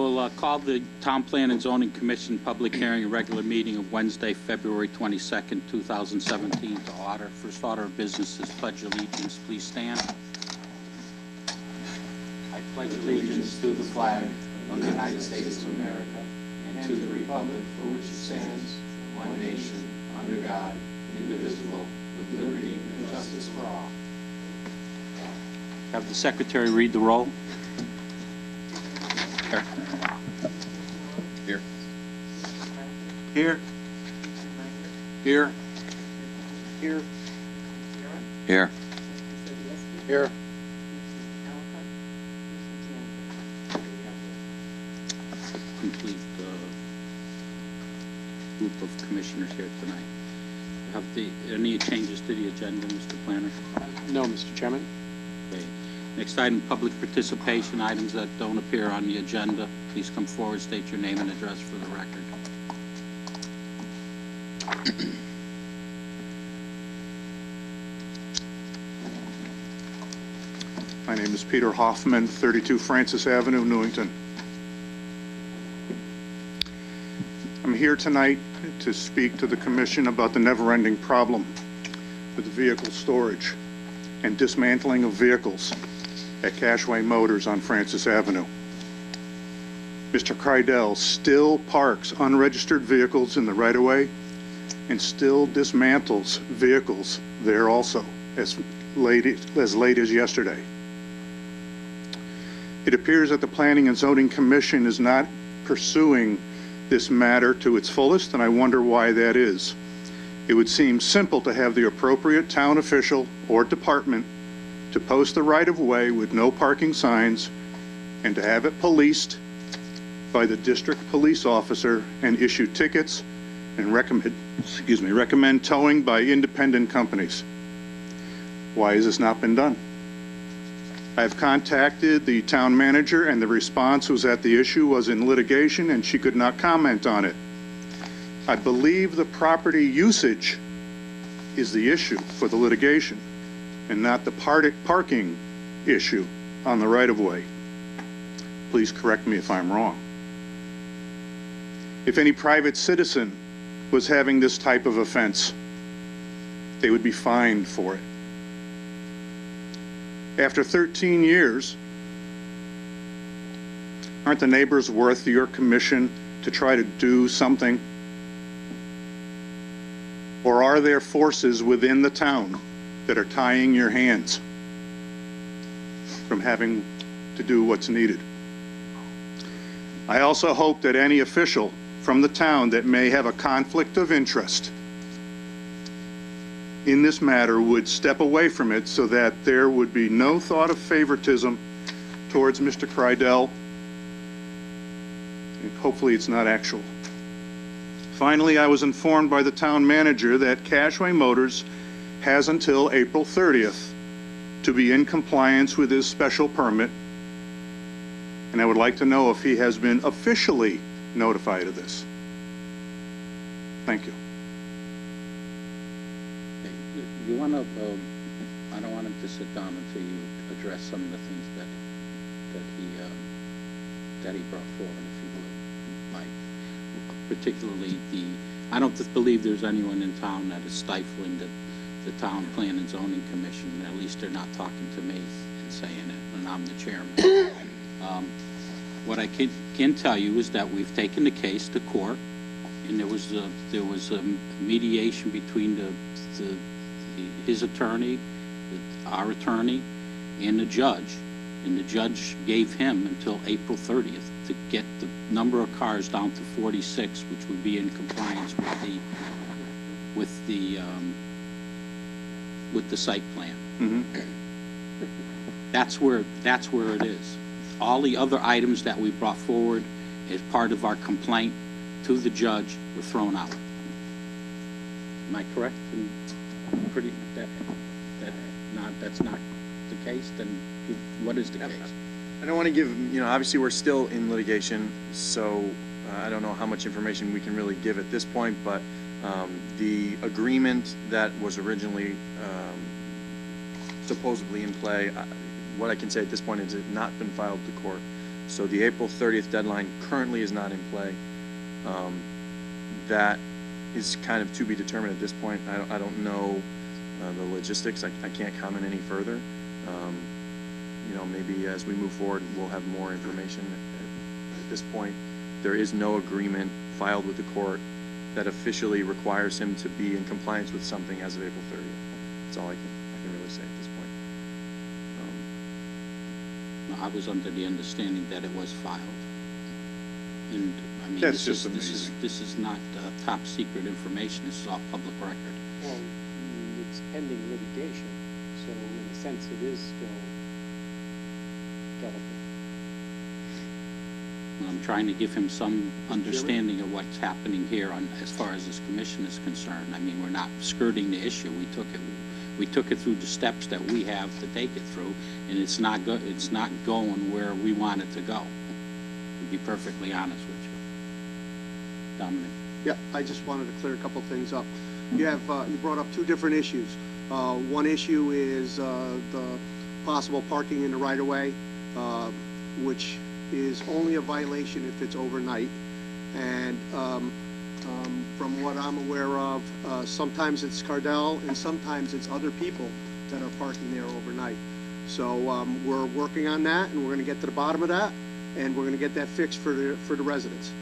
We'll call the Town Plan and Zoning Commission public hearing and regular meeting of Wednesday, February 22nd, 2017 to order. First order of business is pledge allegiance. Please stand. I pledge allegiance to the flag of the United States of America and to the republic for which it stands, one nation, under God, indivisible, with liberty and justice for all. Have the secretary read the roll. Here. Here. Here. Here. Here. Here. Complete group of commissioners here tonight. Have any changes to the agenda, Mr. Planner? No, Mr. Chairman. Okay. Next item, public participation. Items that don't appear on the agenda, please come forward, state your name and address for the record. My name is Peter Hoffman, 32 Francis Avenue, Newington. I'm here tonight to speak to the Commission about the never-ending problem with vehicle storage and dismantling of vehicles at Cashway Motors on Francis Avenue. Mr. Kreidel still parks unregistered vehicles in the right-of-way and still dismantles vehicles there also, as late as yesterday. It appears that the Planning and Zoning Commission is not pursuing this matter to its fullest, and I wonder why that is. It would seem simple to have the appropriate town official or department to post the right-of-way with no parking signs and to have it policed by the district police officer and issue tickets and recommend towing by independent companies. Why has this not been done? I've contacted the town manager, and the response was that the issue was in litigation and she could not comment on it. I believe the property usage is the issue for the litigation and not the parking issue on the right-of-way. Please correct me if I'm wrong. If any private citizen was having this type of offense, they would be fined for it. After 13 years, aren't the neighbors worth your commission to try to do something? Or are there forces within the town that are tying your hands from having to do what's needed? I also hope that any official from the town that may have a conflict of interest in this matter would step away from it so that there would be no thought of favoritism towards Mr. Kreidel, and hopefully it's not actual. Finally, I was informed by the town manager that Cashway Motors has until April 30th to be in compliance with his special permit, and I would like to know if he has been officially notified of this. Thank you. You want to, I don't want him to sit down until you address some of the things that he brought forward, if you would, Mike. Particularly I don't believe there's anyone in town that is stifling the Town Plan and Zoning Commission. At least they're not talking to me and saying it, and I'm the chairman. What I can tell you is that we've taken the case to court, and there was a mediation between his attorney, our attorney, and the judge. And the judge gave him until April 30th to get the number of cars down to 46, which would be in compliance with the site plan. Mm-hmm. That's where it is. All the other items that we brought forward as part of our complaint to the judge were thrown out. Am I correct? That's not the case. Then what is the case? I don't want to give, obviously we're still in litigation, so I don't know how much information we can really give at this point, but the agreement that was originally supposedly in play, what I can say at this point is it has not been filed to court. So the April 30th deadline currently is not in play. That is kind of to be determined at this point. I don't know the logistics. I can't comment any further. You know, maybe as we move forward, we'll have more information. At this point, there is no agreement filed with the court that officially requires him to be in compliance with something as of April 30th. That's all I can really say at this point. I was under the understanding that it was filed. And, I mean, That's this just is amazing. this is not top secret information. This is all public record. Well, it's pending litigation, so in a sense, it is still delicate. And I'm trying to give him some understanding of what's happening here on, as far as this commission is concerned. I mean, we're not skirting the issue. We took it through the steps that we have to take it through, and it's not going where we want it to go, to be perfectly honest with you. Dominic? Yeah, I just wanted to clear a couple things up. You brought up two different issues. One issue is the possible parking in the right-of-way, which is only a violation if it's overnight. And from what I'm aware of, sometimes it's Cardell and sometimes it's other people that are parking there overnight. So we're working on that, and we're going to get to the bottom of that, and we're going to get that fixed for the residents.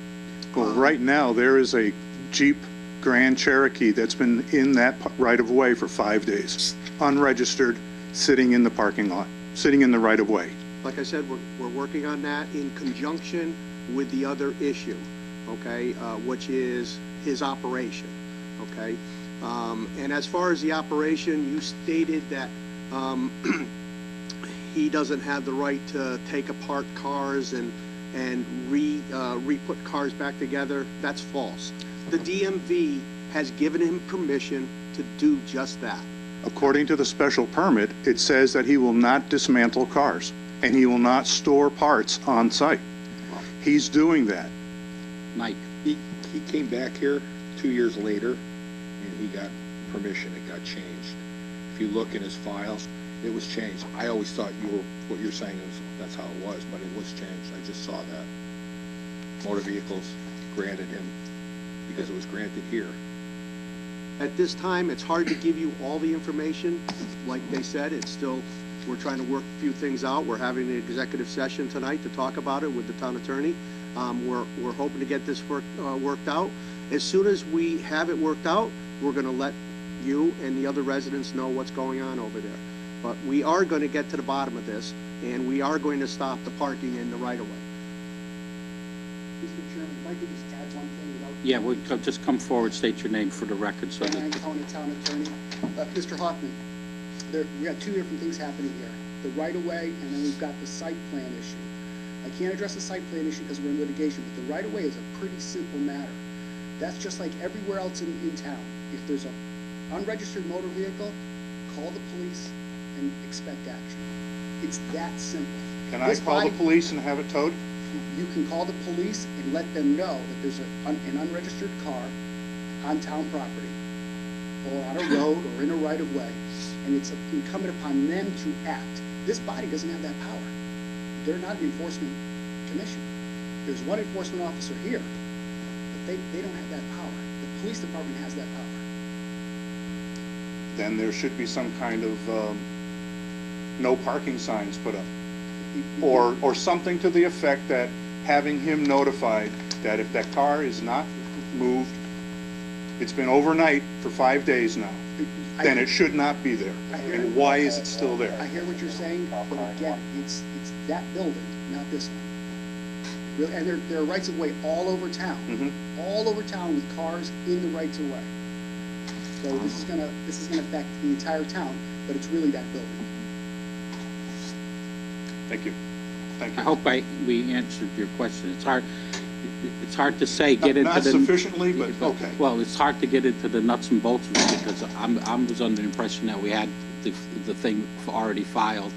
Well, right now, there is a Jeep Grand Cherokee that's been in that right-of-way for 5 days, unregistered, sitting in the parking lot, sitting in the right-of-way. Like I said, we're working on that in conjunction with the other issue, okay, which is his operation, okay? And as far as the operation, you stated that he doesn't have the right to take apart cars and re-put cars back together. That's false. The DMV has given him permission to do just that. According to the special permit, it says that he will not dismantle cars, and he will not store parts on site. He's doing that. Mike? He came back here 2 years later, and he got permission. It got changed. If you look in his files, it was changed. I always thought what you're saying is that's how it was, but it was changed. I just saw that. Motor vehicles granted him because it was granted here. At this time, it's hard to give you all the information. Like they said, it's still, we're trying to work a few things out. We're having an executive session tonight to talk about it with the town attorney. We're hoping to get this worked out. As soon as we have it worked out, we're going to let you and the other residents know what's going on over there. But we are going to get to the bottom of this, and we are going to stop the parking in the right-of-way. Mr. Chairman, if I could just add one thing without... Yeah, just come forward, state your name for the record so Dan that... County Town Attorney. Mr. Hoffman, we got two different things happening here. The right-of-way, and then we've got the site plan issue. I can't address the site plan issue because we're in litigation, but the right-of-way is a pretty simple matter. That's just like everywhere else in town. If there's an unregistered motor vehicle, call the police and expect action. It's that simple. Can I call the police and have it towed? You can call the police and let them know that there's an unregistered car on town property, or on a road, or in a right-of-way, and it's incumbent upon them to act. This body doesn't have that power. They're not an enforcement commission. There's one enforcement officer here, but they don't have that power. The police department has that power. Then there should be some kind of no parking signs put up. Or something to the effect that having him notified that if that car is not moved, it's been overnight for 5 days now, then it should not be there. And why is it still I there? hear what you're saying, but again, it's that building, not this one. And there are rights of way all over town, all over town with cars in the rights of way. So this is gonna affect the entire town, but it's really that building. Thank you. Thank you. I hope we answered your question. It's hard to say, get into Not the... sufficiently, but okay. Well, it's hard to get into the nuts and bolts of it because I was under the impression that we had the thing already filed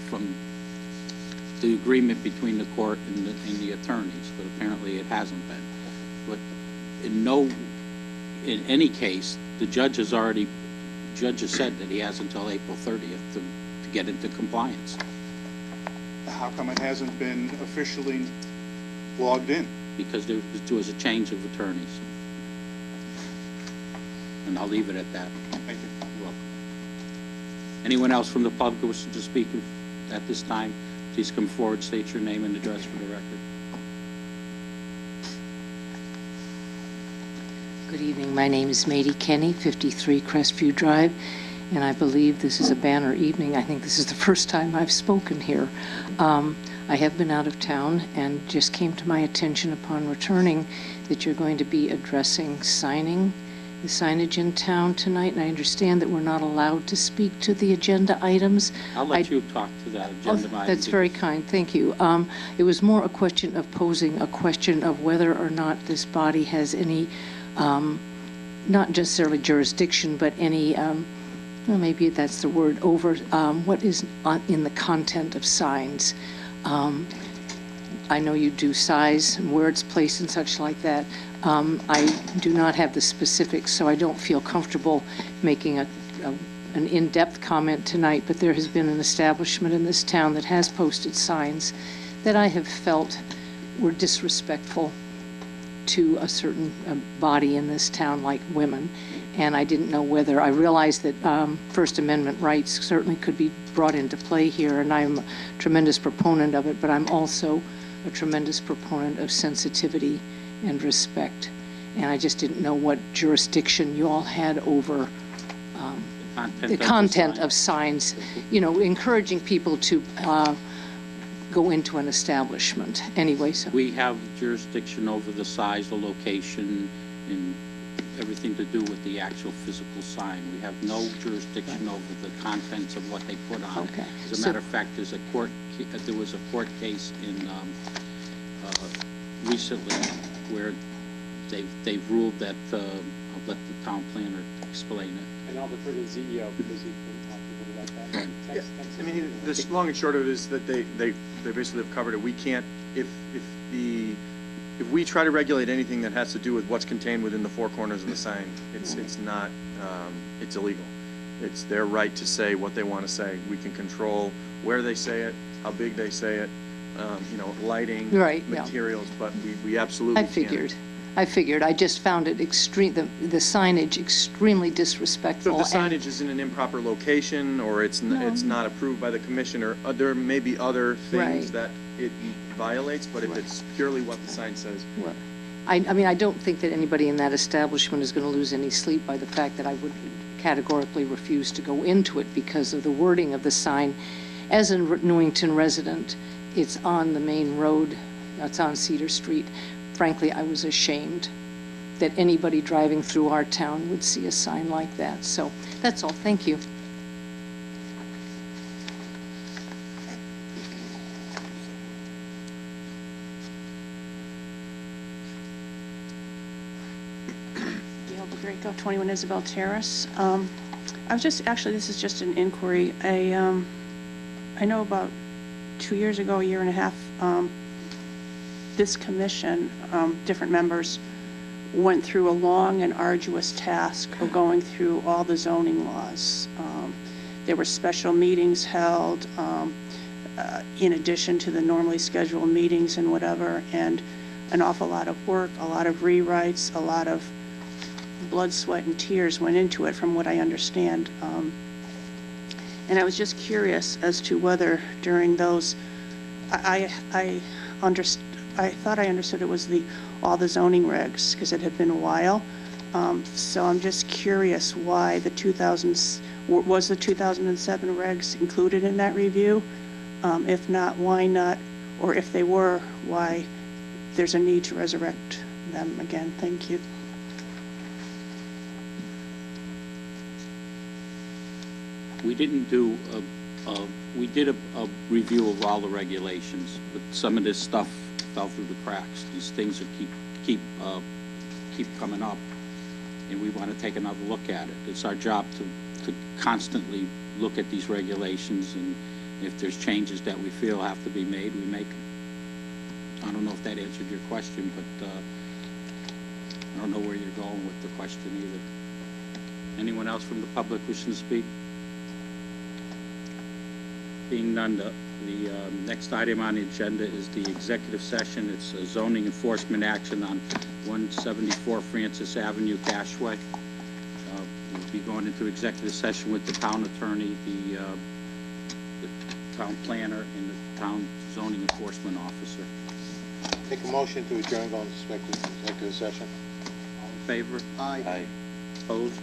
from the agreement between the court and the attorneys, but apparently it hasn't been. But in any case, the judge has said that he has until April 30th to get into compliance. How come it hasn't been officially logged in? because there was a change of attorneys. And I'll leave it at that. Thank you. You're welcome. Anyone else from the public who wishes to speak at this time, please come forward, state your name and address for the record. Good evening. My name is Mady Kenny, 53 Crestview Drive, and I believe this is a banner evening. I think this is the first time I've spoken here. I have been out of town and just came to my attention upon returning that you're going to be addressing signing, the signage in town tonight, and I understand that we're not allowed to speak to the agenda items. I'll let you talk to that agenda item. That's very kind, thank you. It was more a question of posing a question of whether or not this body has any, not necessarily jurisdiction, but any, well, maybe that's the word, over what is in the content of signs. I know you do size and where it's placed and such like that. I do not have the specifics, so I don't feel comfortable making an in-depth comment tonight, but there has been an establishment in this town that has posted signs that I have felt were disrespectful to a certain body in this town, like women. And I didn't know whether, I realized that First Amendment rights certainly could be brought into play here, and I'm a tremendous proponent of it, but I'm also a tremendous proponent of sensitivity and respect. And I just didn't know what jurisdiction you all had over the content of signs, you know, encouraging people to go into an establishment. Anyway, so. We have jurisdiction over the size, the location, and everything to do with the actual physical sign. We have no jurisdiction over the contents of what they put on it. Okay. As a matter of fact, there was a court case in recently where they've ruled that I'll let the town planner explain it. And I'll defer to the CEO because he's been talking about that. Yeah, I mean, the long and short of it is that they basically have covered it. We can't, if we try to regulate anything that has to do with what's contained within the four corners of the sign, it's not, it's illegal. It's their right to say what they want to say. We can control where they say it, how big they say it, you know, lighting, Right, yeah. materials, but we absolutely I figured. I just found it the signage extremely disrespectful. So if the signage is in an improper location, or it's not approved by the commission, or there may be other things Right. that it violates, but if it's purely what the sign says. Well, I mean, I don't think that anybody in that establishment is going to lose any sleep by the fact that I would categorically refuse to go into it because of the wording of the sign. As a Newington resident, it's on the main road, it's on Cedar Street. Frankly, I was ashamed that anybody driving through our town would see a sign like that. So that's all. Thank you. Gail Greco, 21 Isabel Terrace. I was just, actually, this is just an inquiry. I know about 2 years ago, a year and a half, this commission, different members, went through a long and arduous task of going through all the zoning laws. There were special meetings held in addition to the normally scheduled meetings and whatever, and an awful lot of work, a lot of rewrites, a lot of blood, sweat, and tears went into it, from what I understand. And I was just curious as to whether during those, I thought I understood it was all the zoning regs, because it had been a while. So I'm just curious why was the 2007 regs included in that review? If not, why not? Or if they were, why there's a need to resurrect them again? Thank you. We didn't do we did a review of all the regulations, but some of this stuff fell through the cracks. These things are keep coming up, and we want to take another look at it. It's our job to constantly look at these regulations, and if there's changes that we feel have to be made, we make them. I don't know if that answered your question, but I don't know where you're going with the question either. Anyone else from the public wishing to speak? Being none, the next item on the agenda is the executive session. It's a zoning enforcement action on 174 Francis Avenue, Cashway. We'll be going into executive session with the town attorney, the town planner, and the town zoning enforcement officer. Make a motion to adjourn, go into executive session. All in favor? Aye. Opposed?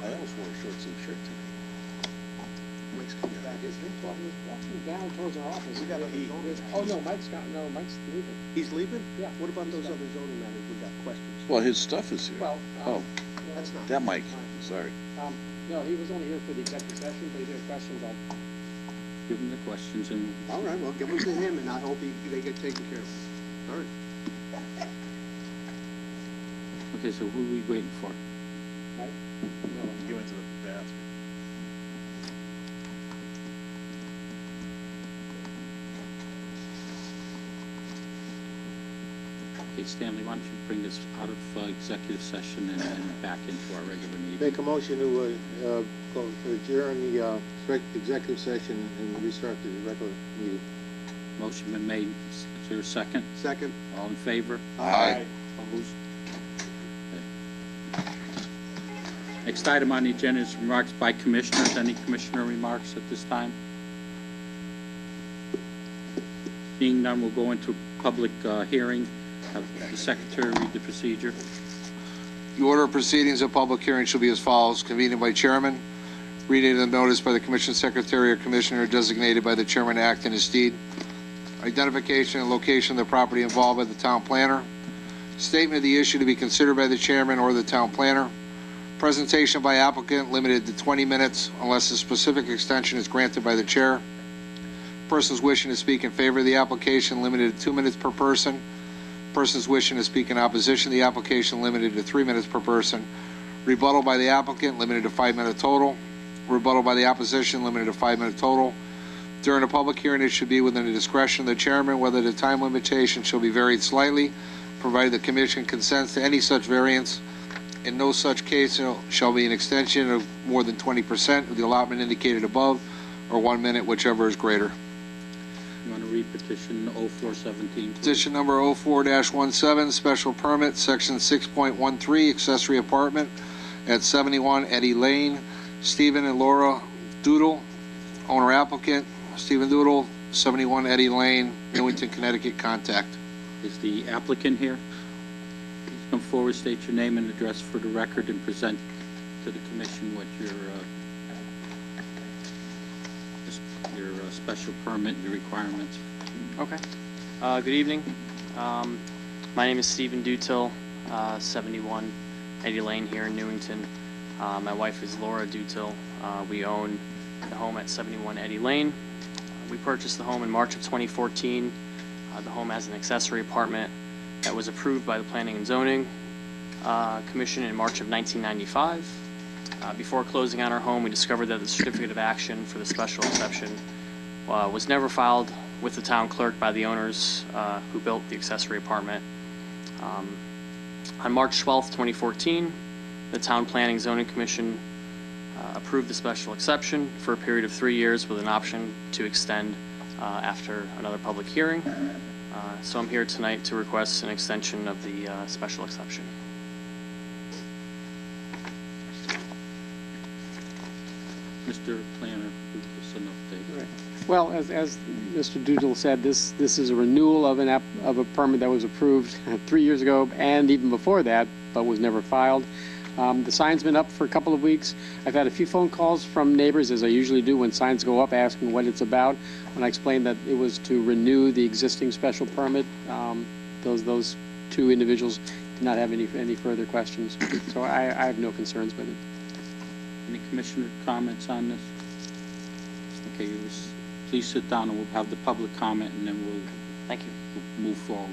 I almost wore a short sleeve shirt tonight. Mike's coming back. His drink club was walking down towards our office. We gotta eat. Oh, no, Mike's leaving. He's leaving? Yeah. What about those other zoning matters? We got questions. Well, his stuff is here. Well, Oh, That's not. that Mike, sorry. No, he was only here for the executive session, but he did questions on. Give them the questions and All right, well, give them to him, and I hope they get taken care of. All right. okay, so who are we waiting for? Mike? No. He went to the bathroom. Okay, Stanley, why don't you bring us out of executive session and back into our regular meeting? Make a motion to go to adjourn the executive session and restart the regular meeting. Motion been made. Is there a second? Second. All in favor? Aye. Opposed? Okay. Next item on the agenda is remarks by commissioners. Any commissioner remarks at this time? Being none, we'll go into public hearing. Have the secretary read the procedure. The order of proceedings of public hearing shall be as follows. Convened by chairman, reading of the notice by the commission secretary or commissioner designated by the chairman to act in his deed, identification and location of the property involved by the town planner, statement of the issue to be considered by the chairman or the town planner, presentation by applicant limited to 20 minutes unless a specific extension is granted by the chair, persons wishing to speak in favor of the application limited to 2 minutes per person, persons wishing to speak in opposition to the application limited to 3 minutes per person, rebuttal by the applicant limited to 5 minute total, rebuttal by the opposition limited to 5 minute total. During a public hearing, it should be within the discretion of the chairman whether the time limitation shall be varied slightly, provided the commission consents to any such variance. In no such case shall be an extension of more than 20% of the allotment indicated above, or 1 minute, whichever is greater. You want to read petition 0417? Petition number 04-17, special permit, section 6.13, accessory apartment at 71 Eddie Lane. Stephen and Laura Doodle, owner applicant, Stephen Doodle, 71 Eddie Lane, Newington, Connecticut, contact. Is the applicant here? Please come forward, state your name and address for the record, and present to the commission what your special permit, your requirements. Okay. Good evening. My name is Stephen Dutil, 71 Eddie Lane here in Newington. My wife is Laura Dutil. We own the home at 71 Eddie Lane. We purchased the home in March of 2014. The home has an accessory apartment that was approved by the Planning and Zoning Commission in March of 1995. Before closing on our home, we discovered that the certificate of action for the special exception was never filed with the town clerk by the owners who built the accessory apartment. On March 12th, 2014, the Town Planning Zoning Commission approved the special exception for a period of 3 years with an option to extend after another public hearing. So I'm here tonight to request an extension of the special exception. Mr. Planner, give us an update. Right. Well, as Mr. Doodle said, this is a renewal of a permit that was approved 3 years ago and even before that, but was never filed. The sign's been up for a couple of weeks. I've had a few phone calls from neighbors, as I usually do when signs go up, asking what it's about. When I explained that it was to renew the existing special permit, those two individuals did not have any further questions. So I have no concerns with it. Any commissioner comments on this? Okay, please sit down and we'll have the public comment and then Thank you. we'll move forward.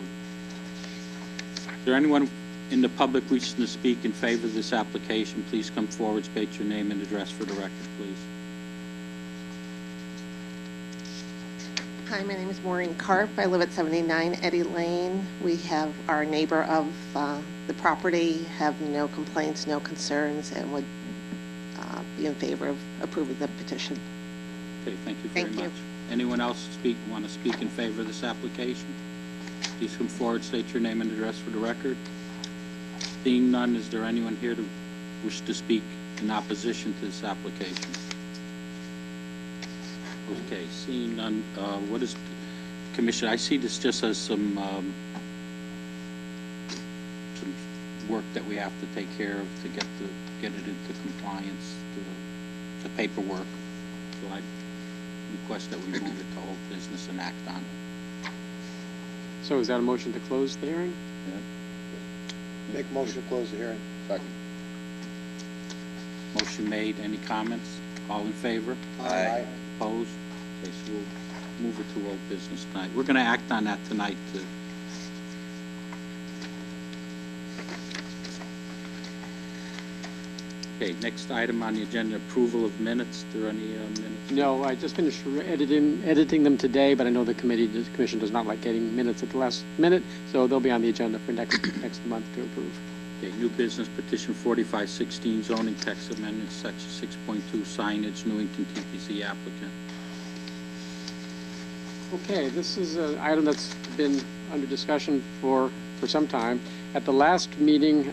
Is there anyone in the public wishing to speak in favor of this application? Please come forward, state your name and address for the record, please. Hi, my name is Maureen Karp. I live at 79 Eddie Lane. We have our neighbor of the property, have no complaints, no concerns, and would be in favor of approving the petition. Okay, thank you very much. Anyone else want to speak in favor of this application? Please come forward, state your name and address for the record. Seeing none, is there anyone here to wish to speak in opposition to this application? Okay, seeing none, what is, Commissioner, I see this just as some work that we have to take care of to get it into compliance, the paperwork. So I request that we move it to old business and act on it. So is that a motion to close the hearing? Make a motion to close the hearing. Second. Motion made. Any comments? All in favor? Aye. Opposed? Okay, so we'll move it to old business tonight. We're going to act on that tonight. Okay, next item on the agenda, approval of minutes. Are there any minutes? No, I just finished editing them today, but I know the commission does not like getting minutes at the last minute, so they'll be on the agenda for next month to approve. Okay, new business petition 4516 zoning text amendment, section 6.2 signage, Newington TPC applicant. Okay, this is an item that's been under discussion for some time. At the last meeting,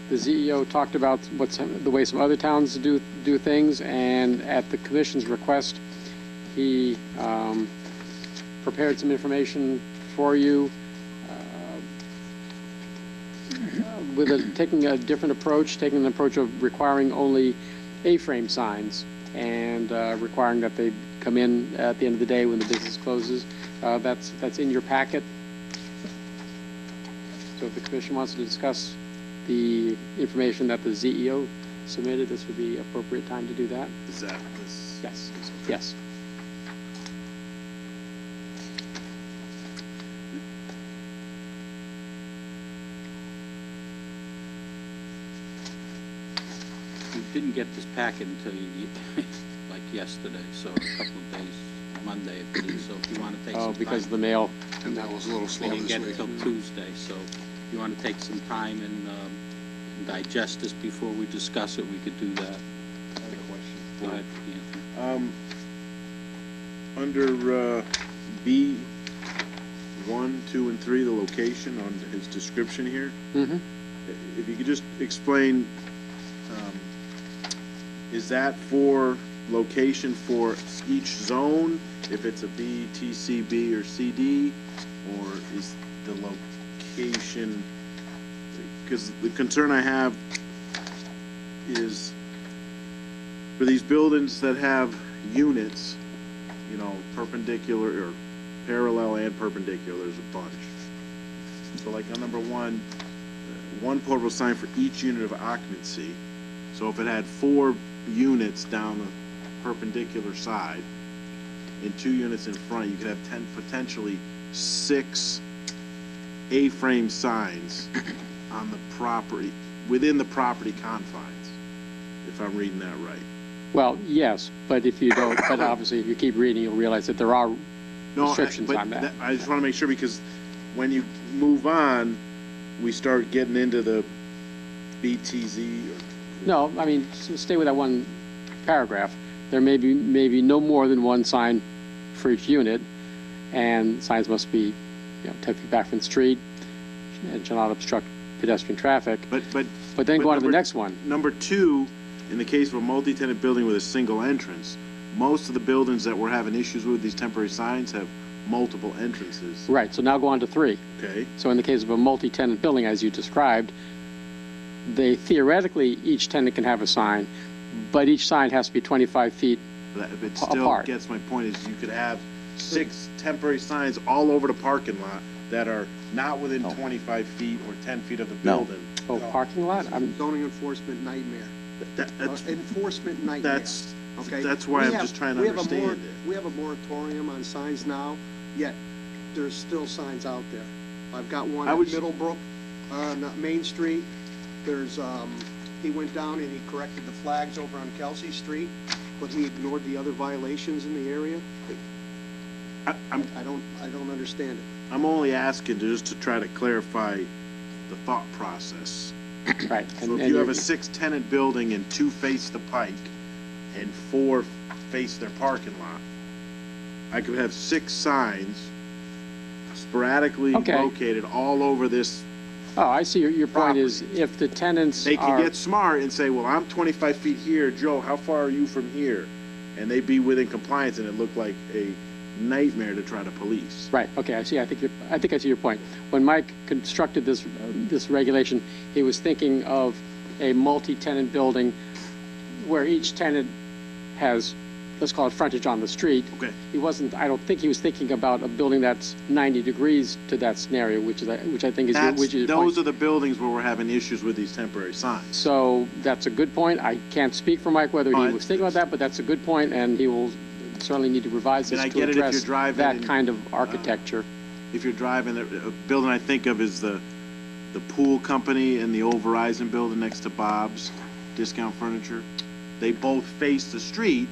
the CEO talked about the way some other towns do things, and at the commission's request, he prepared some information for you taking a different approach, taking an approach of requiring only A-frame signs and requiring that they come in at the end of the day when the business closes. That's in your packet. So if the commission wants to discuss the information that the CEO submitted, this would be appropriate time to do that. Is that this? Yes. Yes. We didn't get this packet until like yesterday, so a couple of days, Monday, I believe. So if you want to take some time. Oh, because of the mail. And that was a little We slow didn't this get it week. till Tuesday, so if you want to take some time and digest this before we discuss it, we could do that. I have a question. Go ahead, Anthony. Under B 1, 2, and 3, the location on his description here, Mm-hmm. if you could just explain, is that for location for each zone, if it's a B, T, C, B, or CD, or is the location, because the concern I have is for these buildings that have units, you know, perpendicular or parallel and perpendicular, there's a bunch. So like on number 1, one portable sign for each unit of occupancy. So if it had 4 units down the perpendicular side and 2 units in front, you could have potentially 6 A-frame signs on the property, within the property confines, if I'm reading that right. Well, yes, but if you don't, but obviously if you keep reading, you'll realize that there are restrictions on that. I just want to make sure, because when you move on, we start getting into the BTZ. No, I mean, stay with that one paragraph. There may be no more than one sign for each unit, and signs must be, 10 feet back from the street and shall not obstruct pedestrian traffic. But then go on to the next one. Number 2, in the case of a multi-tenant building with a single entrance, most of the buildings that we're having issues with, these temporary signs, have multiple entrances. Right, so now go on to 3. Okay. So in the case of a multi-tenant building, as you described, they theoretically, each tenant can have a sign, but each sign has to be 25 feet It still apart. gets my point, is you could have 6 temporary signs all over the parking lot that are not within 25 feet or 10 feet of the building. Oh, parking lot? Zoning enforcement nightmare. That's Enforcement nightmare. that's why I'm just trying to understand it. We have a moratorium on signs now, yet there's still signs out there. I've got one at Middlebrook, on Main Street. There's, he went down and he corrected the flags over on Kelsey Street, but he ignored the other violations in the area. I don't understand it. I'm only asking just to try to clarify the thought process. Right. So if you have a 6-tenant building and 2 face the pike and 4 face their parking lot, I could have 6 signs sporadically located all over this. Oh, I see. Your point is, if the tenants They can get smart and say, well, I'm 25 feet here. Joe, how far are you from here? And they'd be within compliance, and it looked like a nightmare to try to police. Right, okay, I see, I think I see your point. When Mike constructed this regulation, he was thinking of a multi-tenant building where each tenant has, let's call it frontage on the street. Okay. I don't think he was thinking about a building that's 90 degrees to that scenario, which I think is your point. Those are the buildings where we're having issues with these temporary signs. So that's a good point. I can't speak for Mike whether he was thinking about that, but that's a good point, and he will certainly need to revise this And I to get it if you're address driving that and, kind of architecture. If you're driving, a building I think of is the pool company and the old Verizon building next to Bob's Discount Furniture. They both face the street.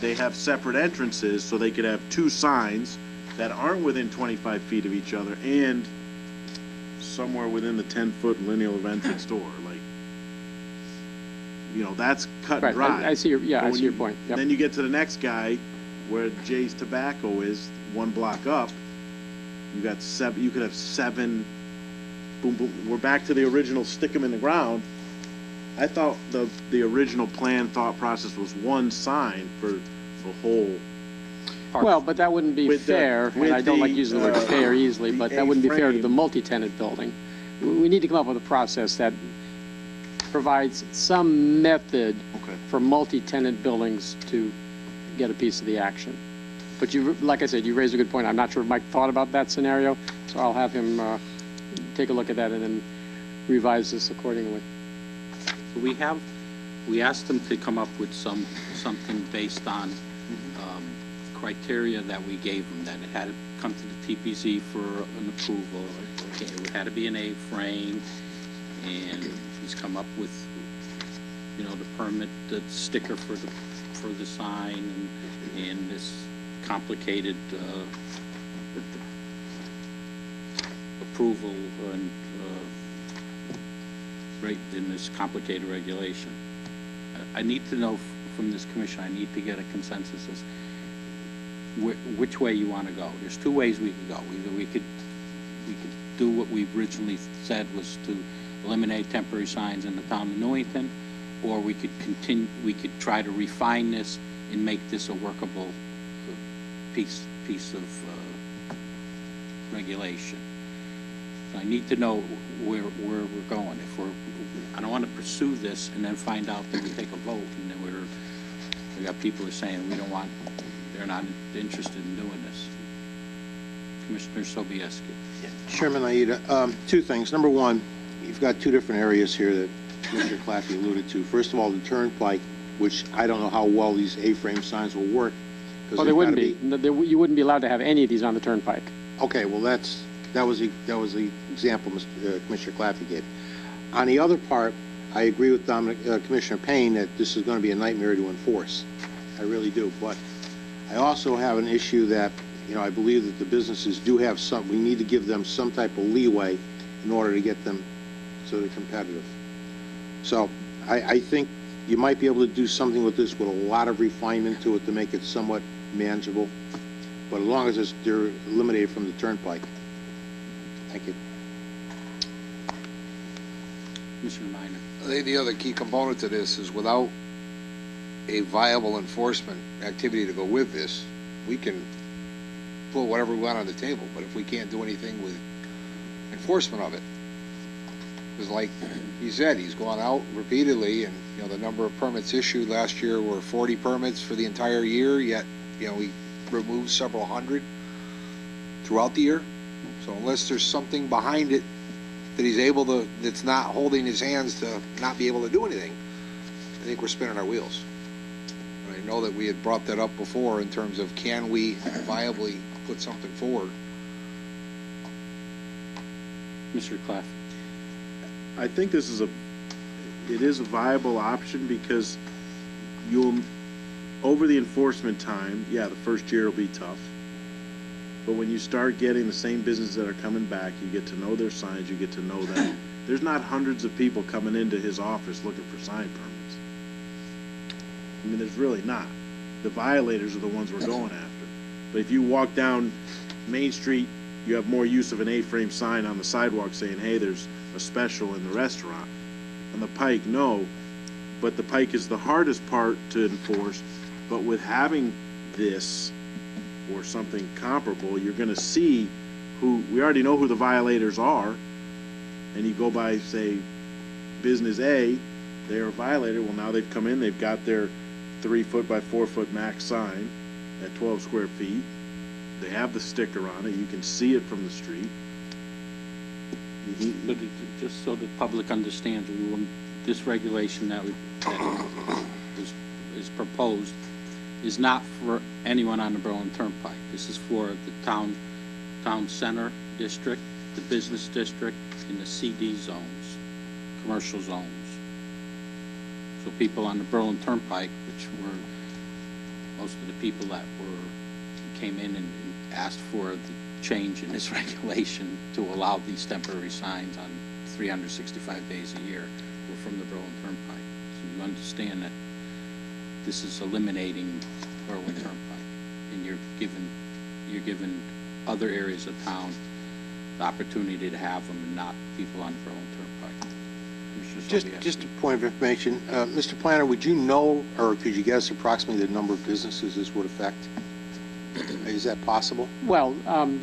They have separate entrances, so they could have two signs that aren't within 25 feet of each other and somewhere within the 10-foot lineal of entrance door. Like, that's cut and Right, dry. I see your But when your point. Yep. Then you get to the next guy where Jay's Tobacco is, one block up. You got seven. You could have seven. Boom, boom. We're back to the original stick them in the ground. I thought the original plan thought process was one sign for the whole. Park. Well, but that wouldn't be fair, and I don't like using the word fair easily, but that wouldn't be fair to the multi-tenant building. We need to come up with a process that provides some method for multi-tenant buildings to get a piece of the action. But like I said, you raised a good point. I'm not sure if Mike thought about that scenario, so I'll have him take a look at that and then revise this accordingly. So we asked them to come up with something based on criteria that we gave them, that it had to come to the TPZ for an approval. It had to be an A-frame, and he's come up with, the permit, the sticker for the sign, and this complicated approval and right in this complicated regulation. I need to know from this commission, I need to get a consensus as which way you want to go. There's two ways we could go. Either we could do what we originally said was to eliminate temporary signs in the town of Newington, or we could try to refine this and make this a workable piece of regulation. So I need to know where we're going. I don't want to pursue this and then find out that we take a vote and then we got people who are saying they're not interested in doing this. Commissioner Sobieski. Chairman Aida, two things. Number one, you've got two different areas here that Mr. Claffey alluded to. First of all, the turnpike, which I don't know how well these A-frame signs will work. Well, they wouldn't be. You wouldn't be allowed to have any of these on the turnpike. Okay, well, that was the example Commissioner Claffey gave. On the other part, I agree with Commissioner Payne that this is going to be a nightmare to enforce. I really do. But I also have an issue that, I believe that the businesses do have we need to give them some type of leeway in order to get them so they're competitive. So I think you might be able to do something with this with a lot of refinement to it to make it somewhat manageable. But as long as they're eliminated from the turnpike. Thank you. Commissioner Minor. I think the other key component to this is without a viable enforcement activity to go with this, we can put whatever we want on the table, but if we can't do anything with enforcement of it, because like he said, he's gone out repeatedly, and the number of permits issued last year were 40 permits for the entire year, yet we removed several hundred throughout the year. So unless there's something behind it that he's able to, that's not holding his hands to not be able to do anything, I think we're spinning our wheels. And I know that we had brought that up before in terms of can we viably put something forward. Mr. Claff. I think it is a viable option because over the enforcement time, the first year will be tough. But when you start getting the same businesses that are coming back, you get to know their signs, you get to know them. There's not hundreds of people coming into his office looking for sign permits. I mean, there's really not. The violators are the ones we're going after. But if you walk down Main Street, you have more use of an A-frame sign on the sidewalk saying, hey, there's a special in the restaurant. On the Pike, no. But the Pike is the hardest part to enforce. But with having this, or something comparable, you're gonna see we already know who the violators are, and you go by, say, business A, they're a violator, well, now they've come in, they've got their 3 foot by 4 foot max sign at 12 square feet, they have the sticker on it, you can see it from the street. But just so the public understands, this regulation that is proposed is not for anyone on the Berlin Turnpike. This is for the town center district, the business district, and the CD zones, commercial zones. So people on the Berlin Turnpike, which were most of the people that came in and asked for the change in this regulation to allow these temporary signs on 365 days a year were from the Berlin Turnpike. So you understand that this is eliminating Berlin Turnpike, and you're given other areas of town the opportunity to have them and not people on the Berlin Turnpike. Just a point of information, Mr. Planner, would you know, or could you guess approximately the number of businesses this would affect? Is that possible? Well,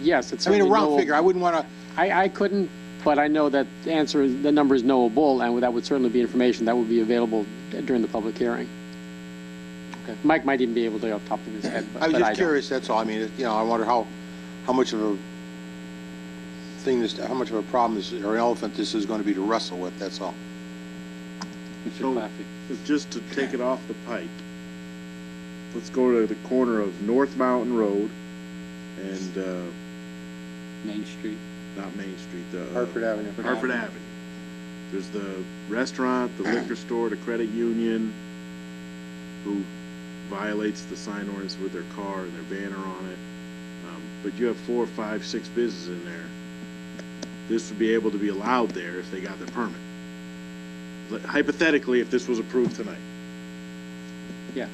yes, it's I mean, a certainly round figure, I wouldn't want to, I couldn't, but I know that the number is knowable, and that would certainly be information that would be available during the public hearing. Okay. Mike might even be able to off the top of his head, but I was but just don't. curious, that's all. I mean, I wonder how much of a how much of a problem or an elephant this is going to be to wrestle with, that's all. Mr. Claffey. Just to take it off the pike, let's go to the corner of North Mountain Road and, Main Street. not Main Street, Hartford Avenue. Hartford Avenue. There's the restaurant, the liquor store, the credit union, who violates the sign ordinance with their car and their banner on it. But you have 4, 5, 6 businesses in there. This would be able to be allowed there if they got their permit. Hypothetically, if this was approved tonight. Yeah,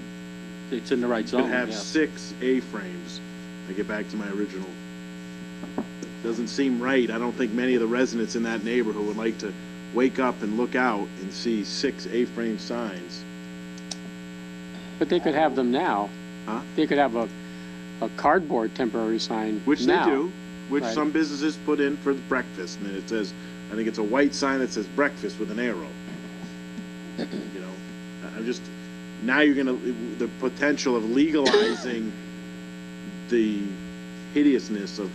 it's in the right Could zone, have yeah. 6 A-frames. I get back to my original. Doesn't seem right. I don't think many of the residents in that neighborhood would like to wake up and look out and see 6 A-frame signs. But they could have them now. Huh? They could have a cardboard temporary sign Which now. they do, which Right. some businesses put in for breakfast, and it says, I think it's a white sign that says breakfast with an arrow. You know, I'm just, now you're gonna, the potential of legalizing the hideousness of,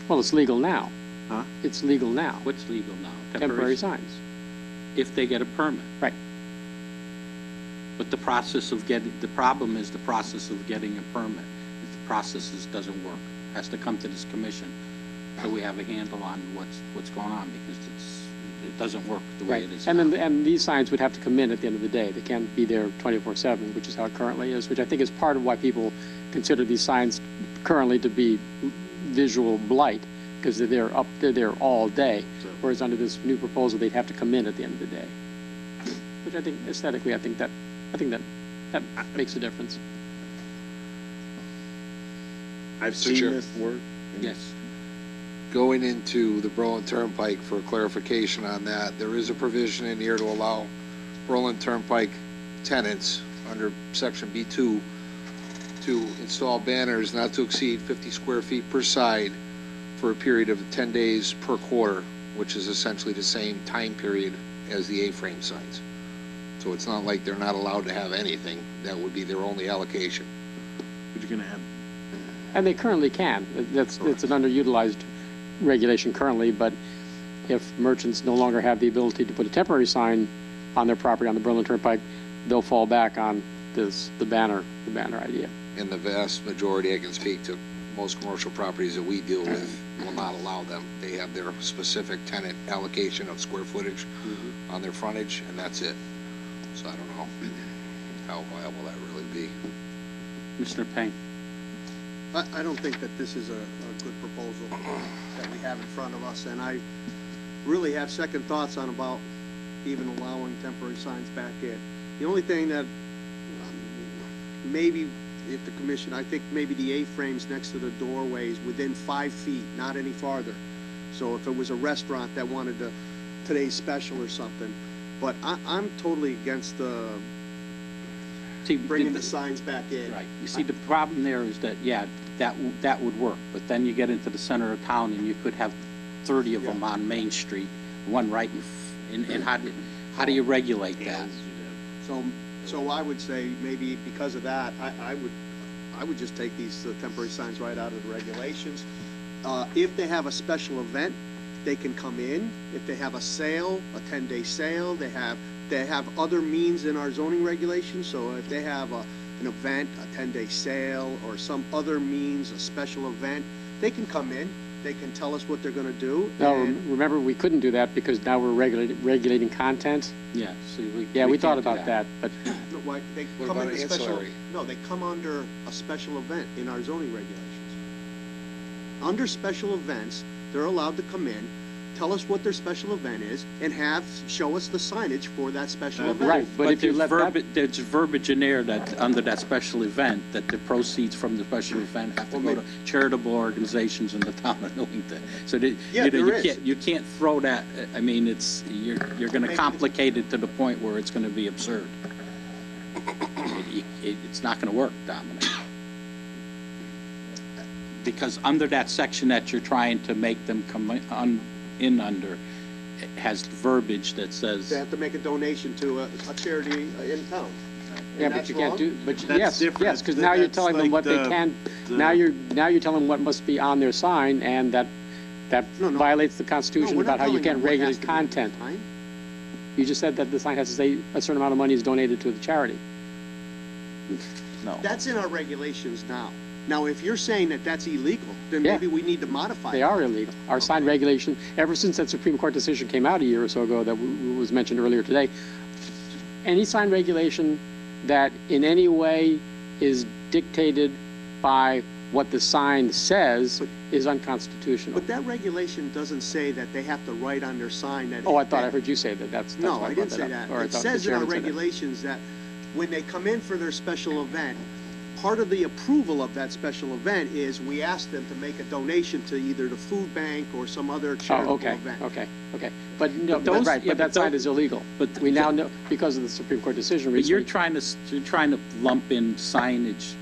Well, it's legal now. huh? It's legal now. What's legal now? Temporary signs. If they get a permit. Right. But the problem is the process of getting a permit. If the process doesn't work, has to come to this commission, so we have a handle on what's going on, because it doesn't work the way Right. it is And now. then, and these signs would have to come in at the end of the day. They can't be there 24/7, which is how it currently is, which I think is part of why people consider these signs currently to be visual blight, because they're there all day. Whereas under this new proposal, they'd have to come in at the end of the day. Which I think aesthetically, I think that makes a difference. I've Mr. seen Chair. this work. and Yes. Going into the Berlin Turnpike for clarification on that, there is a provision in here to allow Berlin Turnpike tenants under section B2 to install banners not to exceed 50 square feet per side for a period of 10 days per quarter, which is essentially the same time period as the A-frame signs. So it's not like they're not allowed to have anything. That would be their only allocation. But you're gonna have, And they currently can. It's an underutilized regulation currently, but if merchants no longer have the ability to put a temporary sign on their property on the Berlin Turnpike, they'll fall back on the banner idea. In the vast majority, I can speak to most commercial properties that we deal with, will not allow them. They have their specific tenant allocation of square footage on their frontage, and that's it. So I don't know how viable that really be. Mr. Payne. I don't think that this is a good proposal that we have in front of us, and I really have second thoughts on about even allowing temporary signs back in. The only thing that maybe if the commission, I think maybe the A-frames next to the doorways within 5 feet, not any farther. So if it was a restaurant that wanted today's special or something, but I'm totally against See, bringing the signs back in. Right. You see, the problem there is that, yeah, that would work, but then you get into the center of town and you could have 30 of them on Main Street, one right and how do you regulate that? So I would say maybe because of that, I would just take these temporary signs right out of the regulations. If they have a special event, they can come in. If they have a sale, a 10-day sale, they have other means in our zoning regulations. So if they have an event, a 10-day sale, or some other means, a special event, they can come in. They can tell us what they're going to do. No, remember, we couldn't do that because now we're regulating content. Yeah, see, We thought can't do about that, but No, why, they What come about under special. ancillary? No, they come under a special event in our zoning regulations. Under special events, they're allowed to come in, tell us what their special event is, and show us the signage for that special event. right, but if you let that, there's verbiage in there that, under that special event, that the proceeds from the special event have to go to charitable organizations in the town of Newington. So that, Yeah, there is. you can't throw that, I mean, you're gonna Maybe complicate it to the point where it's gonna be absurd. It's not gonna work, Dominic. Because under that section that you're trying to make them come in under, it has verbiage that says. They have to make a donation to a charity in town. yeah, And but that's you can't wrong? do, but That's yes, different. because now you're That's telling them like what they can, now you're telling them what must be on their sign, and that No. violates the No, Constitution we're not about how you telling can't them what has regulate to be content. on the sign. You just said that the sign has to say a certain amount of money is donated to the charity. No. That's in our regulations now. Now, if you're saying that that's illegal, then Yeah. maybe we need to modify They it. are illegal. Our sign regulation, ever since that Supreme Court decision came out a year or so ago that was mentioned earlier today, any sign regulation that in any way is dictated by what the sign says is unconstitutional. But that regulation doesn't say that they have to write on their sign that. Oh, I thought I heard you say that. That's No, why I brought didn't say up. that. Or I It thought the says in our chairman said that. regulations that when they come in for their special event, part of the approval of that special event is we ask them to make a donation to either the food bank or some other Oh, charitable okay, event. okay. But no, But those- right, yeah, but that but sign those- is illegal. but We now know, because of the Supreme Court decision But you're recently. trying to lump in signage,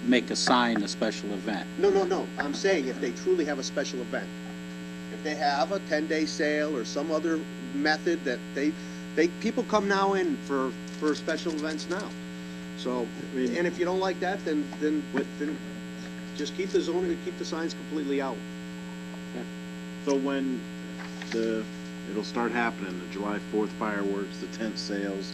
make a sign a special event. No. I'm saying if they truly have a special event, if they have a 10-day sale or some other method that people come now in for special events now. So, and if you don't like that, then just keep the zoning, keep the signs completely out. So when it'll start happening, the July 4th fireworks, the tent sales.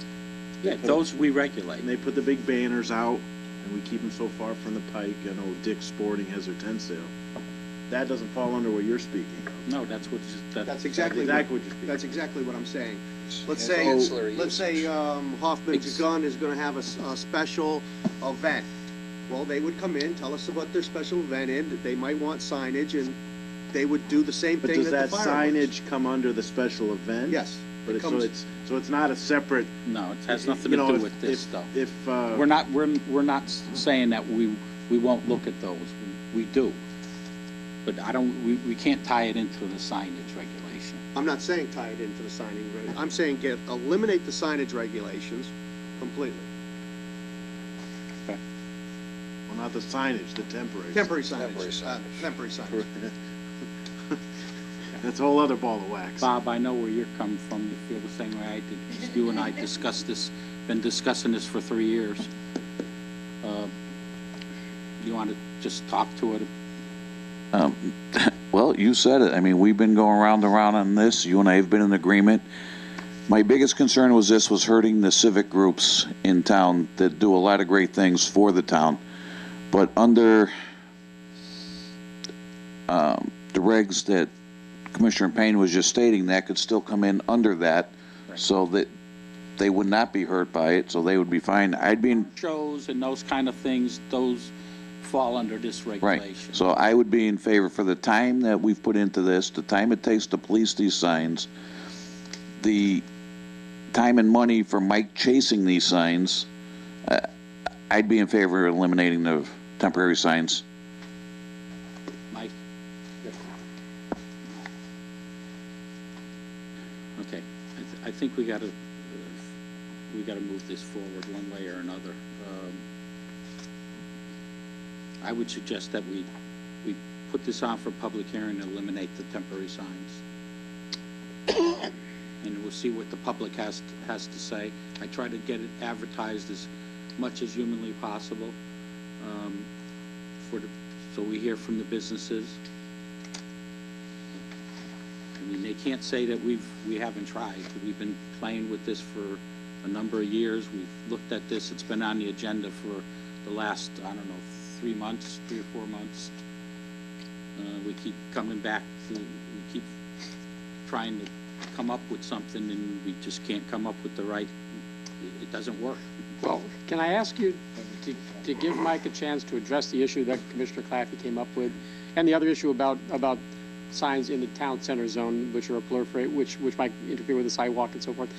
Yeah, those we regulate. And they put the big banners out, and we keep them so far from the pike. I know Dick's Sporting has their tent sale. That doesn't fall under what you're speaking of. No, that's That's exactly what you're speaking. That's exactly what I'm saying. Let's It's ancillary say Hoffman's Gun is gonna have a special event. Well, they would come in, tell us about their special event, and that they might want signage, and they would do the same But thing does that that the fireworks. signage come under the special event? Yes. But it comes- so it's not a separate. No, it has nothing you to know, do if- with this if- stuff. If We're not saying that we won't look at those. We do. But we can't tie it into the signage regulation. I'm not saying tie it into the signing, I'm saying eliminate the signage regulations completely. well, not the signage, the temporary. Temporary signage. Temporary signage. Temporary signage. That's a whole other ball of wax. Bob, I know where you're coming from. You feel the same way I did. You and I been discussing this for 3 years. You want to just talk to it? Well, you said it. I mean, we've been going round and round on this. You and I have been in agreement. My biggest concern was this was hurting the civic groups in town that do a lot of great things for the town. But under the regs that Commissioner Payne was just stating, that could still come in under that, so that they would not be hurt by it, so they would be fine. I'd be in Shows and those kind of things, those fall under this Right. regulation. So I would be in favor for the time that we've put into this, the time it takes to police these signs, the time and money for Mike chasing these signs. I'd be in favor of eliminating the temporary signs. Mike? Okay, I think we gotta move this forward one way or another. I would suggest that we put this on for public hearing and eliminate the temporary signs. And we'll see what the public has to say. I try to get it advertised as much as humanly possible, so we hear from the businesses. I mean, they can't say that we haven't tried. We've been playing with this for a number of years. We've looked at this. It's been on the agenda for the last, I don't know, 3 or 4 months. We keep coming back we keep trying to come up with something, and we just can't come up with the right, it doesn't work. Well, can I ask you to give Mike a chance to address the issue that Commissioner Claffey came up with, and the other issue about signs in the town center zone, which are a proliferate, which might interfere with the sidewalk and so forth?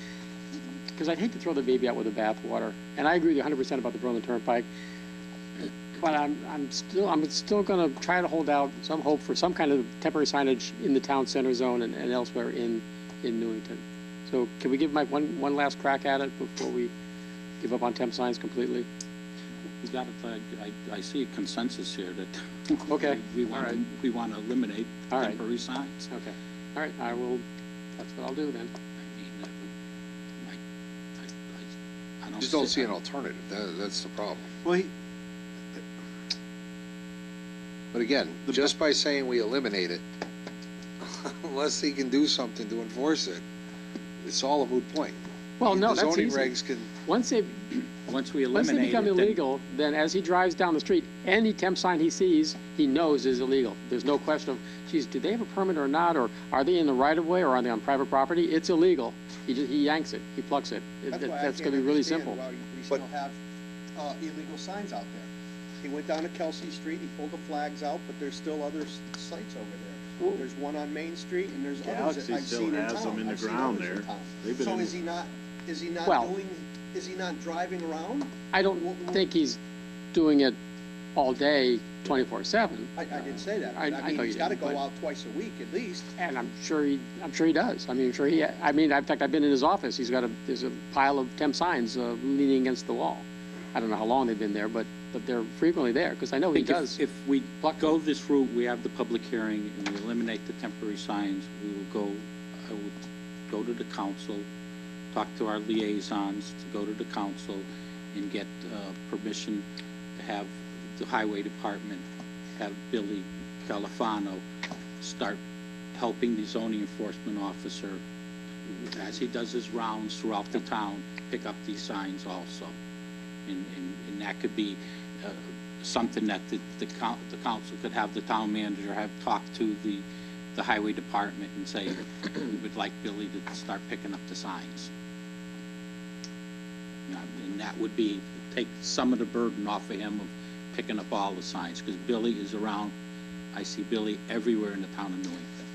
Because I'd hate to throw the baby out with the bathwater, and I agree with you 100% about the Berlin Turnpike. But I'm still going to try to hold out some hope for some kind of temporary signage in the town center zone and elsewhere in Newington. So can we give Mike one last crack at it before we give up on temp signs completely? We got it. I see a consensus here that Okay. we want to eliminate All right. temporary signs. Okay. All right. That's what I'll do then. I mean, I don't Just don't see an alternative. That's the problem. Well, But again, just by saying we eliminate it, unless he can do something to enforce it, it's all a moot point. Well, no, The that's zoning easy. regs can, Once we Once eliminate they become it, then- illegal, then as he drives down the street, any temp sign he sees, he knows is illegal. There's no question of, geez, do they have a permit or not, or are they in the right of way, or are they on private property? It's illegal. He yanks it, he plucks it. That's gonna be really simple. We still have illegal signs out there. He went down to Kelsey Street, he pulled the flags out, but there's still other sites over there. There's one on Main Street, and there's others Galaxy that I've still seen in has town. them in the I've seen ground others in there. town. They've been So in- is he not Well- is he not driving around? I don't think he's doing it all day, 24/7. I didn't say that. I but know you he's gotta didn't, go but- out twice a week at least. And I'm sure he does. I mean, in fact, I've been in his office. There's a pile of temp signs leaning against the wall. I don't know how long they've been there, but they're frequently there, because I know he does. If we go this route, we have the public hearing and we eliminate the temporary signs, I will go to the council, talk to our liaisons to go to the council and get permission to have the highway department, have Billy Califano start helping the zoning enforcement officer as he does his rounds throughout the town, pick up these signs also. And that could be something that the council could have the town manager have talked to the highway department and say, we would like Billy to start picking up the signs. And that would take some of the burden off of him of picking up all the signs, because Billy is around. I see Billy everywhere in the town of Newington,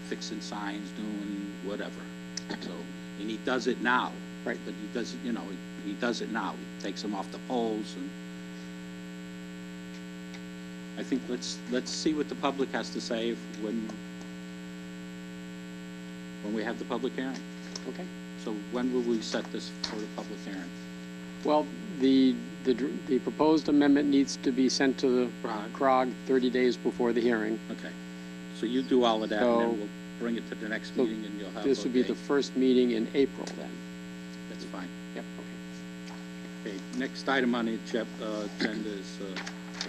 fixing signs, doing whatever. So, and he does it now. Right. But he does it, he does it now. He takes them off the poles, and I think let's see what the public has to say when we have the public hearing. Okay. So when will we set this for the public hearing? Well, the proposed amendment needs to be sent to the CROG 30 days before the hearing. Okay. So you do all of that, So- and then we'll bring it to the next meeting, and you'll have. This would be the first meeting in April then. That's fine. Yep, okay. Okay, next item on the agenda is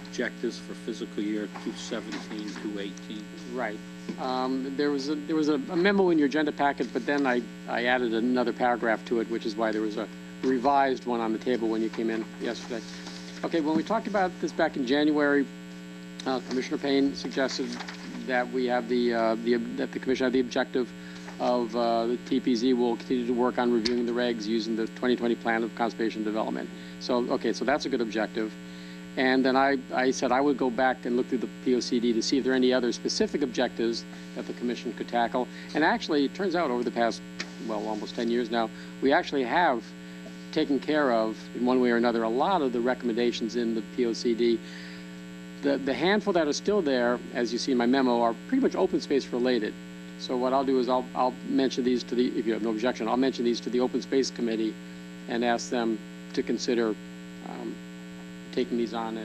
objectives for fiscal year 2017, 2018. Right. There was a memo in your agenda packet, but then I added another paragraph to it, which is why there was a revised one on the table when you came in yesterday. Okay, when we talked about this back in January, Commissioner Payne suggested that we have that the commission have the objective of the TPZ will continue to work on reviewing the regs using the 2020 Plan of Conservation Development. So, okay, so that's a good objective. And then I said I would go back and look through the POCD to see if there are any other specific objectives that the commission could tackle. And actually, it turns out over the past, well, almost 10 years now, we actually have taken care of, in one way or another, a lot of the recommendations in the POCD. The handful that are still there, as you see in my memo, are pretty much open space related. So what I'll do is I'll mention these to if you have no objection, I'll mention these to the Open Space Committee and ask them to consider taking these on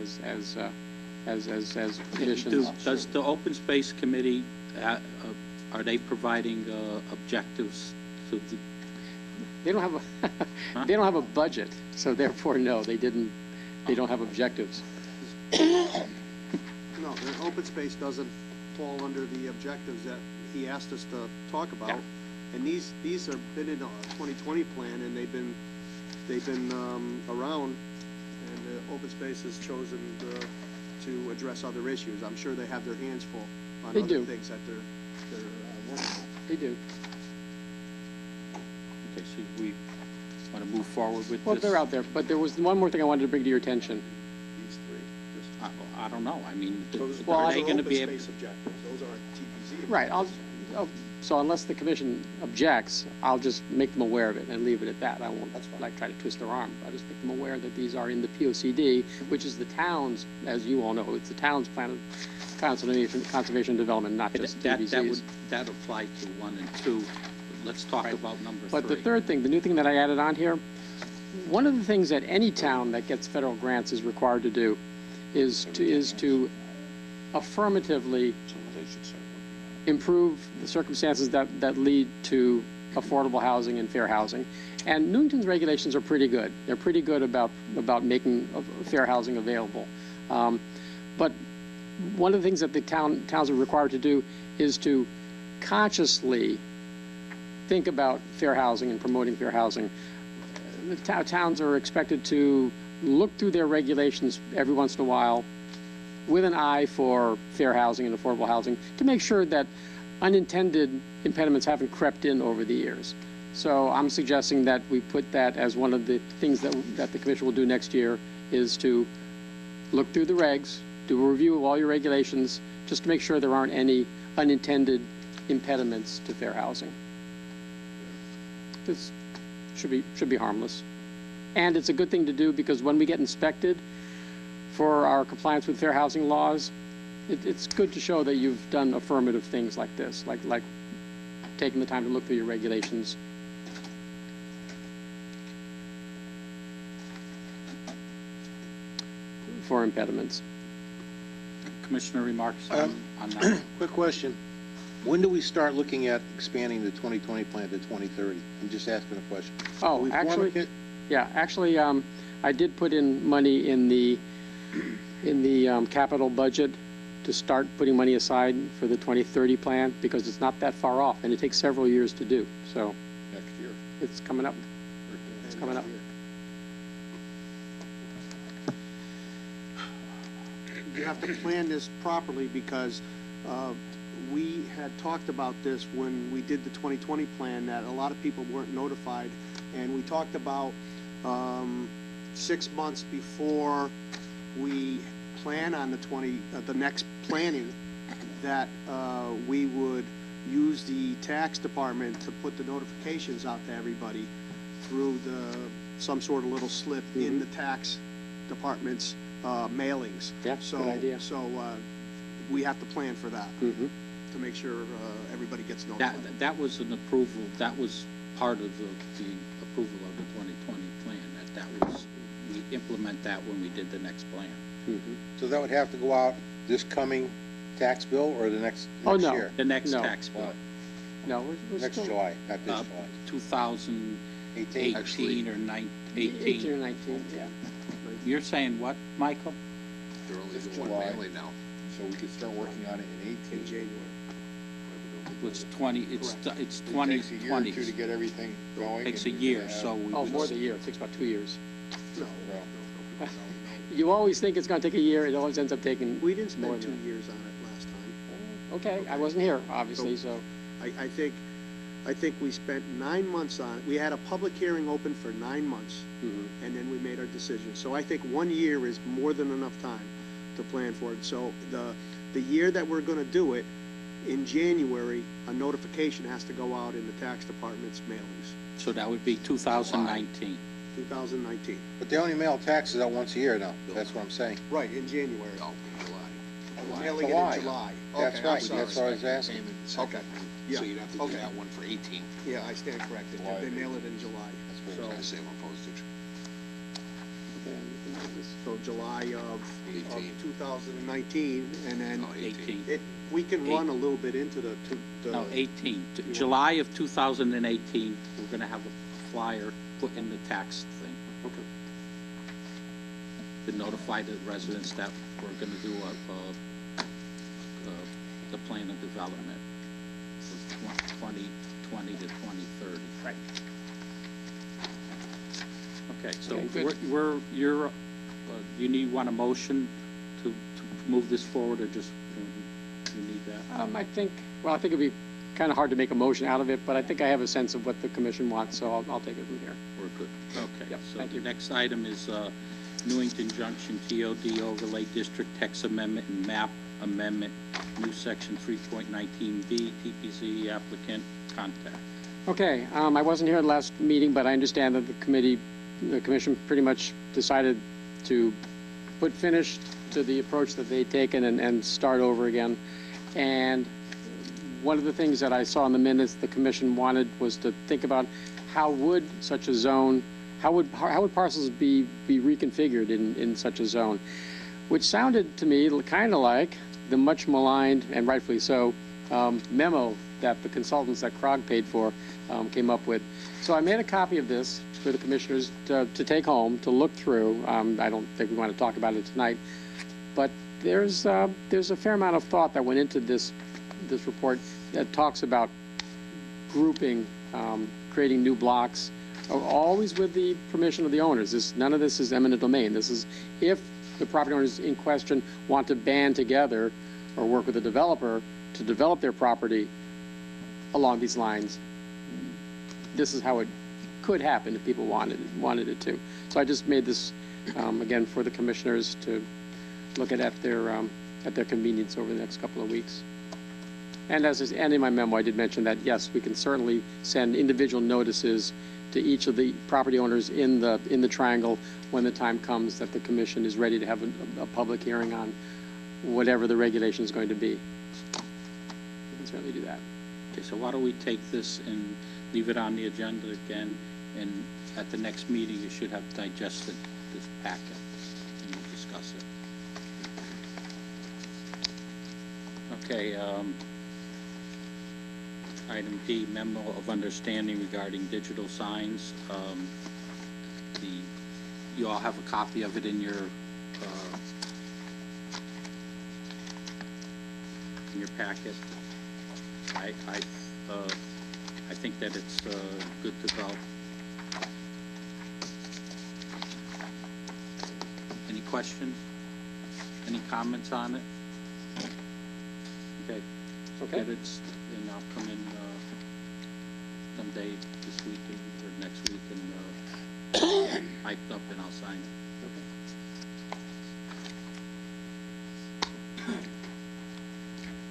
as conditions. Does the Open Space Committee, are they providing objectives to the, They don't have a, they don't have a budget, so therefore, no, they don't have objectives. No, the open space doesn't fall under the objectives that he asked us to talk about. Yeah. And these have been in a 2020 plan, and they've been around, and the open space has chosen to address other issues. I'm sure they have their hands full on They other do. things that they're working on. They do. okay, so we want to move forward with this? Well, they're out there, but there was one more thing I wanted to bring to your attention. These three, just. I don't know, I mean, Well, are they going to be able? Open space objectives, those aren't TPZ. Right, so unless the commission objects, I'll just make them aware of it and leave it at that. I won't like try to twist their arm. I'll just make them aware that these are in the POCD, which is the town's, as you all know, it's the town's plan of conservation and development, not just TVZ's. That apply to 1 and 2. Let's talk about number 3. But the third thing, the new thing that I added on here, one of the things that any town that gets federal grants is required to do is to affirmatively improve the circumstances that lead to affordable housing and fair housing. And Newington's regulations are pretty good. They're pretty good about making fair housing available. But one of the things that the towns are required to do is to consciously think about fair housing and promoting fair housing. The towns are expected to look through their regulations every once in a while with an eye for fair housing and affordable housing to make sure that unintended impediments haven't crept in over the years. So I'm suggesting that we put that as one of the things that the commission will do next year, is to look through the regs, do a review of all your regulations, just to make sure there aren't any unintended impediments to fair housing. This should be harmless. And it's a good thing to do because when we get inspected for our compliance with fair housing laws, it's good to show that you've done affirmative things like this, like taking the time to look through your regulations. For impediments. Commissioner remarks on that? Quick question. When do we start looking at expanding the 2020 plan to 2030? I'm just asking a question. Oh, actually, I did put in money in the capital budget to start putting money aside for the 2030 plan because it's not that far off and it takes several years to do. So Next year. it's coming up. It's coming up. You have to plan this properly because we had talked about this when we did the 2020 plan, that a lot of people weren't notified. And we talked about 6 months before we plan on the next planning, that we would use the tax department to put the notifications out to everybody through some sort of little slip in the tax department's mailings. Yeah, so, good idea. So we have to plan for that to make sure everybody gets notified. That was an approval, that was part of the approval of the 2020 plan, that was, we implement that when we did the next plan. So that would have to go out this coming tax bill or the next no. year? The next tax bill. No, we're Next still July, not this July. 2018 or 18 or 19, yeah. You're saying what, Michael? They're only It's doing July. one mailing now. So we could start working on it in 18. In January. It's 20, it's Correct. it's It takes a 2020. year or two to get everything going. Takes a and year, have- so we Oh, would more than a year. It takes about 2 years. No, You always think it's going to take a year. It always ends up taking we didn't more spend 2 than years on it last time. Okay, I wasn't here, obviously, so. I think we spent 9 months on it. We had a public hearing open for 9 months, and then we made our decision. So I think 1 year is more than enough time to plan for it. So the year that we're gonna do it, in January, a notification has to go out in the tax department's mailings, So that would be 2019. 2019. But they only mail taxes out once a year now. That's what I'm saying. Right, in January. No, in July. We're mailing it July. in July. That's Okay, I'm right. sorry. That's what I was asking. Payment second. Okay, yeah, So you'd have to do okay. that one for 18. Yeah, I stand corrected. They mail it in July. That's what I was gonna say on postage. Okay, we can do this. so July of 18. 2019, and then Oh, 18. we can run a little bit into the. No, 18. July of 2018, we're going to have a flyer put in the tax thing Okay. to notify the residents that we're going to do the plan of development for 2020 to 2030. Right. Okay, so Okay, good. you want a motion to move this forward, or just, you need that? I think it'd be kind of hard to make a motion out of it, but I think I have a sense of what the commission wants, so I'll take it from here. We're good. Okay, Yep, so thank the you. next item is Newington Junction TOD Overlay District Text Amendment and Map Amendment, new section 3.19B, TPZ applicant contact. Okay, I wasn't here at the last meeting, but I understand that the commission pretty much decided to put finish to the approach that they'd taken and start over again. And one of the things that I saw in the minutes the commission wanted was to think about how would such a zone, how would parcels be reconfigured in such a zone, which sounded to me kind of like the much maligned, and rightfully so, memo that the consultants that Krog paid for came up with. So I made a copy of this for the commissioners to take home, to look through. I don't think we want to talk about it tonight, but there's a fair amount of thought that went into this report that talks about grouping, creating new blocks, always with the permission of the owners. None of this is eminent domain. This is if the property owners in question want to band together or work with a developer to develop their property along these lines, this is how it could happen if people wanted it to. So I just made this, again, for the commissioners to look at their convenience over the next couple of weeks. And and in my memo, I did mention that, yes, we can certainly send individual notices to each of the property owners in the triangle when the time comes that the commission is ready to have a public hearing on whatever the regulation is going to be. We can certainly do that. Okay, so why don't we take this and leave it on the agenda again, and at the next meeting, you should have digested this packet, and we'll discuss it. Okay, item D, memo of understanding regarding digital signs. You all have a copy of it in your packet. I think that it's good to go. Any questions? Any comments on it? Okay. Okay. Get it, and I'll come in someday this week or next week and hyped up, and I'll sign it.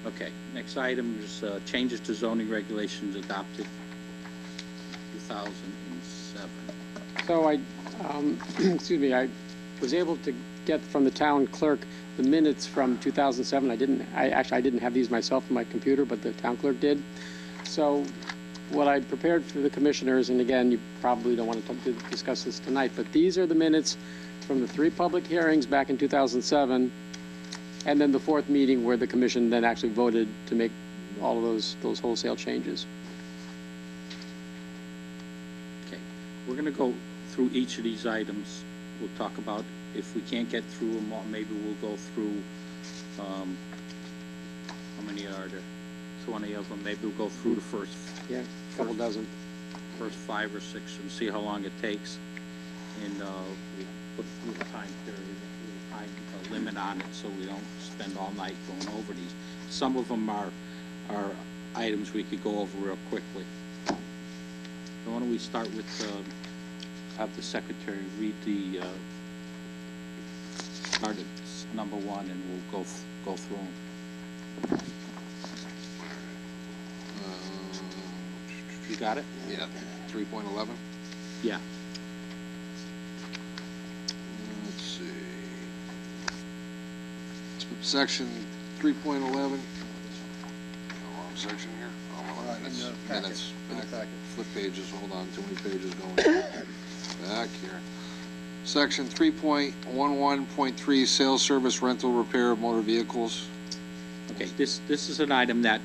Okay, next item is changes to zoning regulations adopted 2007. So excuse me, I was able to get from the town clerk the minutes from 2007. I didn't have these myself on my computer, but the town clerk did. So what I prepared for the commissioners, and again, you probably don't want to discuss this tonight, but these are the minutes from the 3 public hearings back in 2007, and then the 4th meeting where the commission then actually voted to make all of those wholesale changes. Okay, we're going to go through each of these items. We'll talk about, if we can't get through them all, maybe we'll go through, how many are there? 20 of them. Maybe we'll go through the first. Yeah, a couple dozen. First 5 or 6 and see how long it takes. And we put through a time period, a time limit on it, so we don't spend all night going over these. Some of them are items we could go over real quickly. So why don't we start with, have the secretary read the, start at number 1, and we'll go through them. You got it? Yeah, 3.11. Yeah. Let's see. Section 3.11. Wrong section here. Oh, minutes. Back. Flip pages. Hold on. Too many pages going. Back here. Section 3.11.3, sales, service, rental, repair of motor vehicles. Okay, this is an item that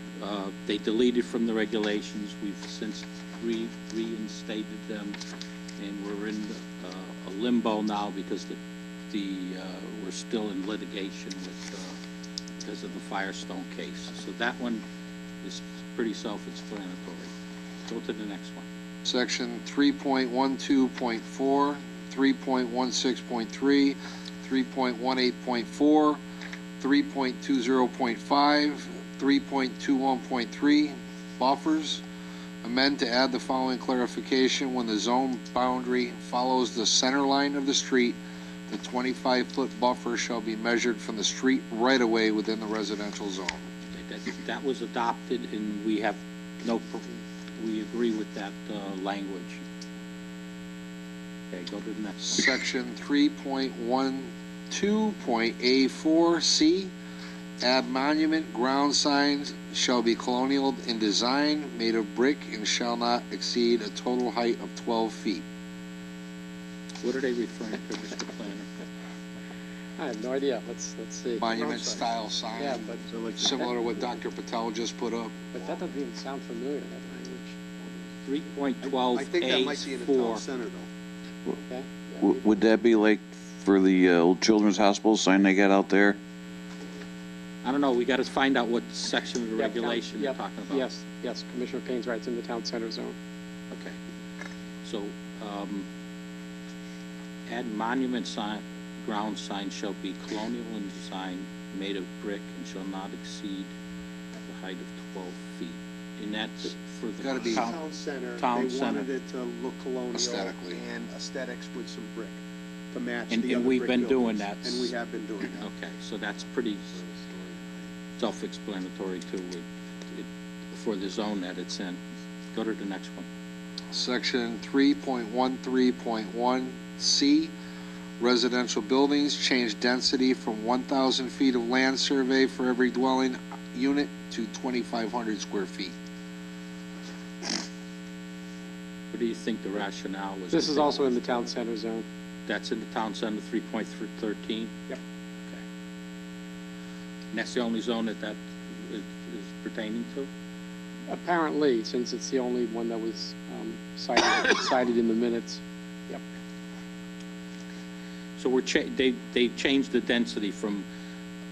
they deleted from the regulations. We've since reinstated them, and we're in a limbo now because we're still in litigation because of the Firestone case. So that one is pretty self-explanatory. Go to the next one. Section 3.12.4, 3.16.3, 3.18.4, 3.20.5, 3.21.3, buffers. Amend to add the following clarification: when the zone boundary follows the center line of the street, the 25-foot buffer shall be measured from the street right-of-way within the residential zone. That was adopted, and we have we agree with that language. Okay, go to the next. Section 3.12.A4C, add monument ground signs shall be colonial in design, made of brick, and shall not exceed a total height of 12 feet. What are they referring to, Mr. Planner? I have no idea. Let's see. Monument-style sign, Yeah, but similar to what Dr. Patel just put up. But that doesn't even sound familiar, that language. 3.12A4. I think that might be in the town center, though. Okay? Would that be like for the old children's hospital sign they got out there? I don't know, we got to find out what section of the Yep, regulation yep, they're talking about. Yes, Commissioner Payne's right, it's in the town center zone. Okay. So, add monument sign, ground sign shall be colonial in design, made of brick, and shall not exceed the height of 12 feet. And that's for the Gotta be- Town center, Town they center. wanted it to look colonial. Aesthetically. And aesthetics with some brick to match And- the and other we've brick been doing buildings. that. And we have been doing that. Okay, so that's pretty self-explanatory too, for the zone that it's in. Go to the next one. Section 3.13.1C, residential buildings, change density from 1,000 feet of land survey for every dwelling unit to 2,500 square feet. What do you think the rationale was? This is also in the town center zone. That's in the town center, 3.13? Yep. Okay. And that's the only zone that is pertaining to? Apparently, since it's the only one that was cited in the minutes. Yep. So they changed the density from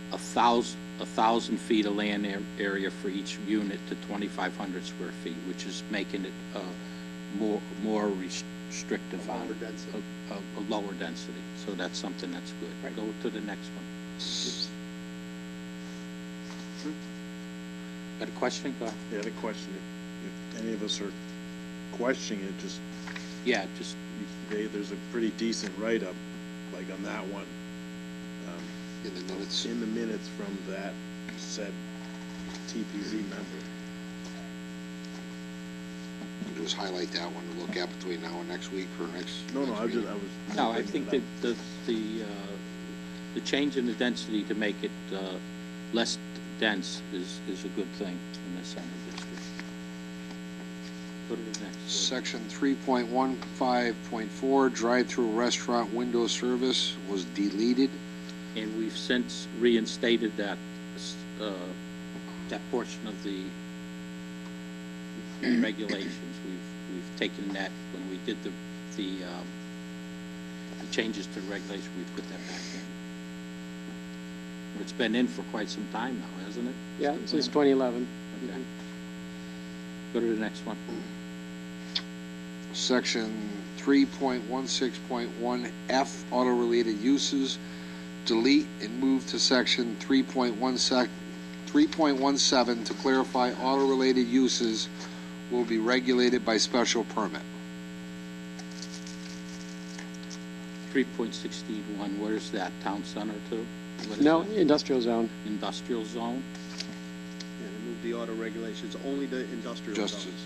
1,000 feet of land area for each unit to 2,500 square feet, which is making it more restrictive on a lower density. So that's something that's good. Right. Go to the next one. Got a question? Go ahead. Yeah, the question, if any of us are questioning it, just, Just there's a pretty decent write-up, like on that one, In the minutes. in the minutes from that said TPZ member. Just highlight that one to look at between now and next week or next. No, next I meeting. was. No, I think that the change in the density to make it less dense is a good thing in the center district. Go to the next. Section 3.15.4, drive-through restaurant window service was deleted. And we've since reinstated that portion of the regulations. We've taken that, when we did the changes to the regulation, we put that back in. It's been in for quite some time now, hasn't it? Yeah, since 2011. Okay. Go to the next one. Section 3.16.1F, auto-related uses, delete and move to section 3.17 to clarify auto-related uses will be regulated by special permit. 3.16.1, where's that? Town center too? What is No, that? industrial zone. Industrial zone? Yeah, they moved the auto regulations, only the industrial Just- zones.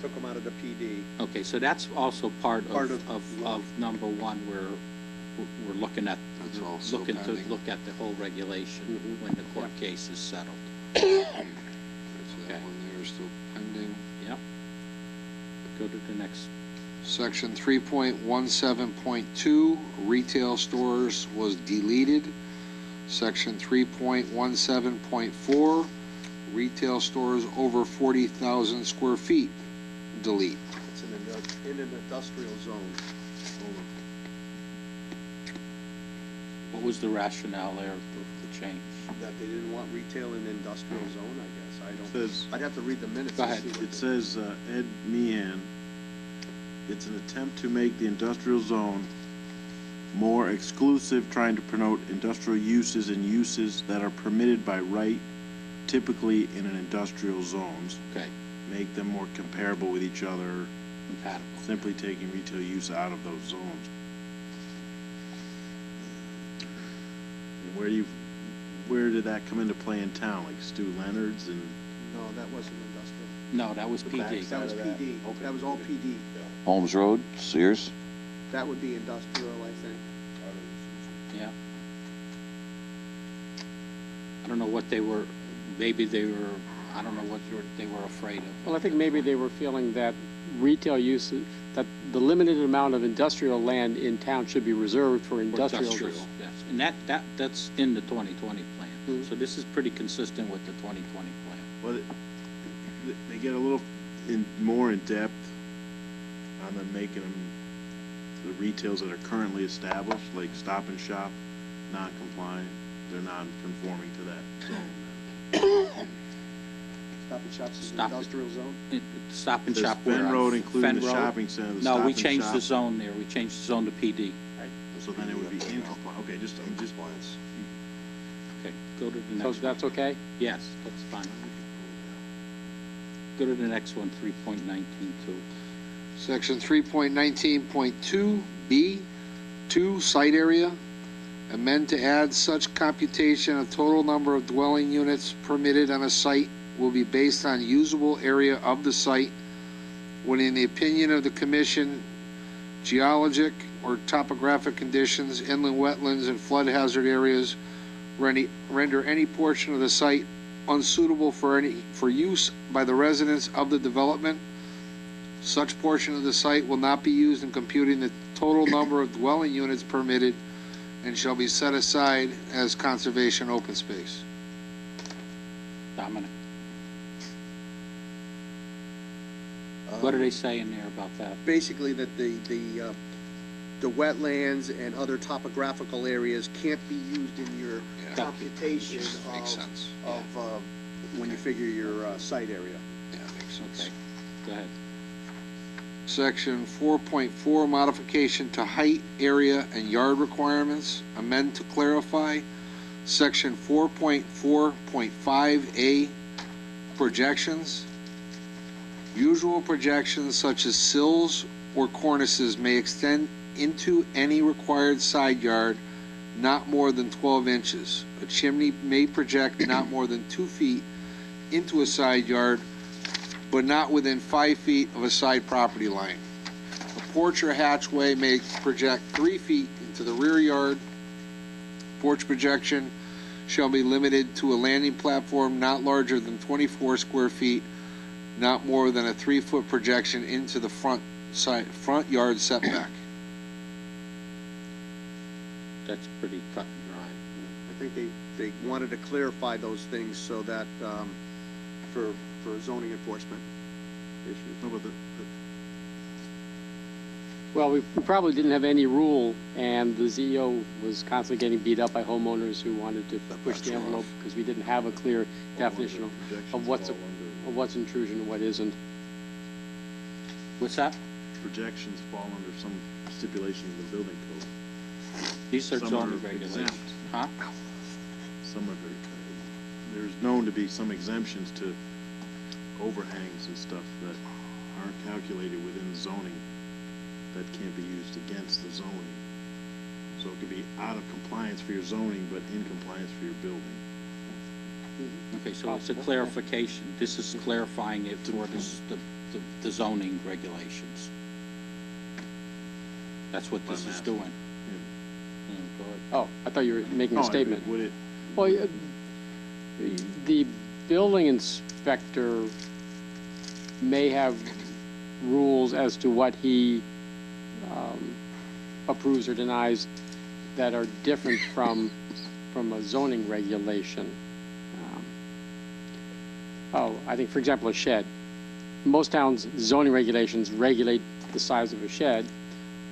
Took them out of the PD. Okay, so that's also part Part of of number one, where we're looking at, That's all still looking to pending. look at the whole regulation when the court case is settled. So Okay. that one there is still pending. Yep. Go to the next. Section 3.17.2, retail stores was deleted. Section 3.17.4, retail stores over 40,000 square feet, delete. It's in an industrial zone. What was the rationale there for the change? That they didn't want retail in the industrial zone, I guess. Says- I'd have to read the minutes. Go to ahead. see what It they- says, Ed Meehan, it's an attempt to make the industrial zone more exclusive, trying to promote industrial uses and uses that are permitted by right, typically in an industrial zones. Okay, Make them more comparable with each other, compatible. simply taking retail use out of those zones. Where did that come into play in town? Like Stu Leonard's and No, that wasn't industrial. No, that was The PD. backside. That was of that. PD. Okay. That was all PD. Holmes Road, Sears? That would be industrial, I think. Yeah. I don't know what they were, maybe they were, I don't know what they were afraid of. Well, I think maybe they were feeling that retail use, that the limited amount of industrial land in town should be reserved for industrial use. Yes, and that's in the 2020 plan. Mhm. So this is pretty consistent with the 2020 plan. Well, they get a little more in depth on them making them the retails that are currently established, like Stop and Shop, non-compliant. They're non-conforming to that zone. Stop and Shop's in the Stop. industrial zone? Stop and Does Shop. Fenn where? Road include Fenn the Road? shopping center, the No, Stop we and changed the Shop? zone there. We changed the zone to PD. So then it would be in compliance. Okay, just Okay, go to the So next one. that's okay? Yes, that's fine. Go to the next one, 3.19.2. Section 3.19.2B, 2, site area. Amend to add such computation of total number of dwelling units permitted on a site will be based on usable area of the site when, in the opinion of the commission, geologic or topographic conditions, inland wetlands, and flood hazard areas render any portion of the site unsuitable for use by the residents of the development. Such portion of the site will not be used in computing the total number of dwelling units permitted and shall be set aside as conservation open space. Dominic? What do they say in there about that? Basically, that the wetlands and other topographical areas can't be used in your computation Makes sense. of when you figure your site area. Yeah, makes sense. Okay, go ahead. Section 4.4, modification to height, area, and yard requirements. Amend to clarify. Section 4.4.5A, projections. Usual projections such as sills or cornices may extend into any required side yard not more than 12 inches. A chimney may project not more than 2 feet into a side yard, but not within 5 feet of a side property line. A porch or hatchway may project 3 feet into the rear yard. Porch projection shall be limited to a landing platform not larger than 24 square feet, not more than a 3-foot projection into the front yard setback. That's pretty cut and dry. I think they wanted to clarify those things so that, for zoning enforcement issues. No, but Well, we probably didn't have any rule, and the CEO was constantly getting beat up by homeowners who wanted to push the envelope because we didn't have a clear definition of what's intrusion and what isn't. What's that? projections fall under some stipulation of the building code. These are Some zoning are regulations. exempt. Huh? Some are, there's known to be some exemptions to overhangs and stuff that aren't calculated within zoning that can't be used against the zoning. So it could be out of compliance for your zoning, but in compliance for your building. Okay, so it's a clarification. This is clarifying it for the zoning regulations. That's what this is doing. Go ahead. Oh, I thought you were making a statement. Would it, Well, the building inspector may have rules as to what he approves or denies that are different from a zoning regulation. I think, for example, a shed. Most towns' zoning regulations regulate the size of a shed,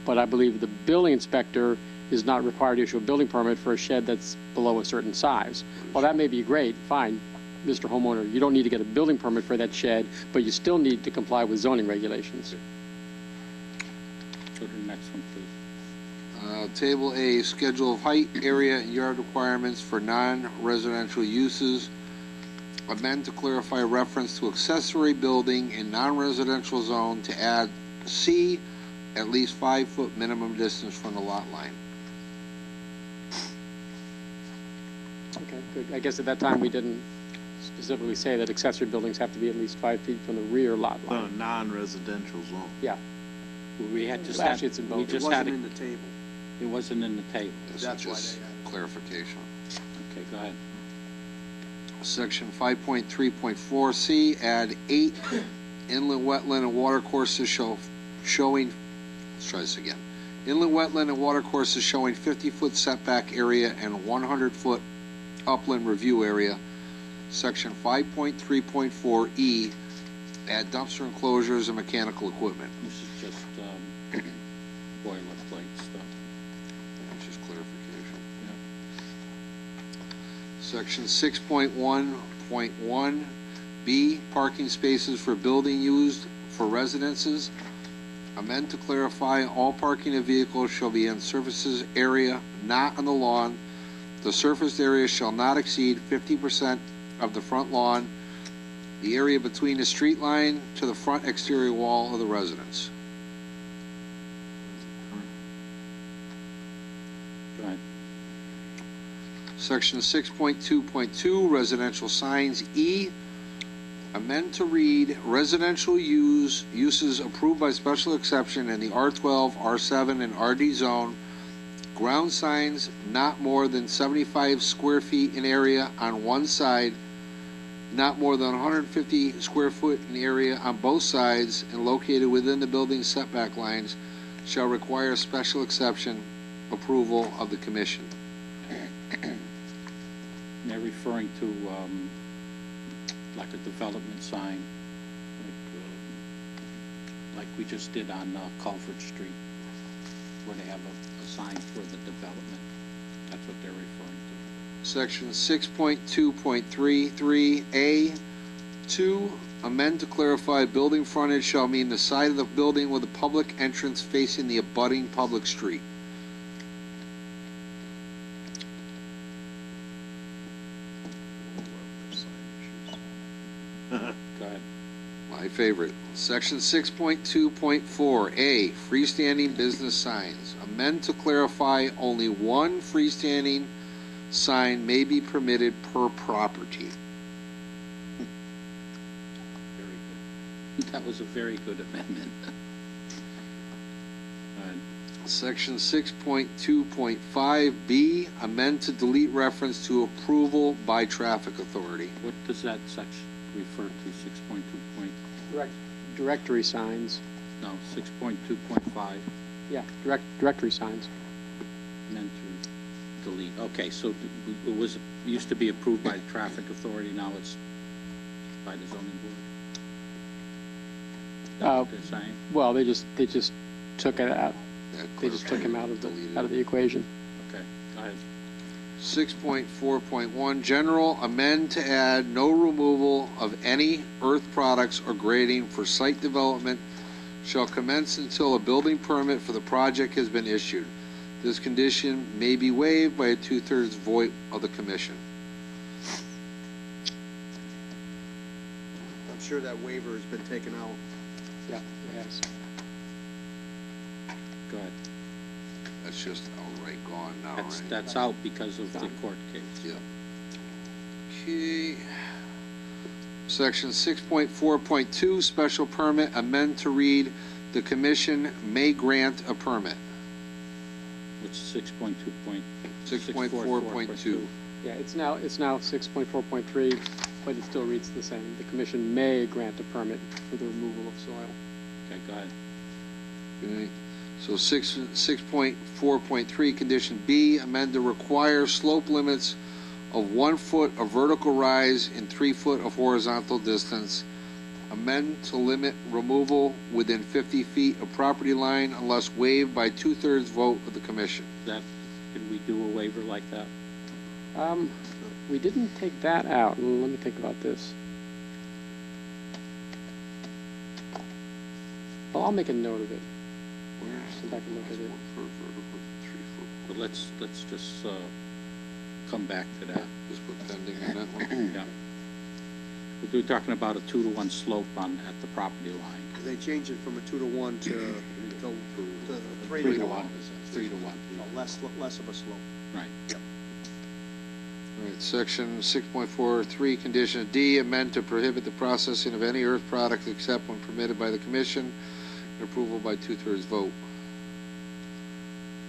but I believe the building inspector is not required to issue a building permit for a shed that's below a certain size. Well, that may be great, fine, Mr. Homeowner, you don't need to get a building permit for that shed, but you still need to comply with zoning regulations. Go to the next one, please. Table A, schedule of height, area, and yard requirements for non-residential uses. Amend to clarify reference to accessory building in non-residential zone to add C, at least 5-foot minimum distance from the lot line. Okay, good. I guess at that time, we didn't specifically say that accessory buildings have to be at least 5 feet from the rear lot The line. non-residential zone. Yeah. We had just Well, had, actually, it's in both. we It just had, wasn't in the table. it wasn't in the table. This That's is why just they added it. clarification. Okay, go ahead. Section 5.3.4C, add 8 inland wetland and water courses showing, let's try this again. Inland wetland and water courses showing 50-foot setback area and 100-foot upland review area. Section 5.3.4E, add dumpster enclosures and mechanical equipment. This is just boilerplate stuff. That's just clarification. Yeah. Section 6.1.1B, parking spaces for building used for residences. Amend to clarify all parking of vehicles shall be in surfaces area, not on the lawn. The surfaced area shall not exceed 50% of the front lawn, the area between the street line to the front exterior wall of the residence. Go ahead. Section 6.2.2, residential signs, E, amend to read residential uses approved by special exception in the R12, R7, and RD zone. Ground signs not more than 75 square feet in area on one side, not more than 150 square foot in area on both sides, and located within the building setback lines, shall require special exception approval of the commission. They're referring to, like a development sign, like we just did on Culford Street, where they have a sign for the development. That's what they're referring to. Section 6.2.33A, 2, amend to clarify building frontage shall mean the side of the building with a public entrance facing the abutting public street. Go ahead. My favorite. Section 6.2.4A, freestanding business signs. Amend to clarify only one freestanding sign may be permitted per property. Very good. That was a very good amendment. Section 6.2.5B, amend to delete reference to approval by traffic authority. What does that section refer to, 6.2 point, Directory signs. no, 6.2.5, Yeah, directory signs. meant to delete, okay, so it was, used to be approved by the traffic authority, now it's by the zoning board? That's what they're saying? Well, they just took it out. That They just took him out of deleted. the equation. Okay, go ahead. 6.4.1, general, amend to add no removal of any earth products or grading for site development shall commence until a building permit for the project has been issued. This condition may be waived by a 2/3 vote of the commission. I'm sure that waiver has been taken out. Yeah, it has. Go ahead. That's just outright gone now, right? That's out because of the court case. Yeah. Okay. Section 6.4.2, special permit, amend to read, the commission may grant a permit. Which is 6.2 point. 6.4.2. Yeah, it's now 6.4.3, but it still reads the same. The commission may grant a permit for the removal of soil. Okay, go ahead. Okay. So 6.4.3, condition B, amend to require slope limits of 1 foot of vertical rise and 3 foot of horizontal distance. Amend to limit removal within 50 feet of property line unless waived by 2/3 vote of the commission. That, can we do a waiver like that? We didn't take that out. Let me think about this. Well, I'll make a note of it. Go back and look at it. But let's just, come back to that. Just put pending on that one. Yeah. We're talking about a 2-to-1 slope at the property line. They changed it from a 2-to-1 to 3 to 1. 3 to 1. Less of a slope. Right. All right, section 6.43, condition D, amend to prohibit the processing of any earth product except when permitted by the commission, and approval by 2/3 vote.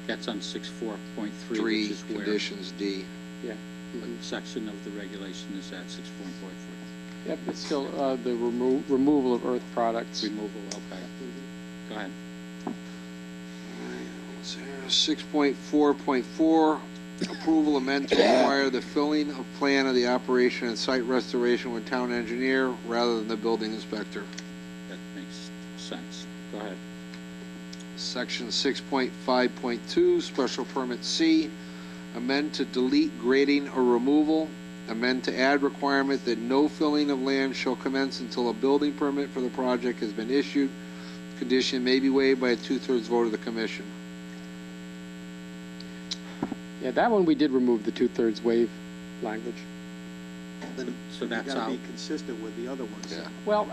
That's on 6.4.3, which 3, is where, conditions D. Yeah. what section of the regulation is that, 6.4.3? Yep, it's still the removal of earth products. Removal, okay. Go ahead. 6.4.4, approval amend to require the filling of plan of the operation and site restoration with town engineer rather than the building inspector. That makes sense. Go ahead. Section 6.5.2, special permit C, amend to delete grading or removal, amend to add requirement that no filling of land shall commence until a building permit for the project has been issued. Condition may be waived by a 2/3 vote of the commission. Yeah, that one we did remove the 2/3 waive language. Then So you that's gotta out. be consistent with the other ones. Yeah. Well,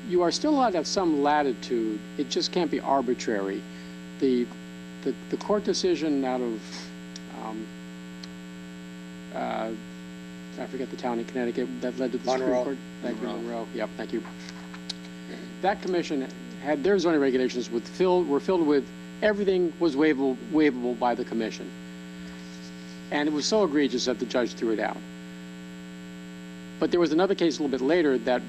you are still allowed to have some latitude. It just can't be arbitrary. The court decision out of, I forget the town in Connecticut that led to the Supreme Monroe. Court. Thank you, Monroe. Yep, thank you. That commission had their zoning regulations were filled with everything was waivable by the commission. And it was so egregious that the judge threw it out. But there was another case a little bit later that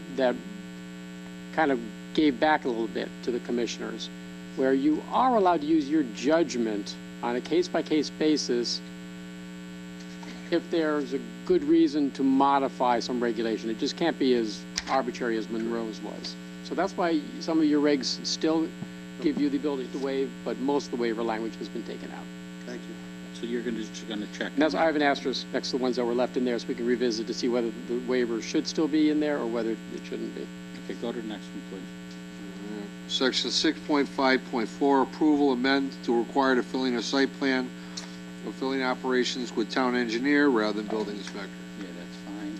kind of gave back a little bit to the commissioners, where you are allowed to use your judgment on a case-by-case basis if there's a good reason to modify some regulation. It just can't be as arbitrary as Monroe's was. So that's why some of your regs still give you the ability to waive, but most of the waiver language has been taken out. Thank you. So you're gonna check. And that's, I have an asterisk next to the ones that were left in there, so we can revisit to see whether the waiver should still be in there or whether it shouldn't be. Okay, go to the next one, please. Section 6.5.4, approval amend to require the filling of site plan of filling operations with town engineer rather than building inspector. Yeah, that's fine.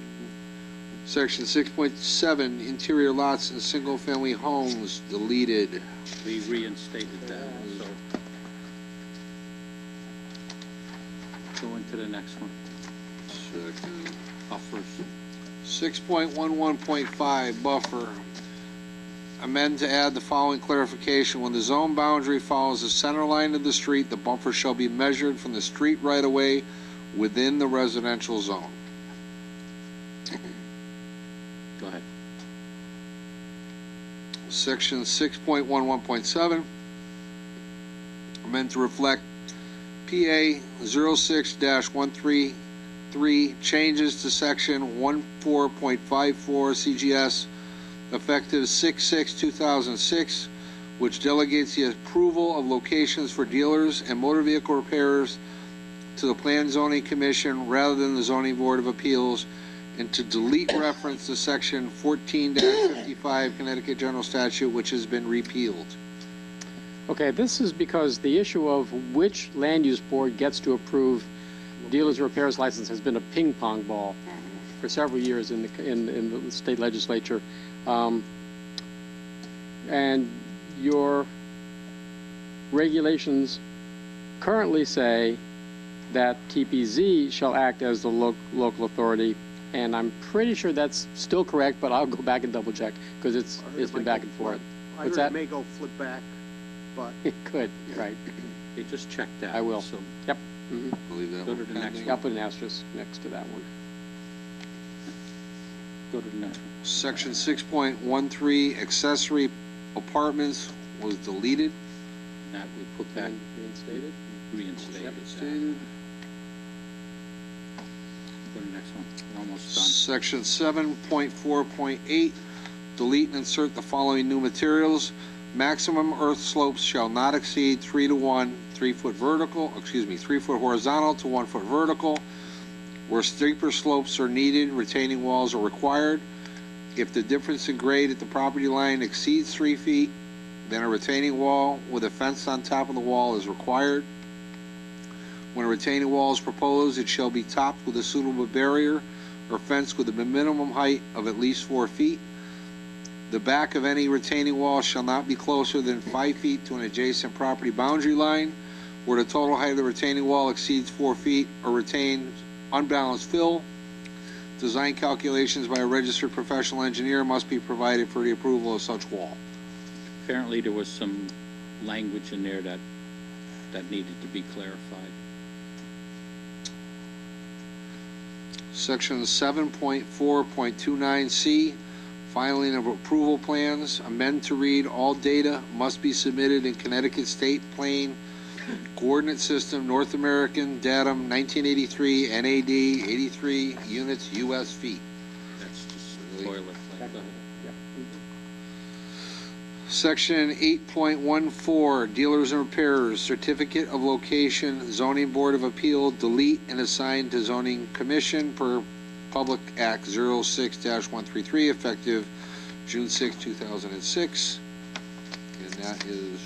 Section 6.7, interior lots and single-family homes, deleted. We reinstated that, so. Go into the next one. Buffers. 6.11.5, buffer. Amend to add the following clarification. When the zone boundary follows the center line of the street, the buffer shall be measured from the street right-of-way within the residential zone. Go ahead. Section 6.11.7, amend to reflect PA 06-133 changes to section 14.54 CGS effective 6/6/2006, which delegates the approval of locations for dealers and motor vehicle repairers to the Plan Zoning Commission rather than the Zoning Board of Appeals, and to delete reference to section 14-55 Connecticut General Statute, which has been repealed. Okay, this is because the issue of which land use board gets to approve dealers repairs license has been a ping pong ball for several years in the state legislature. And your regulations currently say that TPZ shall act as the local authority, and I'm pretty sure that's still correct, but I'll go back and double check because it's been back and forth. I What's heard that? it may go flip back, but It could, right. Okay, just check that. I will. So Yep. Mhm. Believe that go one to the next pending. I'll put an asterisk next to that one. Go to the next one. Section 6.13, accessory apartments was deleted. That we put back, Reinstated? reinstated. Stated. Go to the next one. We're almost done. Section 7.4.8, delete and insert the following new materials. Maximum earth slopes shall not exceed 3 to 1, 3 foot vertical, 3 foot horizontal to 1 foot vertical. Where steeper slopes are needed, retaining walls are required. If the difference in grade at the property line exceeds 3 feet, then a retaining wall with a fence on top of the wall is required. When a retaining wall is proposed, it shall be topped with a suitable barrier or fence with a minimum height of at least 4 feet. The back of any retaining wall shall not be closer than 5 feet to an adjacent property boundary line. Where the total height of the retaining wall exceeds 4 feet or retains unbalanced fill, design calculations by a registered professional engineer must be provided for the approval of such wall. Apparently, there was some language in there that needed to be clarified. Section 7.4.29C, filing of approval plans, amend to read all data must be submitted in Connecticut State Plane Coordinate System, North American Datum 1983, NAD 83 units, US feet. That's just boilerplate. Go ahead. Section 8.14, dealers and repairers, certificate of location, zoning board of appeal, delete and assign to zoning commission per Public Act 06-133, effective June 6, 2006. And that is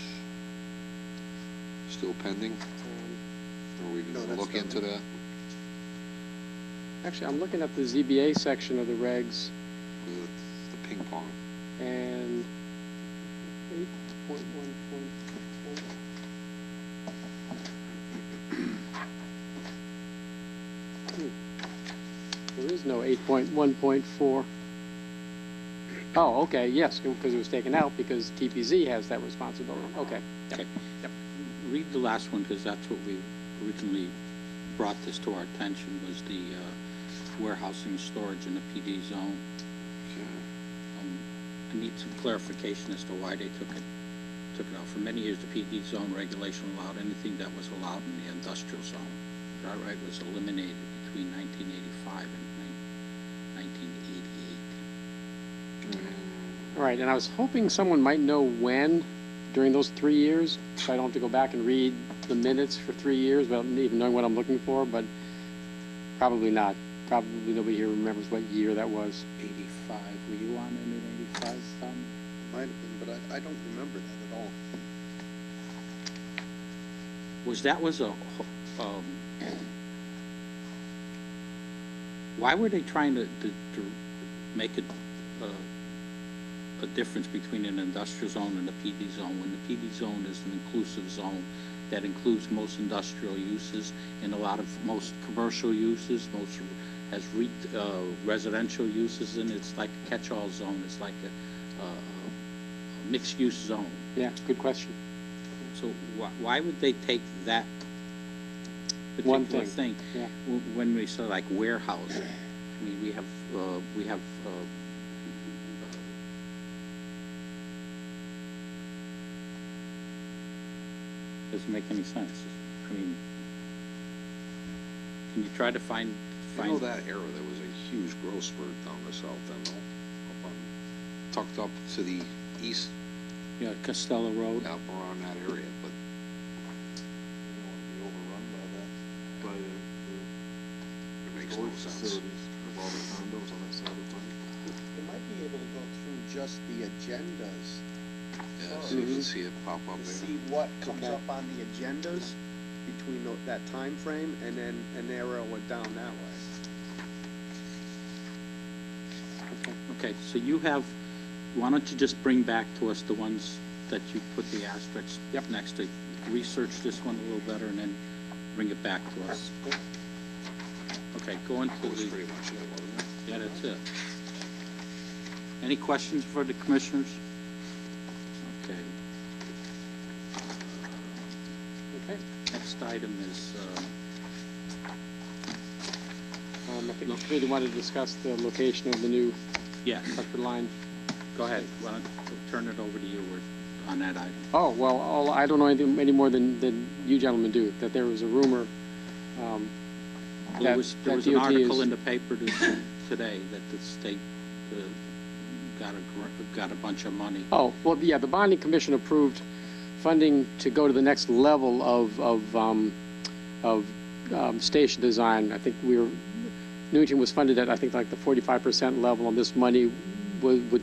still pending. Or are we going to look into that? Actually, I'm looking at the ZBA section of the regs, The ping pong. and 8.1.4. There is no 8.1.4. Oh, okay, yes, because it was taken out because TPZ has that responsibility. Okay. Okay. Read the last one, because that's what we originally brought this to our attention, was the warehousing and storage in the PD zone. I need some clarification as to why they took it out. For many years, the PD zone regulation allowed anything that was allowed in the industrial zone. That right was eliminated between 1985 and 1988. All right, and I was hoping someone might know when, during those 3 years, so I don't have to go back and read the minutes for 3 years without even knowing what I'm looking for, but probably not. Probably nobody here remembers what year that was. 85, were you on in 85, Tom? Might have been, but I don't remember that at all. Why were they trying to make a difference between an industrial zone and a PD zone, when the PD zone is an inclusive zone that includes most industrial uses and most commercial uses, has residential uses, and it's like a catch-all zone. It's like a mixed-use zone. Yeah, good question. So why would they take that One particular thing, thing? yeah. When we say like warehousing, I mean, we have doesn't make any sense. I mean, can you try to find? I know that era, there was a huge growth spurt down the south end, tucked up to the east. Yeah, Costello Road. Up around that area, but Be overrun by that, by it makes no storage sense. facilities of all the condos on that side of town. You might be able to go through just the agendas Yeah, so you can see it pop up to there. see what comes Okay. up on the agendas. Between that time frame and then an arrow went down that way. Okay, so you have, why don't you just bring back to us the ones that you put the asterisks next to? Research this one a little better and then bring it back to us. Okay, go into That was the, pretty much it, wasn't it? yeah, that's it. Any questions for the commissioners? Okay. Okay. Next item is, I think the committee wanted to discuss the location of the new Yes, Hartford line. go ahead. Why don't turn it over to you on that item. Oh, well, I don't know anything any more than you gentlemen do, that there was a rumor, Well, that there was that an DOT article is- in the paper today that the state got a bunch of money. Oh, well, yeah, the bonding commission approved funding to go to the next level of station design. I think Newington was funded at, I think, like the 45% level, and this money would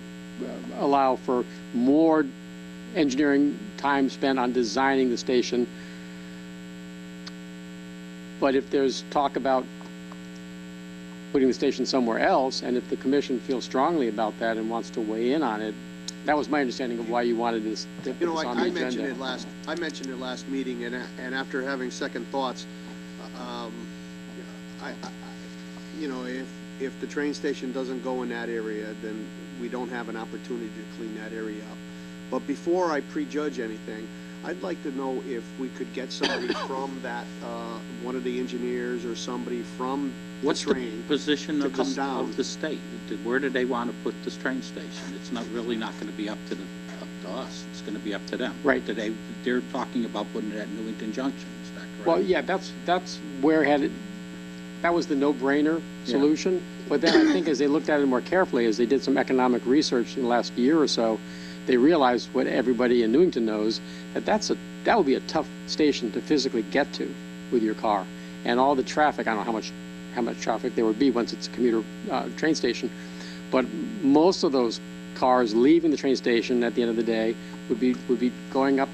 allow for more engineering time spent on designing the station. But if there's talk about putting the station somewhere else, and if the commission feels strongly about that and wants to weigh in on it, that was my understanding of why you wanted this, to put You know, this on the I agenda. mentioned it last meeting, and after having second thoughts, you know, if the train station doesn't go in that area, then we don't have an opportunity to clean that area up. But before I prejudge anything, I'd like to know if we could get somebody from that, one of the engineers or somebody from the What's the train position to of come down. the state? Where do they want to put this train station? It's not really not going to be up to us. It's going to be up to them. Right. They're talking about putting it at Newington Junction. Is that correct? Well, yeah, that's where that was the no-brainer solution. But then I think as they looked at it more carefully, as they did some economic research in the last year or so, they realized what everybody in Newington knows, that would be a tough station to physically get to with your car. And all the traffic, I don't know how much traffic there would be once it's a commuter train station, but most of those cars leaving the train station at the end of the day would be going up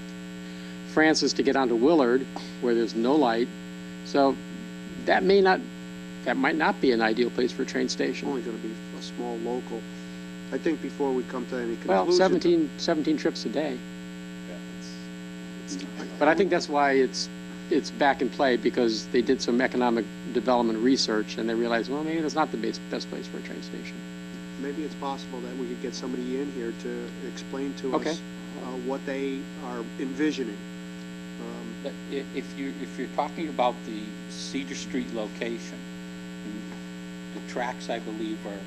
Francis to get onto Willard, where there's no light. So that might not be an ideal place for a train It's station. only going to be a small local. I think before we come to any conclusion. Well, 17 trips a day. But I think that's why it's back in play, because they did some economic development research and they realized, well, maybe that's not the best place for a train station. Maybe it's possible that we could get somebody in here to explain to Okay. us what they are envisioning. But if you're talking about the Cedar Street location, the tracks, I believe, are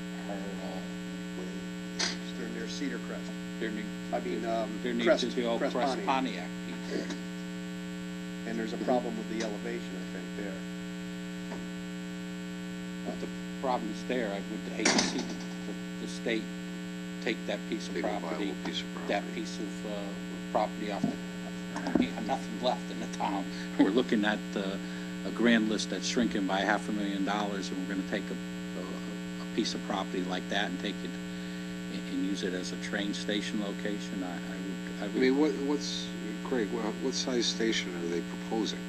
They're near Cedar Crest. they're near, I mean, they're near Crest, the old Crest Crest Pontiac. Pontiac piece. And there's a problem with the elevation, I think, there. But the problem's there. I would hate to see the state take that piece of Take a property, viable piece of that property. piece of property off. We have nothing left in the town. We're looking at a grand list that's shrinking by $500,000, and we're going to take a piece of property like that and take it and use it as a train station location. I I would. mean, what's, Craig, what size station are they proposing?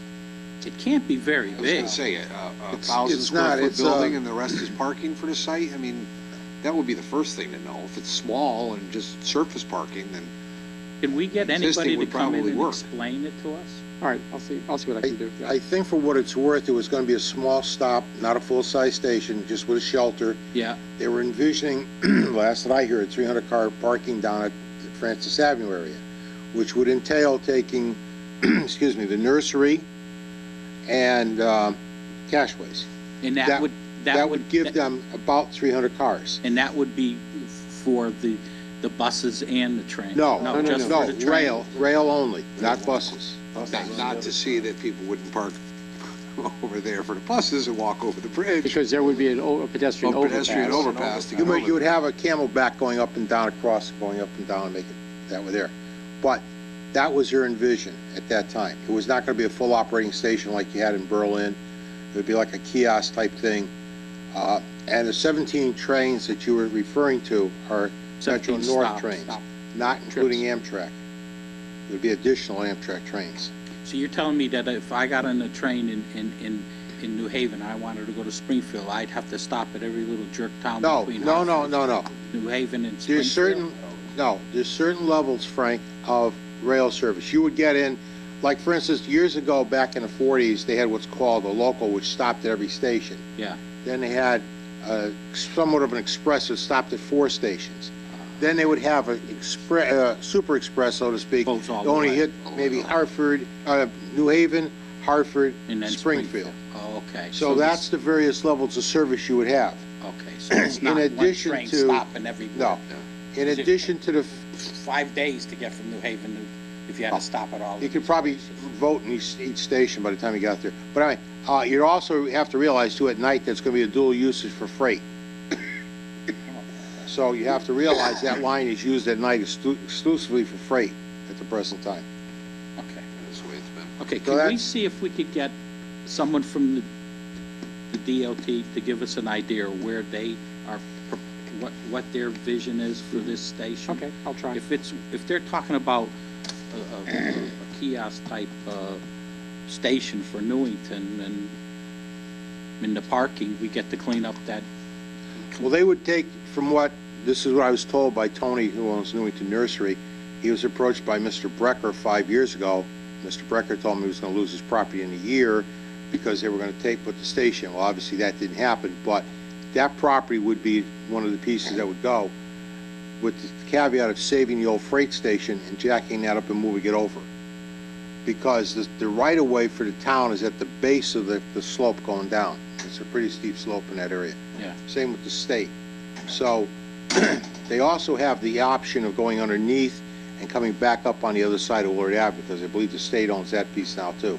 It can't be very I was gonna big. say, a It's 1,000 square not, foot it's, building and the rest is parking for the site? I mean, that would be the first thing to know. If it's small and just surface parking, then Can we get Existing anybody to would come in probably and work. explain it to us? All right, I'll see what I can do. Yeah. I think for what it's worth, it was gonna be a small stop, not a full-size station, just with a shelter. Yeah. They were envisioning, last that I heard, 300-car parking down at the Francis Avenue area, which would entail taking, excuse me, the nursery and Cashways. And that would give them about 300 cars. And that would be for the buses and the train? No, just for the train? rail only, not buses. not to see that people wouldn't park over there for the buses and walk over the bridge. Because there would be a pedestrian overpass. Pedestrian overpass to get over You would have a camelback going up and down across, going up and down and make it that way there. But that was your envision at that time. It was not going to be a full operating station like you had in Berlin. It would be like a kiosk type thing. And the 17 trains that you were referring to are Metro 17 North stops, trains, stop. not including Amtrak. It would be additional Amtrak trains. So you're telling me that if I got on a train in New Haven, I wanted to go to Springfield, I'd have to stop at every little jerk town No, between no, Hartford, New Haven and Springfield? There's certain levels, Frank, of rail service. You would get in, like for instance, years ago, back in the 40s, they had what's called a local, which stopped at every station. Yeah. Then they had somewhat of an express that stopped at 4 stations. Then they would have a super express, so to speak. Goes all It the only way. hit maybe Hartford, New Haven, Hartford, And then Springfield. Oh, okay. So that's the various levels of service you would have. Okay, so it's in not one addition train to- stopping everywhere. No. In Is it- addition to the, 5 days to get from New Haven if you had to stop at all. you of could these probably places. vote in each station by the time you got there. But anyway, you also have to realize too, at night, that's gonna be a dual usage for freight. So you have to realize that line is used at night exclusively for freight at the present time. Okay. That's the way it's been. Okay, So can we that's- see if we could get someone from the DOT to give us an idea of where they are, what their vision is for this station? Okay, I'll try. If they're talking about a kiosk type, station for Newington and in the parking, we get to clean up that. Well, they would take, this is what I was told by Tony, who owns Newington Nursery. He was approached by Mr. Brecker 5 years ago. Mr. Brecker told him he was gonna lose his property in a year because they were gonna put the station. Well, obviously that didn't happen, but that property would be one of the pieces that would go, with the caveat of saving the old freight station and jacking that up and moving it over. Because the right-of-way for the town is at the base of the slope going down. It's a pretty steep slope in that area. Yeah. Same with the state. So they also have the option of going underneath and coming back up on the other side of Willard Ave, because I believe the state owns that piece now too.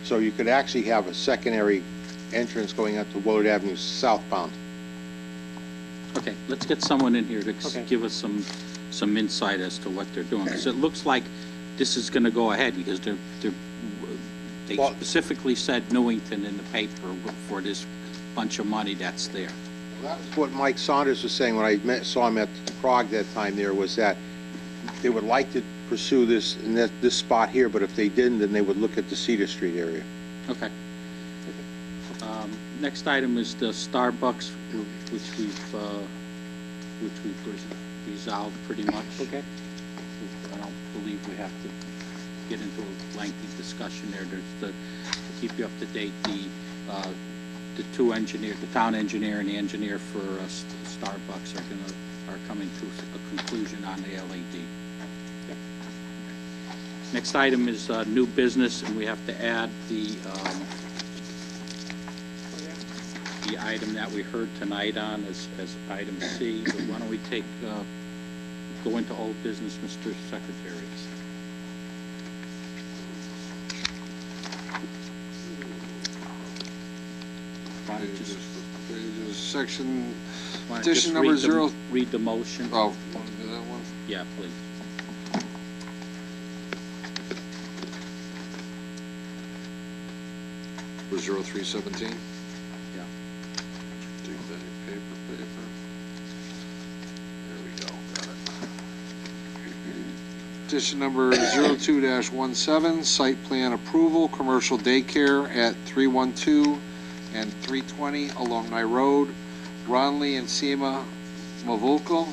So you could actually have a secondary entrance going up to Willard Avenue southbound. Okay, let's get someone in here to Okay. give us some insight as to what they're doing, because it looks like this is gonna go ahead, because they Well- specifically said Newington in the paper for this bunch of money that's there. That was what Mike Saunders was saying when I saw him at Prague that time there, was that they would like to pursue this in this spot here, but if they didn't, then they would look at the Cedar Street area. Okay. Next item is the Starbucks, which we've resolved pretty much. Okay. I don't believe we have to get into a lengthy discussion there. To keep you up to date, the two engineers, the town engineer and the engineer for Starbucks are coming to a conclusion on the LED. Yep. Next item is new business, and we have to add the item that we heard tonight on as item C. But why don't we go into old business, Mr. Secretary? Why don't you just- Section, why don't you petition just number read the- zero. Read the motion. Oh, want to do that one? Yeah, please. For 0317? Yeah. Take that paper. There we go, got it. Petition number 02-17, site plan approval, commercial daycare at 312 and 320 Alumni Road. Ronley and Seema Mavulko,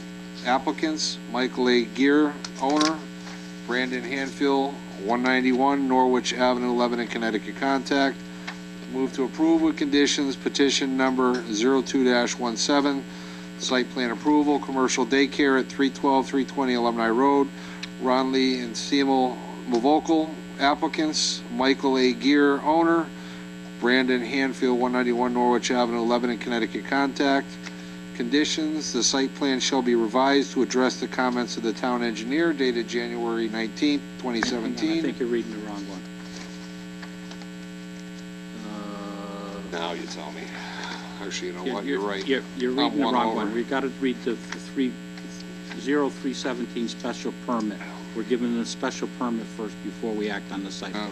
applicants, Michael A. Gear, owner, Brandon Hanfield, 191 Norwich Avenue, Lebanon, Connecticut, contact. Move to approve with conditions, petition number 02-17, site plan approval, commercial daycare at 312, 320 Alumni Road. Ronley and Seema Mavulko, applicants, Michael A. Gear, owner, Brandon Hanfield, 191 Norwich Avenue, Lebanon, Connecticut, contact. Conditions, the site plan shall be revised to address the comments of the town engineer dated January 19th, I 2017. think you're reading the wrong one. Now you tell me. Actually, you know what, you're right. You're reading I'm the one wrong over. one. We gotta read the 0317 special permit. We're giving the special permit first before we act on the site plan.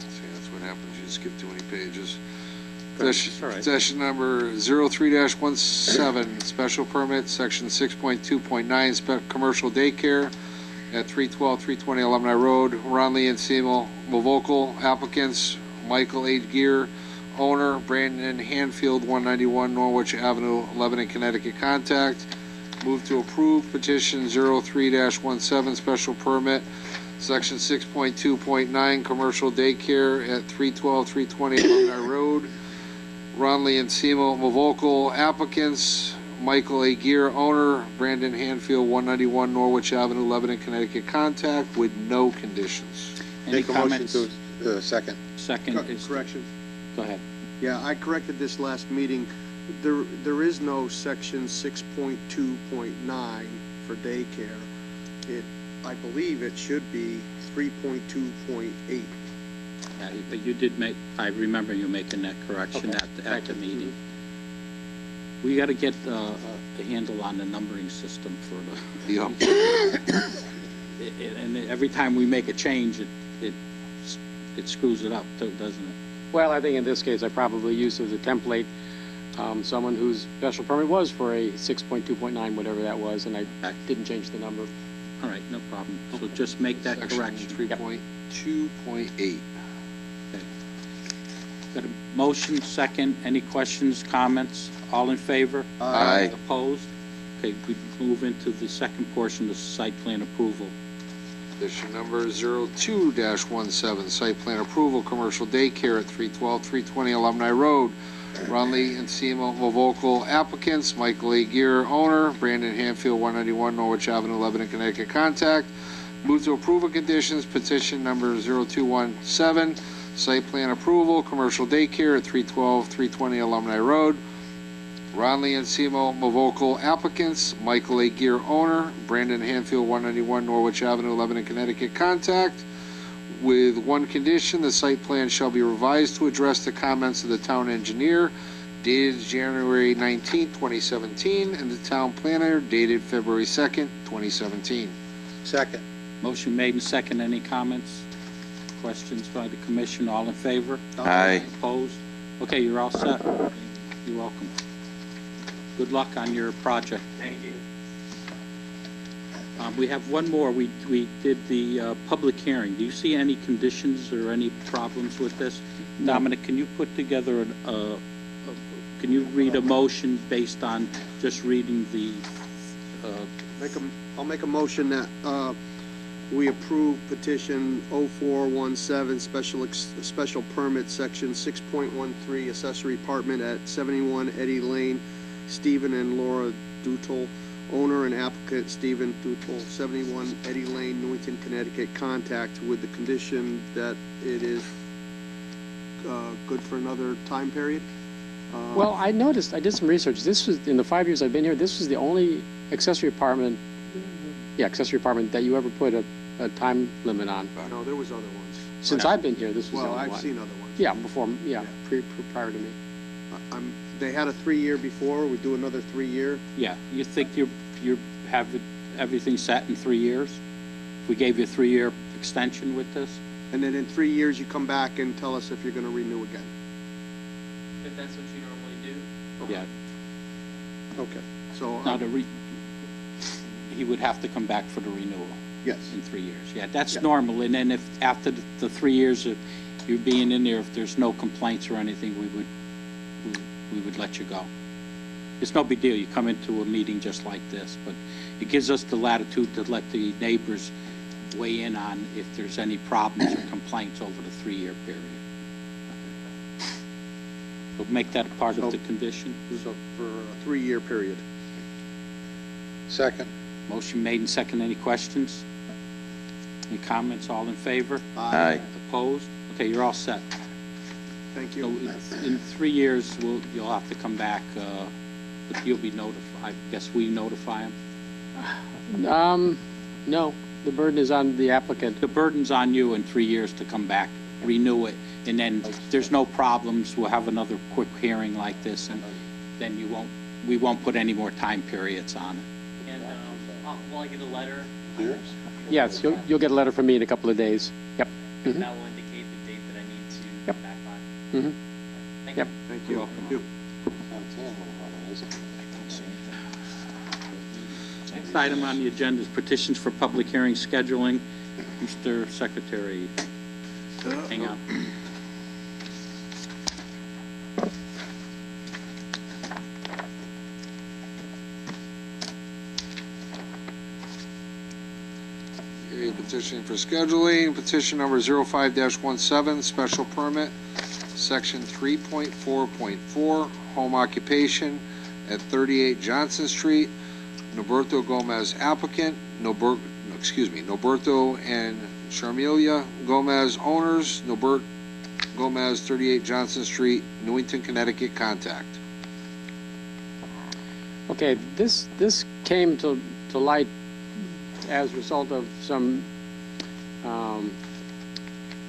See, that's what happens, you skip too many pages. That's all right. Petition number 03-17, special permit, section 6.2.9, commercial daycare at 312, 320 Alumni Road. Ronley and Seema Mavulko, applicants, Michael H. Gear, owner, Brandon Hanfield, 191 Norwich Avenue, Lebanon, Connecticut, contact. Move to approve petition 03-17, special permit, section 6.2.9, commercial daycare at 312, 320 Alumni Road. Ronley and Seema Mavulko, applicants, Michael A. Gear, owner, Brandon Hanfield, 191 Norwich Avenue, Lebanon, Connecticut, contact, with no conditions. Any Make a motion comments? to Second. Second is, Correction. go ahead. Yeah, I corrected this last meeting. There is no section 6.2.9 for daycare. I believe it should be 3.2.8. Yeah, but you did make, I remember you making that correction Okay. at the meeting. We got to get a handle on the numbering system for the, Yep. and every time we make a change, it screws it up, doesn't it? Well, I think in this case, I probably used as a template, someone whose special permit was for a 6.2.9, whatever that was, and I didn't change the number. All right, no problem. So just make that Section correction. 3.2.8. Got a motion, second. Any questions, comments? All in favor? Aye. Opposed? Okay, we move into the second portion of site plan approval. Petition number 02-17, site plan approval, commercial daycare at 320 Alumni Road. Ronley and Simo Vocal applicants, Michael A. Gear owner, Brandon Hanfield, 191 Norwich Avenue, Lebanon, Connecticut, contact. Move to approval conditions, petition number 0217, site plan approval, commercial daycare at 320 Alumni Road. Ronley and Simo Vocal applicants, Michael A. Gear owner, Brandon Hanfield, 191 Norwich Avenue, Lebanon, Connecticut, contact. With one condition, the site plan shall be revised to address the comments of the town engineer dated January 19, 2017, and the town planner dated February 2nd, 2017. Second. Motion made and second. Any comments? Questions by the commission? All in favor? Aye. Opposed? Okay, you're all set. You're welcome. Good luck on your project. Thank you. We have one more. We did the public hearing. Do you see any conditions or any problems with this? Dominic, can you put together can you read a motion based on just reading the, I'll make a motion that we approve petition 0417, special permit, section 6.13, accessory apartment at 71 Eddie Lane, Stephen and Laura Dutel, owner and applicant Stephen Dutel, 71 Eddie Lane, Newington, Connecticut, contact, with the condition that it is good for another time period. Well, I noticed, I did some research. This was, in the 5 years I've been here, this was the only accessory apartment that you ever put a time limit on. No, there was other ones. Since I've been here, this was the Well, only I've one. seen other ones. Yeah, before, prior to me. They had a 3-year before, we do another 3-year. yeah, you think you have everything set in 3 years? If we gave you a 3-year extension with this? And then in 3 years, you come back and tell us if you're gonna renew again. If that's what you normally do. Yeah. Okay. So, Now, he would have to come back for the renewal yes. in 3 years. Yeah, that's Yeah. normal. And then if, after the 3 years of you being in there, if there's no complaints or anything, we would let you go. It's no big deal. You come into a meeting just like this, but it gives us the latitude to let the neighbors weigh in on if there's any problems or complaints over the 3-year period. So make that a part of the condition. So for a 3-year period. Second. Motion made and second. Any questions? Any comments? All in favor? Aye. Opposed? Okay, you're all set. Thank So you. in 3 years, you'll have to come back, but you'll be notified. I guess we notify them. No, the burden is on the applicant. The burden's on you in 3 years to come back, renew it, and then if there's no problems, we'll have another quick hearing like this, and then we won't put any more time periods on it. And will I get a letter? Yes, you'll get a letter from me in a couple of days. Yep. Mhm. That will indicate the date that I need to Yep. come back by. Mhm. Thank Yep. you. Thank you. Thank you. Next item on the agenda is petitions for public hearing scheduling. Mr. Secretary, hang on. Okay, petition for scheduling, petition number 05-17, special permit, section 3.4.4, home occupation at 38 Johnson Street. Noberto Gomez applicant, Noberto and Charmelia Gomez owners, Nobert Gomez, 38 Johnson Street, Newington, Connecticut. Contact. Okay, this came to light as a result of some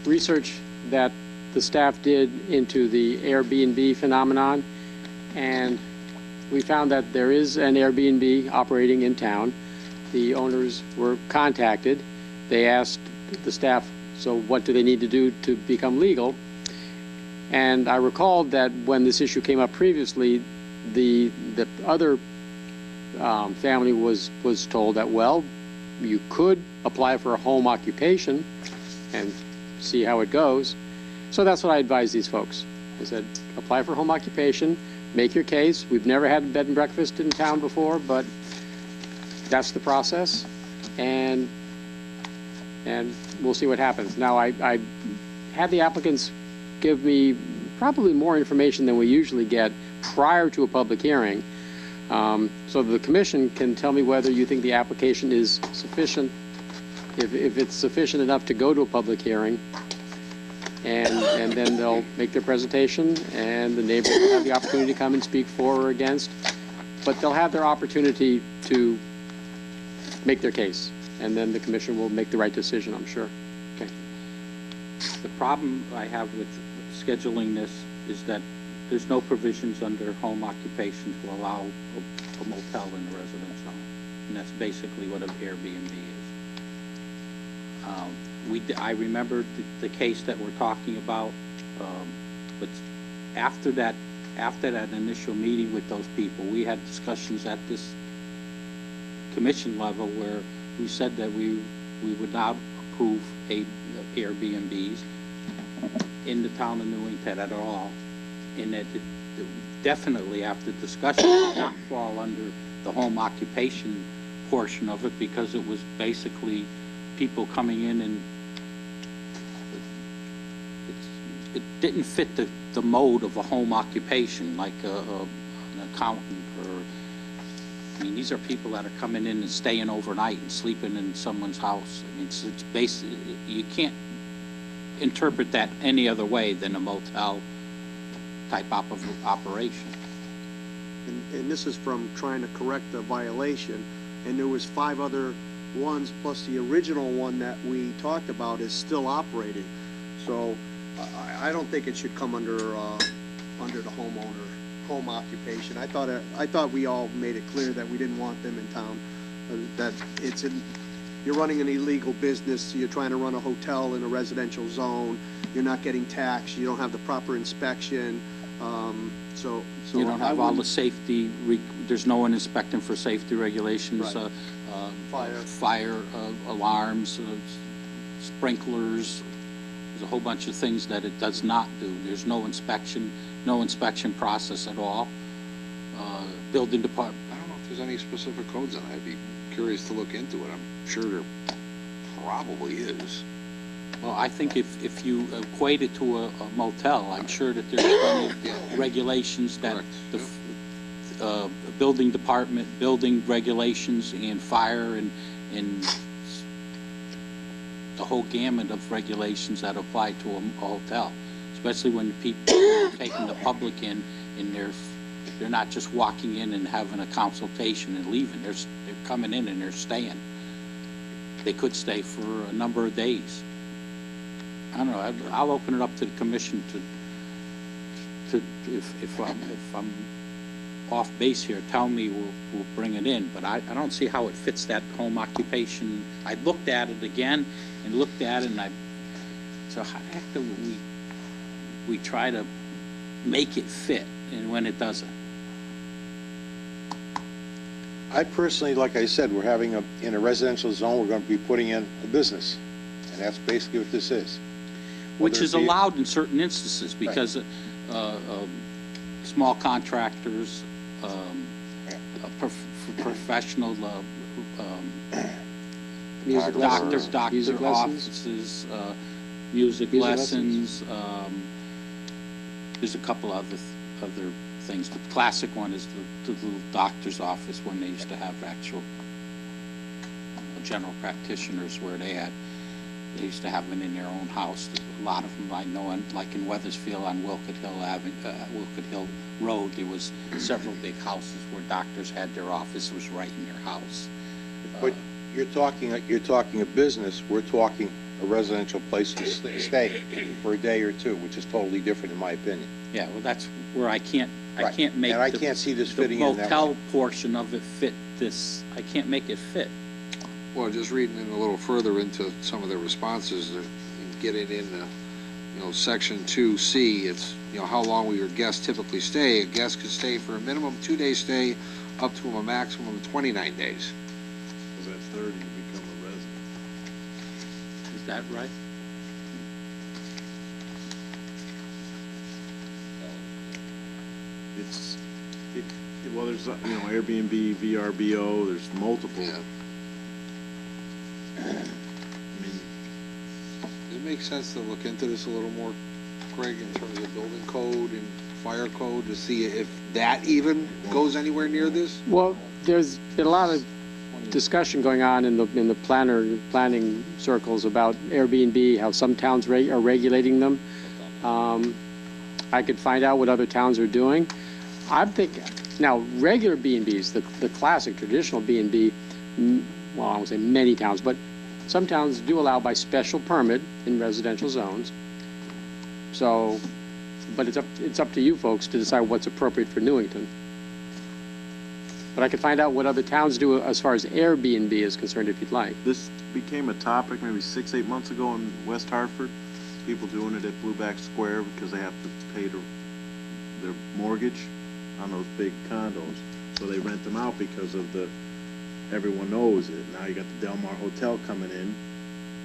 research that the staff did into the Airbnb phenomenon, and we found that there is an Airbnb operating in town. The owners were contacted. They asked the staff, so what do they need to do to become legal? And I recalled that when this issue came up previously, the other family was told that, well, you could apply for a home occupation and see how it goes. So that's what I advised these folks. I said, apply for home occupation, make your case. We've never had a bed and breakfast in town before, but that's the process, and we'll see what happens. Now, I had the applicants give me probably more information than we usually get prior to a public hearing, so the commission can tell me whether you think the application is sufficient, if it's sufficient enough to go to a public hearing, and then they'll make their presentation, and the neighbors will have the opportunity to come and speak for or against, but they'll have their opportunity to make their case, and then the commission will make the right decision, I'm sure. Okay. The problem I have with scheduling this is that there's no provisions under home occupation to allow a motel in a residence zone. And that's basically what an Airbnb is. I remember the case that we're talking about, but after that initial meeting with those people, we had discussions at this commission level where we said that we would not approve Airbnbs in the town of Newington at all, and that it definitely, after discussion, did not fall under the home occupation portion of it, because it was basically people coming in and it didn't fit the mode of a home occupation, like an accountant, or, I mean, these are people that are coming in and staying overnight and sleeping in someone's house. I mean, it's basic. You can't interpret that any other way than a motel type of operation. And this is from trying to correct the violation, and there was 5 other ones, plus the original one that we talked about is still operating. So I don't think it should come under the home occupation. I thought we all made it clear that we didn't want them in town, that you're running an illegal business, you're trying to run a hotel in a residential zone, you're not getting taxed, you don't have the proper inspection, so You don't have all the safety, there's no one inspecting for safety regulations, Right. fire alarms, sprinklers. There's a whole bunch of things that it does not do. There's no inspection process at all. Building department. I don't know if there's any specific codes on it. I'd be curious to look into it. I'm sure there probably is. Well, I think if you equate it to a motel, I'm sure that there's plenty of regulations that the building department, building regulations, and fire, and the whole gamut of regulations that apply to a hotel, especially when people are taking the public in, and they're not just walking in and having a consultation and leaving. They're coming in and they're staying. They could stay for a number of days. I don't know. I'll open it up to the commission to if I'm off base here, tell me, we'll bring it in. But I don't see how it fits that home occupation. I looked at it again and looked at it, and so how the heck do we try to make it fit, and when it doesn't? I personally, like I said, we're having in a residential zone, we're going to be putting in a business, and that's basically what this is. Which is Whether it be- allowed in certain instances, because small contractors, professional Music lessons, doctor music lessons. offices, music lessons. There's a couple other things. The classic one is the little doctor's office, when they used to have actual general practitioners where they had. They used to have them in their own house. A lot of them I know, like in Weathersfield on Wilkett Hill Road, there was several big houses where doctors had their office was right in their house. But you're talking a business, we're talking a residential place to stay for a day or two, which is totally different in my opinion. Yeah, well, that's where I can't Right. make And I the- can't see this the fitting in that motel way. portion of it fit this. I can't make it fit. Well, just reading in a little further into some of the responses, getting in, section 2C, it's, how long will your guests typically stay? A guest could stay for a minimum 2-day stay up to a maximum of 29 days. Because at 30, you become a resident. Is that right? Well, there's, Airbnb, VRBO, there's multiple. Yeah. I mean, Does it make sense to look into this a little more, Craig, in terms of building code and fire code, to see if that even goes anywhere near this? Well, there's been a lot of discussion going on in the planning circles about Airbnb, how some towns are regulating them. I could find out what other towns are doing. I'm thinking, now, regular B&Bs, the classic traditional B&B, well, I won't say many towns, but some towns do allow by special permit in residential zones. So, but it's up to you folks to decide what's appropriate for Newington. But I could find out what other towns do as far as Airbnb is concerned if you'd like. this became a topic maybe 6-8 months ago in West Hartford. People doing it at Blueback Square because they have to pay their mortgage on those big condos. So they rent them out because of everyone knows it. Now you got the Del Mar Hotel coming in,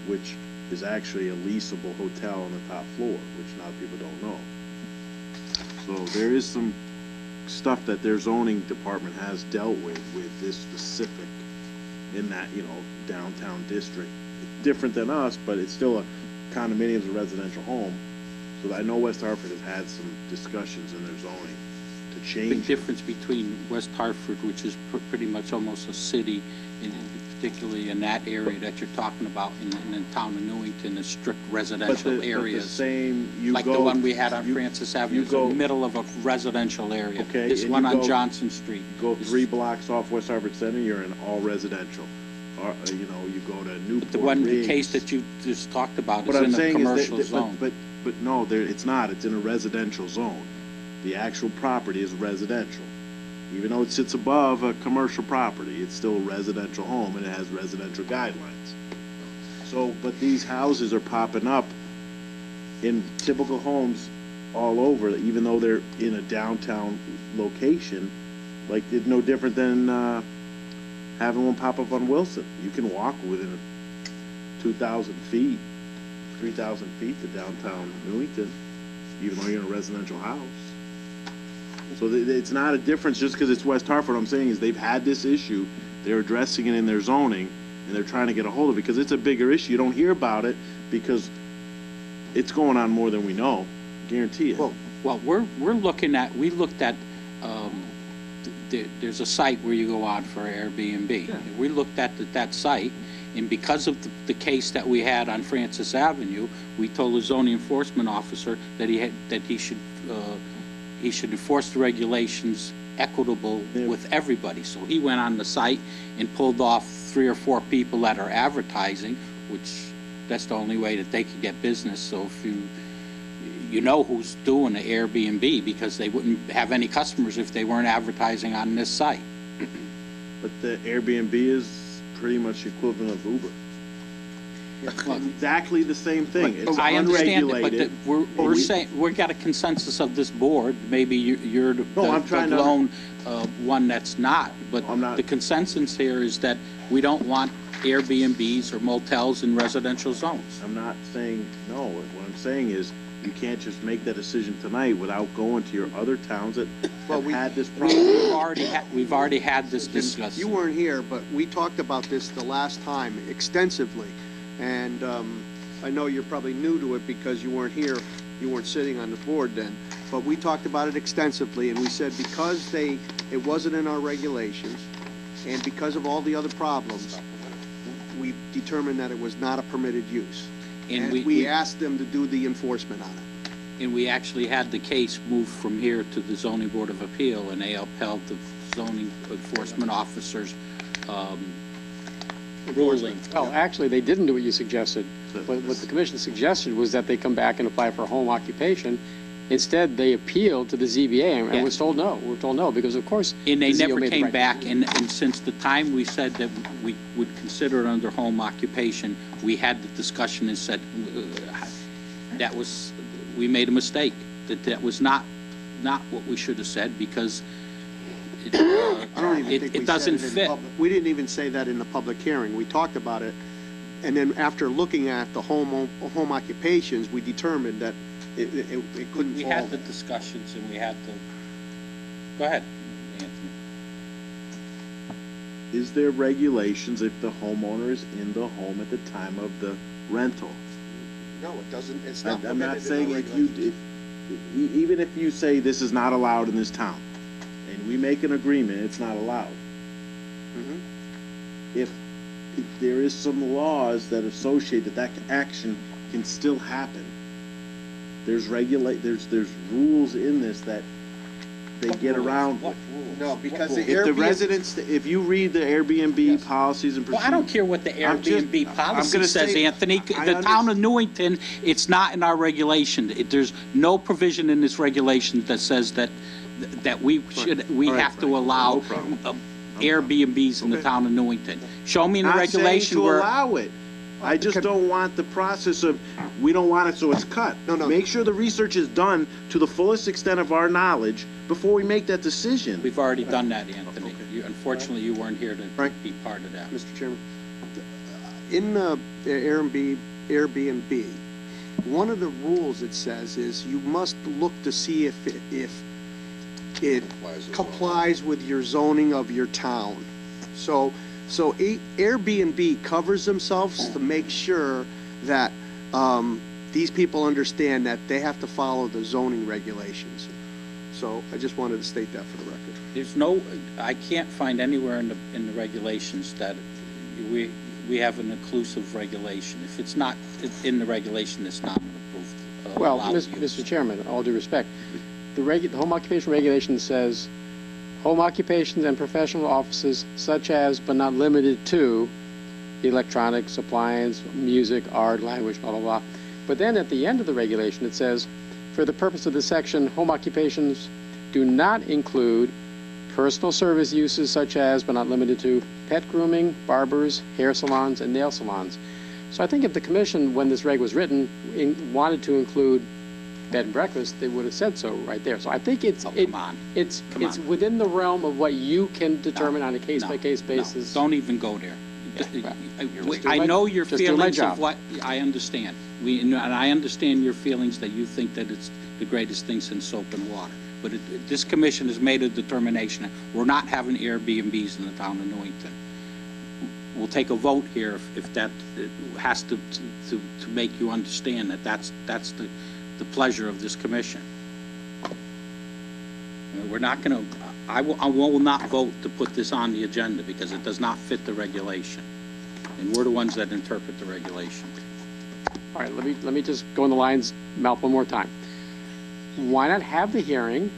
which is actually a leasable hotel on the top floor, which a lot of people don't know. So there is some stuff that their zoning department has dealt with this specific in that, downtown district. It's different than us, but it's still a condominium's a residential home. So I know West Hartford has had some discussions in their zoning to Big change. difference between West Hartford, which is pretty much almost a city, particularly in that area that you're talking about, in the town of Newington, the strict residential But the areas. same, Like the one we had on Francis Avenue, it's in the go- middle of a residential area. Okay, This and one you on go- Johnson Street. Go is- 3 blocks off West Hartford Center, you're in all residential. Or, you go to Newport. The one Riggs. case that you just talked about What is I'm in a saying commercial is zone. but no, it's not. It's in a residential zone. The actual property is residential. Even though it sits above a commercial property, it's still a residential home and it has residential guidelines. So, but these houses are popping up in typical homes all over, even though they're in a downtown location. Like, it's no different than having one pop up on Wilson. You can walk within 2,000 feet, 3,000 feet to downtown Newington, even though you're in a residential house. So it's not a difference just because it's West Hartford. What I'm saying is they've had this issue, they're addressing it in their zoning, and they're trying to get a hold of it because it's a bigger issue. You don't hear about it because it's going on more than we know, guarantee it. Well, we looked at, there's a site where you go on for Airbnb. Yeah. We looked at that site, and because of the case that we had on Francis Avenue, we told the zoning enforcement officer that he should enforce the regulations equitable with everybody. So he went on the site and pulled off 3 or 4 people that are advertising, which that's the only way that they could get business. So if you know who's doing the Airbnb, because they wouldn't have any customers if they weren't advertising on this site. But the Airbnb is pretty much the equivalent of Uber. It's exactly the same thing. It's I understand it, unregulated. but we're saying, we've got a consensus of this board, maybe you're the No, I'm trying to- lone one that's not, but I'm not. the consensus here is that we don't want Airbnbs or motels in residential zones. I'm not saying no. What I'm saying is you can't just make that decision tonight without going to your other towns that have had this problem. We've already had this discussion. You weren't here, but we talked about this the last time extensively. And I know you're probably new to it because you weren't here, you weren't sitting on the board then. But we talked about it extensively, and we said because it wasn't in our regulations, and because of all the other problems, we determined that it was not a permitted use. And And we asked them to do the enforcement on it. And we actually had the case moved from here to the zoning board of appeal, and they upheld the zoning enforcement officer's, ruling. Well, actually, they didn't do what you suggested. What the commission suggested was that they come back and apply for home occupation. Instead, they appealed to the ZBA and was told no. We're told no, because of course. And they the ZBA never made the came right back, decision. and since the time we said that we would consider it under home occupation, we had the discussion and said, that was, we made a mistake, that was not what we should have said, because I don't even think we it said doesn't it in fit. public. We didn't even say that in the public hearing. We talked about it, and then after looking at the home occupations, we determined that it couldn't We fall had the there. discussions, and we had to, go ahead, Anthony. Is there regulations if the homeowner is in the home at the time of the rental? No, it doesn't, it's not I'm not permitted in saying the if you, regulations. even if you say this is not allowed in this town, and we make an agreement, it's not allowed. Mhm. If there is some laws that associate that action can still happen, there's rules in this that they get around. What rules? No, because What the rules? If the Airbnb, residents, if you read the Airbnb policies and Well, procedures. I don't care what the I'm just- Airbnb I'm policy gonna says, say- Anthony. I The town of Newington, it's not in our regulation. There's no provision in this regulation that says that we All right, have to Frank, allow no problem. Airbnbs in the Okay. town of Newington. Show me in the Not regulation saying where. to allow it. I just don't want the process of, we don't want it, so it's cut. No. Make sure the research is done to the fullest extent of our knowledge before we make that decision. We've already done that, Anthony. Okay. Unfortunately, you weren't here to Frank? be part of that. Mr. Chairman, in the Airbnb, one of the rules it says is you must look to see if it complies with your zoning of your town. So Airbnb covers themselves to make sure that these people understand that they have to follow the zoning regulations. So I just wanted to state that for the record. There's no, I can't find anywhere in the regulations that we have an inclusive regulation. If it's not in the regulation, it's not approved. Well, allowed use. Mr. Chairman, all due respect, the home occupation regulation says, home occupations and professional offices such as, but not limited to, electronics, appliance, music, art, language, blah, blah, blah. But then at the end of the regulation, it says, for the purpose of this section, home occupations do not include personal service uses such as, but not limited to, pet grooming, barbers, hair salons, and nail salons. So I think if the commission, when this reg was written, wanted to include bed and breakfast, they would have said so right there. So I think it's Come on. it's Come on. within the realm of what you can determine on a case-by-case No, basis. don't even go there. just I doing know my- your just doing my feelings job. of what, I understand. And I understand your feelings that you think that it's the greatest thing since soap and water. But this commission has made a determination, we're not having Airbnbs in the town of Newington. We'll take a vote here if that has to make you understand that that's the pleasure of this commission. We're not going to, I will not vote to put this on the agenda because it does not fit the regulation. And we're the ones that interpret the regulation. All right, let me just go in the lines mouth one more time. Why not have the hearing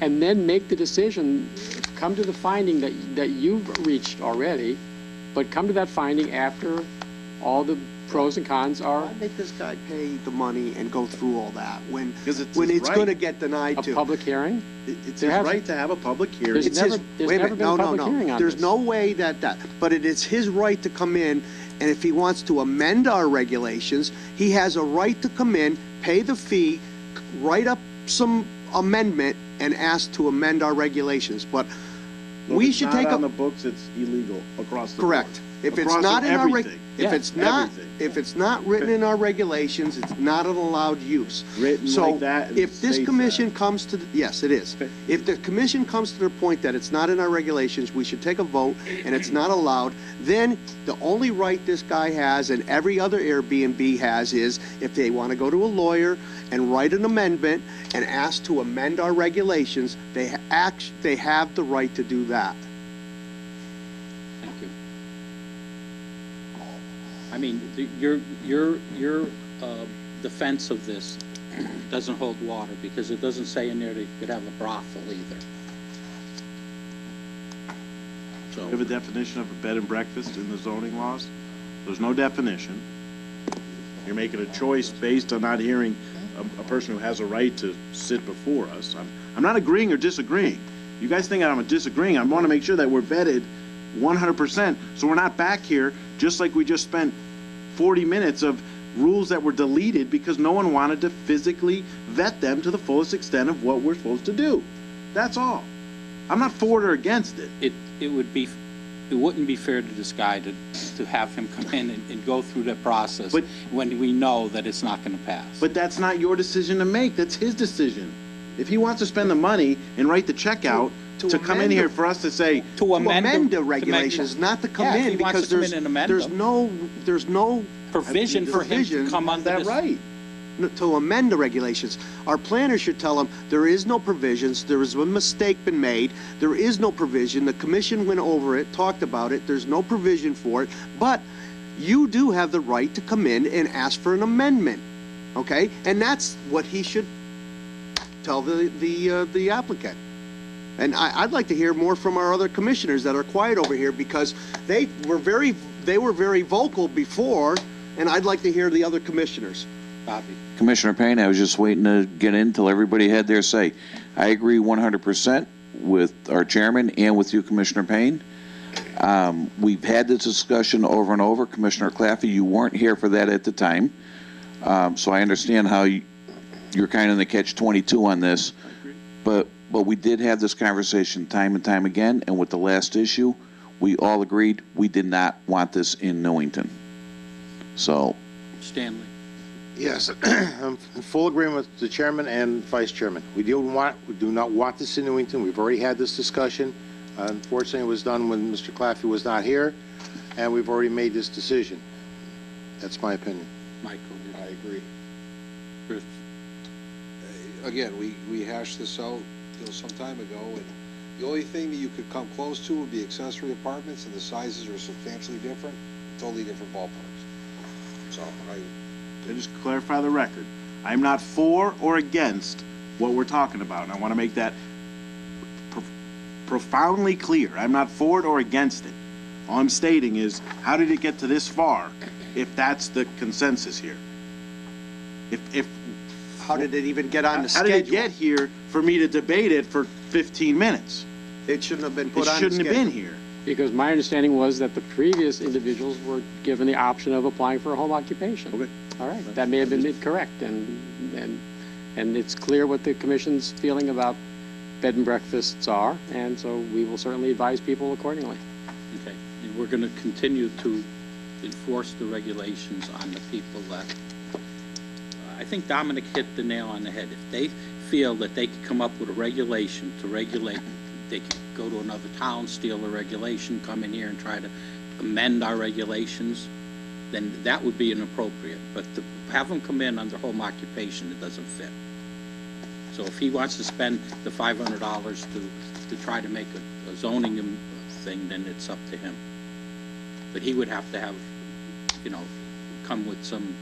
and then make the decision, come to the finding that you've reached already, but come to that finding after all the pros and cons are Why make this guy pay the money and go through all that when Because it's when his it's right. going to get denied a to? public hearing. It's There his has- right to have a public hearing. There's It's never- his, there's wait a never minute, been a no, public hearing on There's this. no way that, but it's his right to come in, and if he wants to amend our regulations, he has a right to come in, pay the fee, write up some amendment, and ask to amend our regulations. But If we it's should not take on a, the books, it's illegal across the board. correct. If it's Across not in our, everything. if it's not, everything. if it's not written in our regulations, it's not an allowed use. Written So like that, and if this states commission that. comes to, yes, it is. If the commission comes to the point that it's not in our regulations, we should take a vote, and it's not allowed, then the only right this guy has, and every other Airbnb has, is if they want to go to a lawyer and write an amendment and ask to amend our regulations, they have the right to do that. Thank you. mean, your defense of this doesn't hold water, because it doesn't say in there that you could have a brothel either. So, We have a definition of a bed and breakfast in the zoning laws. There's no definition. You're making a choice based on not hearing a person who has a right to sit before us. I'm not agreeing or disagreeing. You guys think I'm disagreeing. I want to make sure that we're vetted 100%, so we're not back here just like we just spent 40 minutes of rules that were deleted because no one wanted to physically vet them to the fullest extent of what we're supposed to do. That's all. I'm not for it or against it. it wouldn't be fair to this guy to have him come in and go through that process when we know that it's not going to pass. But that's not your decision to make. That's his decision. If he wants to spend the money and write the check out to come in here for us to say, To amend the regulations, not to come Yeah, if in, he wants because to come in and amend there's them. no Provision for him to come under Is this. that right? To amend the regulations. Our planner should tell them, there is no provisions, there is a mistake been made, there is no provision, the commission went over it, talked about it, there's no provision for it, but you do have the right to come in and ask for an amendment, okay? And that's what he should tell the applicant. And I'd like to hear more from our other commissioners that are quiet over here, because they were very vocal before, and I'd like to hear the other commissioners. Bobby. Commissioner Payne, I was just waiting to get in until everybody had their say. I agree 100% with our chairman and with you, Commissioner Payne. We've had this discussion over and over. Commissioner Claffey, you weren't here for that at the time. So I understand how you're kind of in the catch-22 on this. But we did have this conversation time and time again, and with the last issue, we all agreed we did not want this in Newington. So. Stanley. Yes, I'm in full agreement with the chairman and vice chairman. We do not want this in Newington. We've already had this discussion. Unfortunately, it was done when Mr. Claffey was not here, and we've already made this decision. That's my opinion. Michael. I agree. Chris. Again, we hashed this out, some time ago, and the only thing that you could come close to would be accessory apartments, and the sizes are substantially different, totally different ballparks. So And just clarify the record. I'm not for or against what we're talking about, and I want to make that profoundly clear. I'm not for it or against it. All I'm stating is, how did it get to this far, if that's the consensus here? How did it even get on the How schedule? did it get here for me to debate it for 15 minutes? It shouldn't have been put It on the shouldn't have been schedule. here. Because my understanding was that the previous individuals were given the option of applying for a home occupation. Okay. All right, that may have been incorrect, and it's clear what the commission's feeling about bed and breakfasts are, and so we will certainly advise people accordingly. Okay, and we're going to continue to enforce the regulations on the people that, I think Dominic hit the nail on the head. If they feel that they could come up with a regulation to regulate, they could go to another town, steal a regulation, come in here and try to amend our regulations, then that would be inappropriate. But to have them come in under home occupation, it doesn't fit. So if he wants to spend the $500 to try to make a zoning thing, then it's up to him. But he would have to have, come with some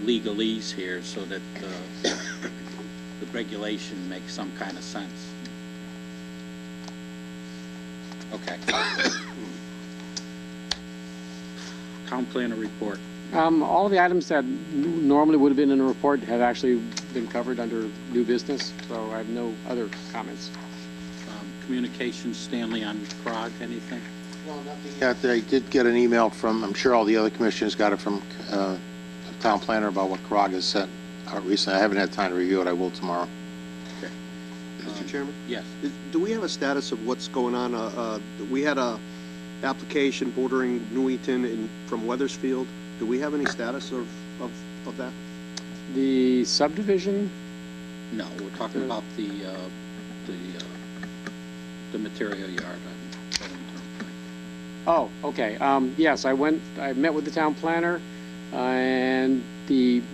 legalese here so that the regulation makes some kind of sense. Okay. Town planner report. All of the items that normally would have been in a report have actually been covered under new business, so I have no other comments. Communications, Stanley, on CROG, anything? No, nothing yet. I did get an email from, I'm sure all the other commissioners got it from the town planner about what CROG has sent out recently. I haven't had time to review it. I will tomorrow. Okay. Mr. Chairman? Yes. Do we have a status of what's going on? We had a application bordering Newington from Weathersfield. Do we have any status of that? The subdivision? No, we're talking about the material yard. Oh, okay. Yes, I met with the town planner, and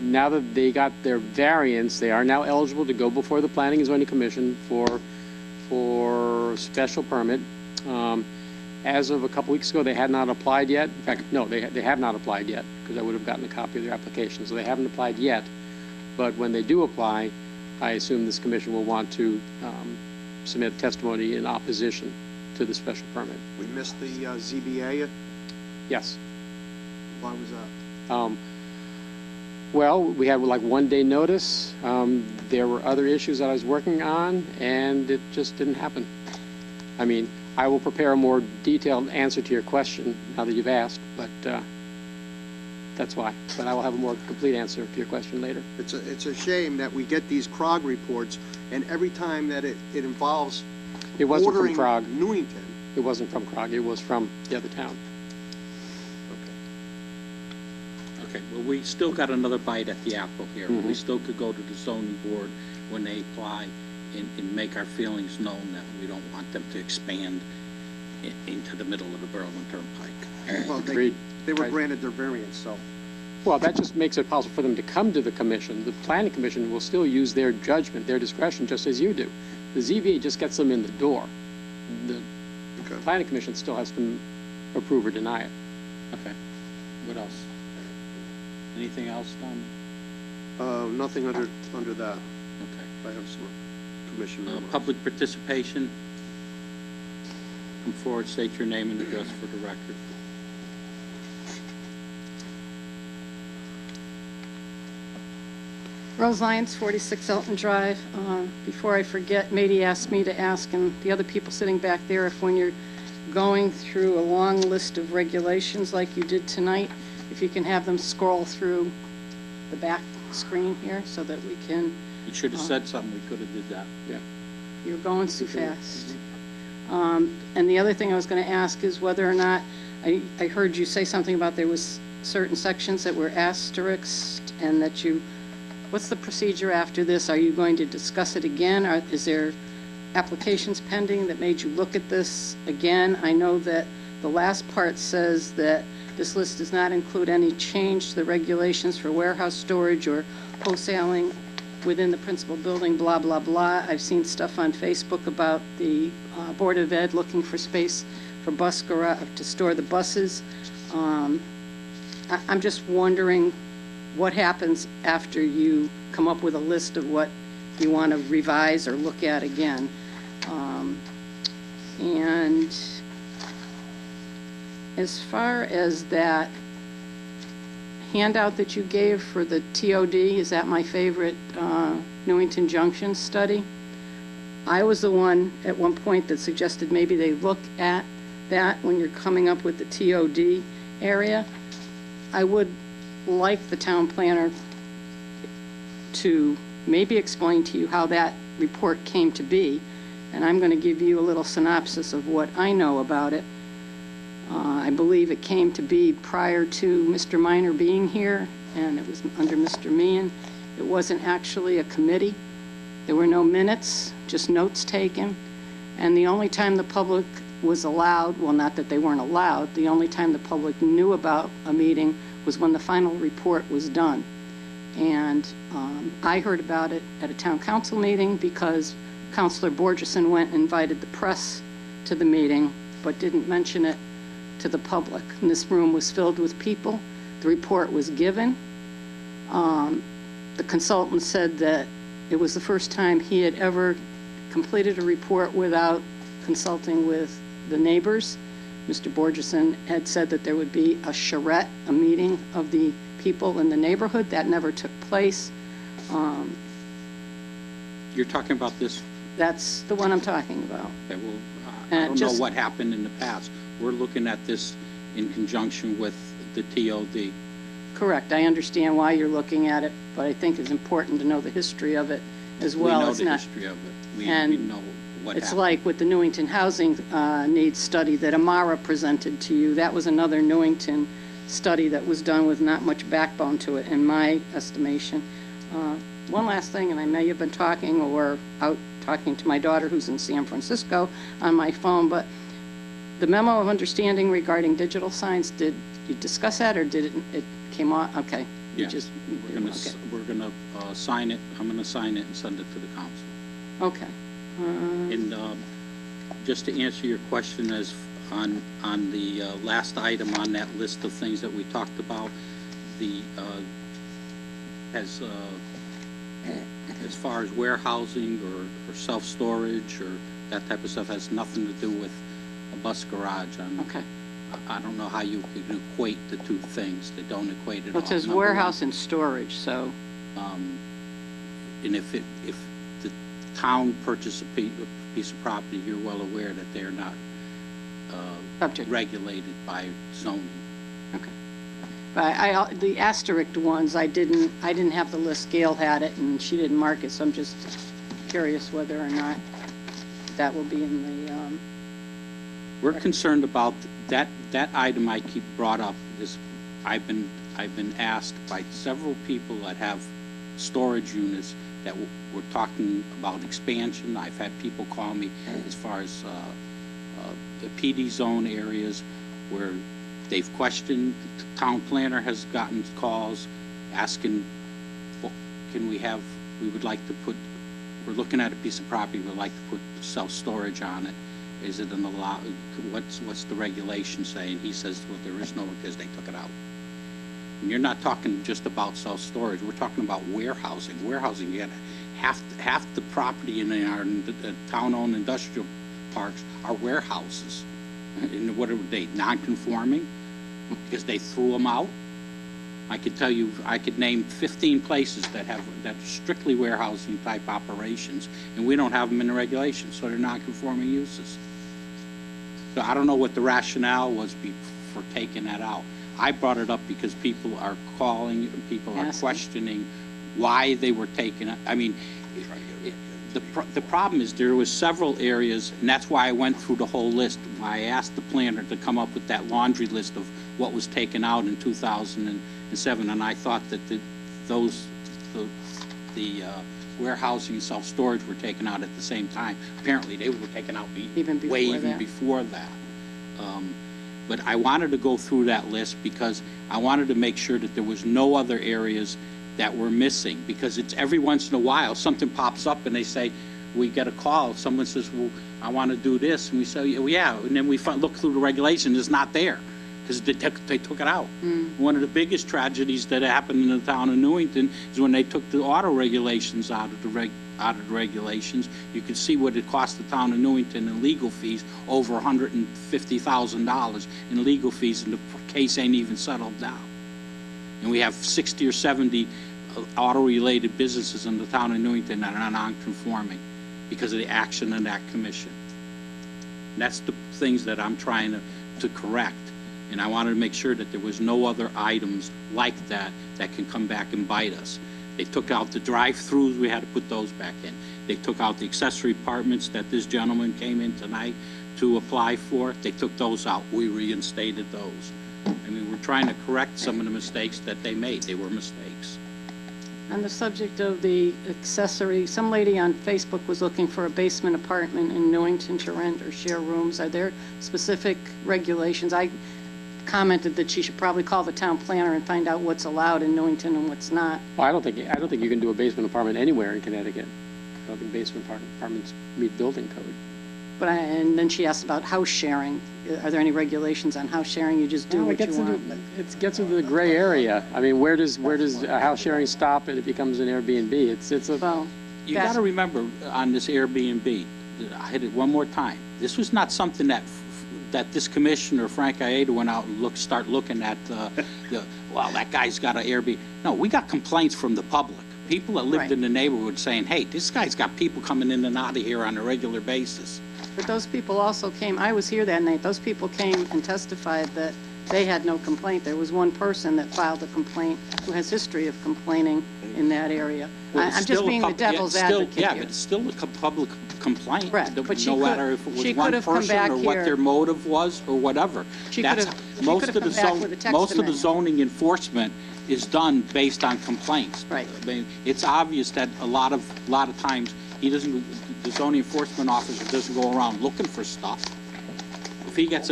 now that they got their variance, they are now eligible to go before the Planning and Zoning Commission for special permit. As of a couple weeks ago, they had not applied yet. In fact, no, they have not applied yet. because I would have gotten a copy of their application. So they haven't applied yet, but when they do apply, I assume this commission will want to submit testimony in opposition to the special permit. We missed the ZBA. Yes. Why was that? Well, we had like 1 day notice. There were other issues that I was working on, and it just didn't happen. I mean, I will prepare a more detailed answer to your question now that you've asked, but that's why. But I will have a more complete answer to your question later. It's a shame that we get these CROG reports, and every time that it involves It wasn't from bordering CROG. Newington. It wasn't from CROG. It was from the other town. Okay, well, we still got another bite at the apple here. Mhm. We still could go to the zoning board when they apply and make our feelings known that we don't want them to expand into the middle of the Berlin Turnpike. Well, Agreed. they were Right. granted their variance, so. Well, that just makes it possible for them to come to the commission. The planning commission will still use their judgment, their discretion, just as you do. The ZBA just gets them in the door. The planning commission still has to approve or deny it. Okay, what else? Anything else, Tom? Nothing under that. Okay. I have some commission remarks. Public participation. Come forward, state your name and address for the record. Rose Lyons, 46 Elton Drive. Before I forget, Mady asked me to ask, and the other people sitting back there, if when you're going through a long list of regulations like you did tonight, if you can have them scroll through the back screen here so that we can... You should have said something, we could have did that. Yeah. You're going too fast. And the other thing I was going to ask is whether or not, I heard you say something about there was certain sections that were asterisked and that you... What's the procedure after this? Are you going to discuss it again? Or is there applications pending that made you look at this again? I know that the last part says that this list does not include any change to the regulations for warehouse storage or wholesaling within the principal building, blah, blah, blah. I've seen stuff on Facebook about the Board of Ed looking for space for bus garage to store the buses. I'm just wondering what happens after you come up with a list of what you want to revise or look at again. And as far as that handout that you gave for the TOD, is that my favorite Newington Junction study? I was the one at one point that suggested maybe they look at that when you're coming up with the TOD area. I would like the town planner to maybe explain to you how that report came to be, and I'm going to give you a little synopsis of what I know about it. I believe it came to be prior to Mr. Minor being here, and it was under Mr. Meehan. It wasn't actually a committee. There were no minutes, just notes taken, and the only time the public was allowed, well, not that they weren't allowed, the only time the public knew about a meeting was when the final report was done. And I heard about it at a town council meeting because Councilor Borgeson went and invited the press to the meeting, but didn't mention it to the public. And this room was filled with people. The report was given. The consultant said that it was the first time he had ever completed a report without consulting with the neighbors. Mr. Borgeson had said that there would be a charrette, a meeting of the people in the neighborhood. That never took place. You're talking about this? That's the one I'm talking about. Okay, well, I don't know what happened in the past. We're looking at this in conjunction with the TOD. Correct. I understand why you're looking at it, but I think it's important to know the history of it as well. We know It's the not- history of it. We and know what It's happened. like with the Newington Housing Needs Study that Amara presented to you. That was another Newington study that was done with not much backbone to it, in my estimation. One last thing, and I may have been talking or out talking to my daughter who's in San Francisco on my phone, but the memo of understanding regarding digital signs, did you discuss that, or did it came on? Okay. You Yeah. just, We're gonna sign it. I'm gonna sign it and send it to the council. okay. And just to answer your question as on the last item on that list of things that we talked about, the, has, as far as warehousing or self-storage or that type of stuff, has nothing to do with a bus garage. Okay. I don't know how you could equate the two things. They don't equate at all. Well, it says Number one. warehouse and storage, so, And if the town purchased a piece of property, you're well aware that they're not subject. regulated by zoning. Okay. But the asterisk ones, I didn't have the list. Gail had it, and she didn't mark it, so I'm just curious whether or not that will be in the, We're concerned about that item I keep brought up is I've been asked by several people that have storage units that we're talking about expansion. I've had people call me as far as the PD zone areas where they've questioned. The town planner has gotten calls asking, well, we would like to put, we're looking at a piece of property, we'd like to put self-storage on it. Is it an allow, what's the regulation say? And he says, well, there is no, because they took it out. And you're not talking just about self-storage, we're talking about warehousing. Warehousing, you got half the property in our town-owned industrial parks are warehouses. And what are they, non-conforming? Because they threw them out? I could tell you, I could name 15 places that are strictly warehousing type operations, and we don't have them in the regulations, so they're non-conforming uses. So I don't know what the rationale was for taking that out. I brought it up because people are calling, people are questioning why they were taking it. I mean, the problem is there was several areas, and that's why I went through the whole list. I asked the planner to come up with that laundry list of what was taken out in 2007, and I thought that the warehousing and self-storage were taken out at the same time. Apparently, they were taken out even before that. But I wanted to go through that list because I wanted to make sure that there was no other areas that were missing, because it's every once in a while something pops up and they say, we get a call, someone says, well, I want to do this, and we say, well, yeah, and then we look through the regulation, it's not there, because they took it out. One of the biggest tragedies that happened in the town of Newington is when they took the auto regulations out of the regulations. You could see what it cost the town of Newington in legal fees, over $150,000 in legal fees, and the case ain't even settled down. And we have 60 or 70 auto-related businesses in the town of Newington that are non-conforming because of the action of that commission. And that's the things that I'm trying to correct. And I wanted to make sure that there was no other items like that that can come back and bite us. They took out the drive-throughs, we had to put those back in. They took out the accessory apartments that this gentleman came in tonight to apply for. They took those out, we reinstated those. I mean, we're trying to correct some of the mistakes that they made. They were mistakes. on the subject of the accessory, some lady on Facebook was looking for a basement apartment in Newington to rent or share rooms. Are there specific regulations? I commented that she should probably call the town planner and find out what's allowed in Newington and what's not. Well, I don't think you can do a basement apartment anywhere in Connecticut. I don't think basement apartments meet building code. But and then she asked about house sharing. Are there any regulations on house sharing? You just do what you want. It gets into the gray area. I mean, where does house sharing stop and it becomes an Airbnb? You got to remember on this Airbnb, I hit it one more time. This was not something that this commissioner, Frank Aida, went out and start looking at well, that guy's got an Airbnb. No, we got complaints from the public. People that lived in the neighborhood saying, hey, this guy's got people coming in and out of here on a regular basis. But those people also came, I was here that night, those people came and testified that they had no complaint. There was one person that filed a complaint who has history of complaining in that area. Well, I'm just being the devil's advocate here. Yeah, but it's still a public complaint. Correct, but no matter if it was one person or what their motive was or whatever. Most of the zoning enforcement is done based on complaints. Right. I mean, it's obvious that a lot of times the zoning enforcement officer doesn't go around looking for stuff. If he gets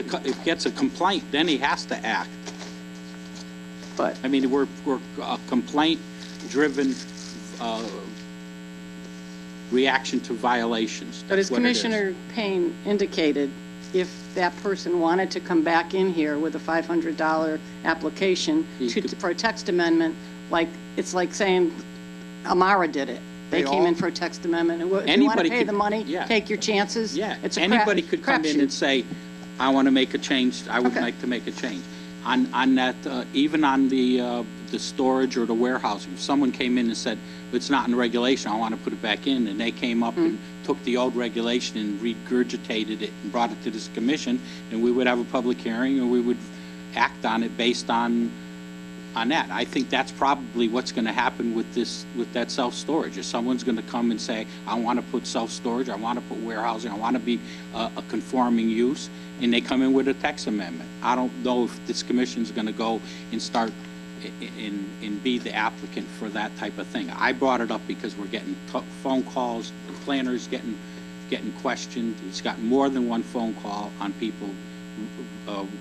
a complaint, then he has to act. But I mean, we're a complaint-driven reaction to violations. But as Commissioner Payne indicated, if that person wanted to come back in here with a $500 application for a text amendment, like, it's like saying Amara did it. They came in for a text amendment, and if you want to pay the money, take your chances. Yeah, It's a anybody could come in crapshoot. and say, I want to make a change, I would like to make a change. On that, even on the storage or the warehouse, if someone came in and said, it's not in the regulation, I want to put it back in, and they came up and took the old regulation and regurgitated it and brought it to this commission, and we would have a public hearing, and we would act on it based on that. I think that's probably what's going to happen with that self-storage. If someone's going to come and say, I want to put self-storage, I want to put warehousing, I want to be a conforming use, and they come in with a text amendment. I don't know if this commission's going to go and start and be the applicant for that type of thing. I brought it up because we're getting phone calls, the planner's getting questioned. He's got more than one phone call on people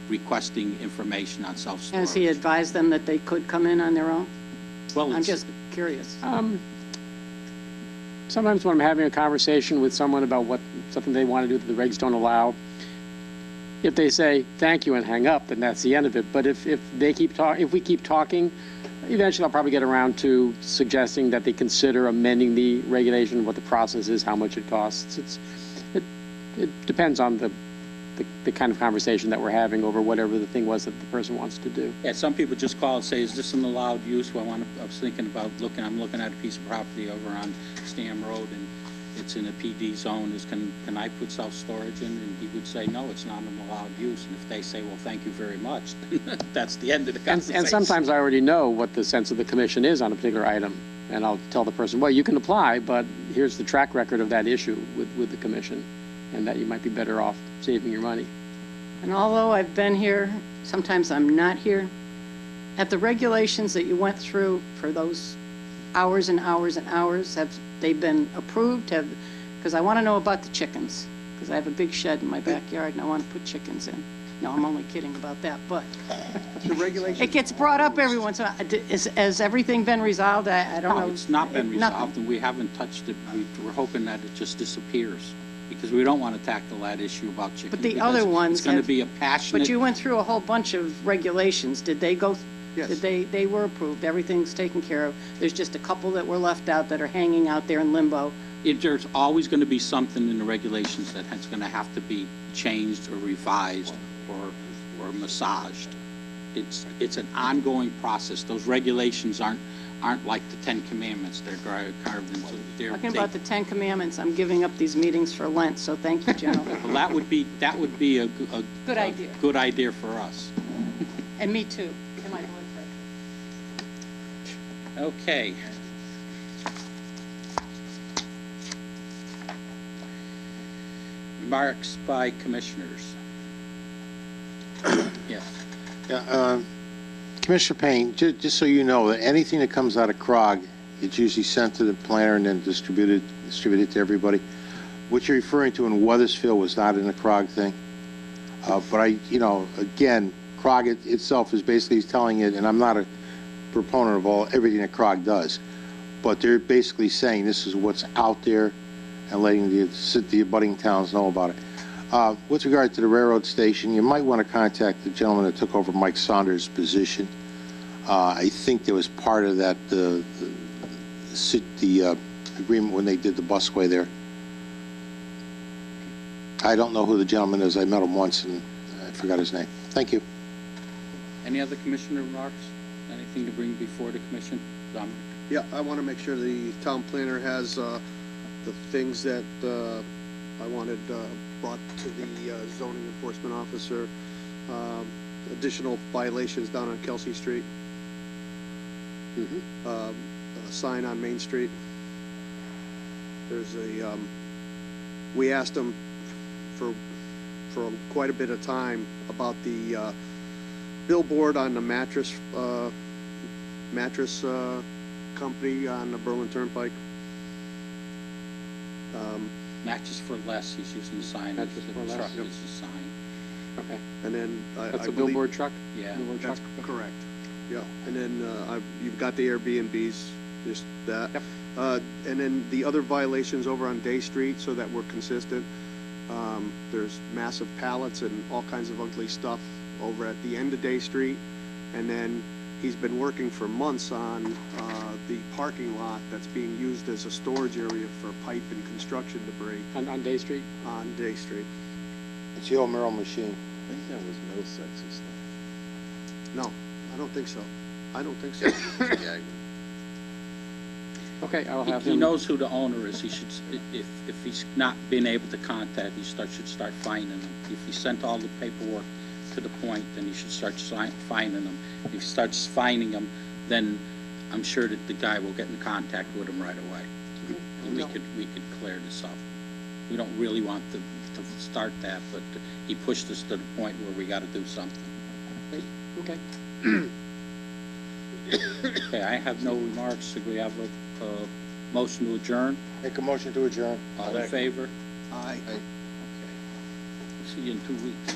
requesting information on self-storage. Has he advised them that they could come in on their own? Well, I'm just curious. Sometimes when I'm having a conversation with someone about something they want to do that the regs don't allow, if they say thank you and hang up, then that's the end of it. But if we keep talking, eventually I'll probably get around to suggesting that they consider amending the regulation, what the process is, how much it costs. It depends on the kind of conversation that we're having over whatever the thing was that the person wants to do. Yeah, some people just call and say, is this an allowed use? Well, I was thinking about I'm looking at a piece of property over on Stam Road, and it's in a PD zone. Can I put self-storage in? And he would say, no, it's not an allowed use. And if they say, well, thank you very much, that's the end of the conversation. And sometimes I already know what the sense of the commission is on a particular item. And I'll tell the person, well, you can apply, but here's the track record of that issue with the commission, and that you might be better off saving your money. And although I've been here, sometimes I'm not here. Have the regulations that you went through for those hours and hours and hours, have they been approved? Because I want to know about the chickens, because I have a big shed in my backyard and I want to put chickens in. No, I'm only kidding about that, but The regulations. it gets brought up every once in a while. Has everything been resolved? I don't know. No, it's not been Nothing. resolved, and we haven't touched it. We're hoping that it just disappears, because we don't want to tackle that issue about chickens. But the because other ones it's going to have- be a passionate. But you went through a whole bunch of regulations. Did they go? Yes. They were approved. Everything's taken care of. There's just a couple that were left out that are hanging out there in limbo. There's always going to be something in the regulations that's going to have to be changed or revised or massaged. It's an ongoing process. Those regulations aren't like the Ten Commandments. They're carved into. Talking about the Ten Commandments, I'm giving up these meetings for Lent, so thank you, gentlemen. Well, that would be a Good idea. good idea for us. And me too. Am I blood pressure? Okay. Remarks by commissioners. Yes. Yeah, Commissioner Payne, just so you know, that anything that comes out of CROG, it's usually sent to the planner and then distributed to everybody. What you're referring to in Weathersfield was not in the CROG thing. But again, CROG itself is basically telling it, and I'm not a proponent of everything that CROG does, but they're basically saying this is what's out there and letting the abutting towns know about it. With regard to the railroad station, you might want to contact the gentleman that took over Mike Saunders' position. I think there was part of that, the agreement when they did the busway there. I don't know who the gentleman is. I met him once and I forgot his name. Thank you. Any other commissioner remarks? Anything to bring before the commission? Dominic? Yeah, I want to make sure the town planner has the things that I wanted brought to the zoning enforcement officer. Additional violations down on Kelsey Street. A sign on Main Street. There's we asked them for quite a bit of time about the billboard on the mattress company on the Berlin Turnpike. Matches for less, he's using the sign. Matches The for less. truck is the sign. Okay. And then That's I a believe- billboard truck? Yeah. Billboard truck? That's correct. Yeah, and then you've got the Airbnbs, just that. Yep. And then the other violations over on Day Street, so that we're consistent. There's massive pallets and all kinds of ugly stuff over at the end of Day Street. And then he's been working for months on the parking lot that's being used as a storage area for pipe and construction debris On Day Street? on Day Street. It's the old Merrill machine. I think that was no sexy stuff. No, I don't think so. I don't think so. Yeah, Okay, I'll have He him. knows who the owner is. He should, if he's not been able to contact, should start fining them. If he sent all the paperwork to the point, then he should start fining them. If he starts fining them, then I'm sure that the guy will get in contact with him right away. And we could clear this up. We don't really want to start that, but he pushed us to the point where we gotta do something. Okay. Okay, I have no remarks. Do we have a motion to adjourn? Make a motion to adjourn. All in favor? Aye. See you in 2 weeks.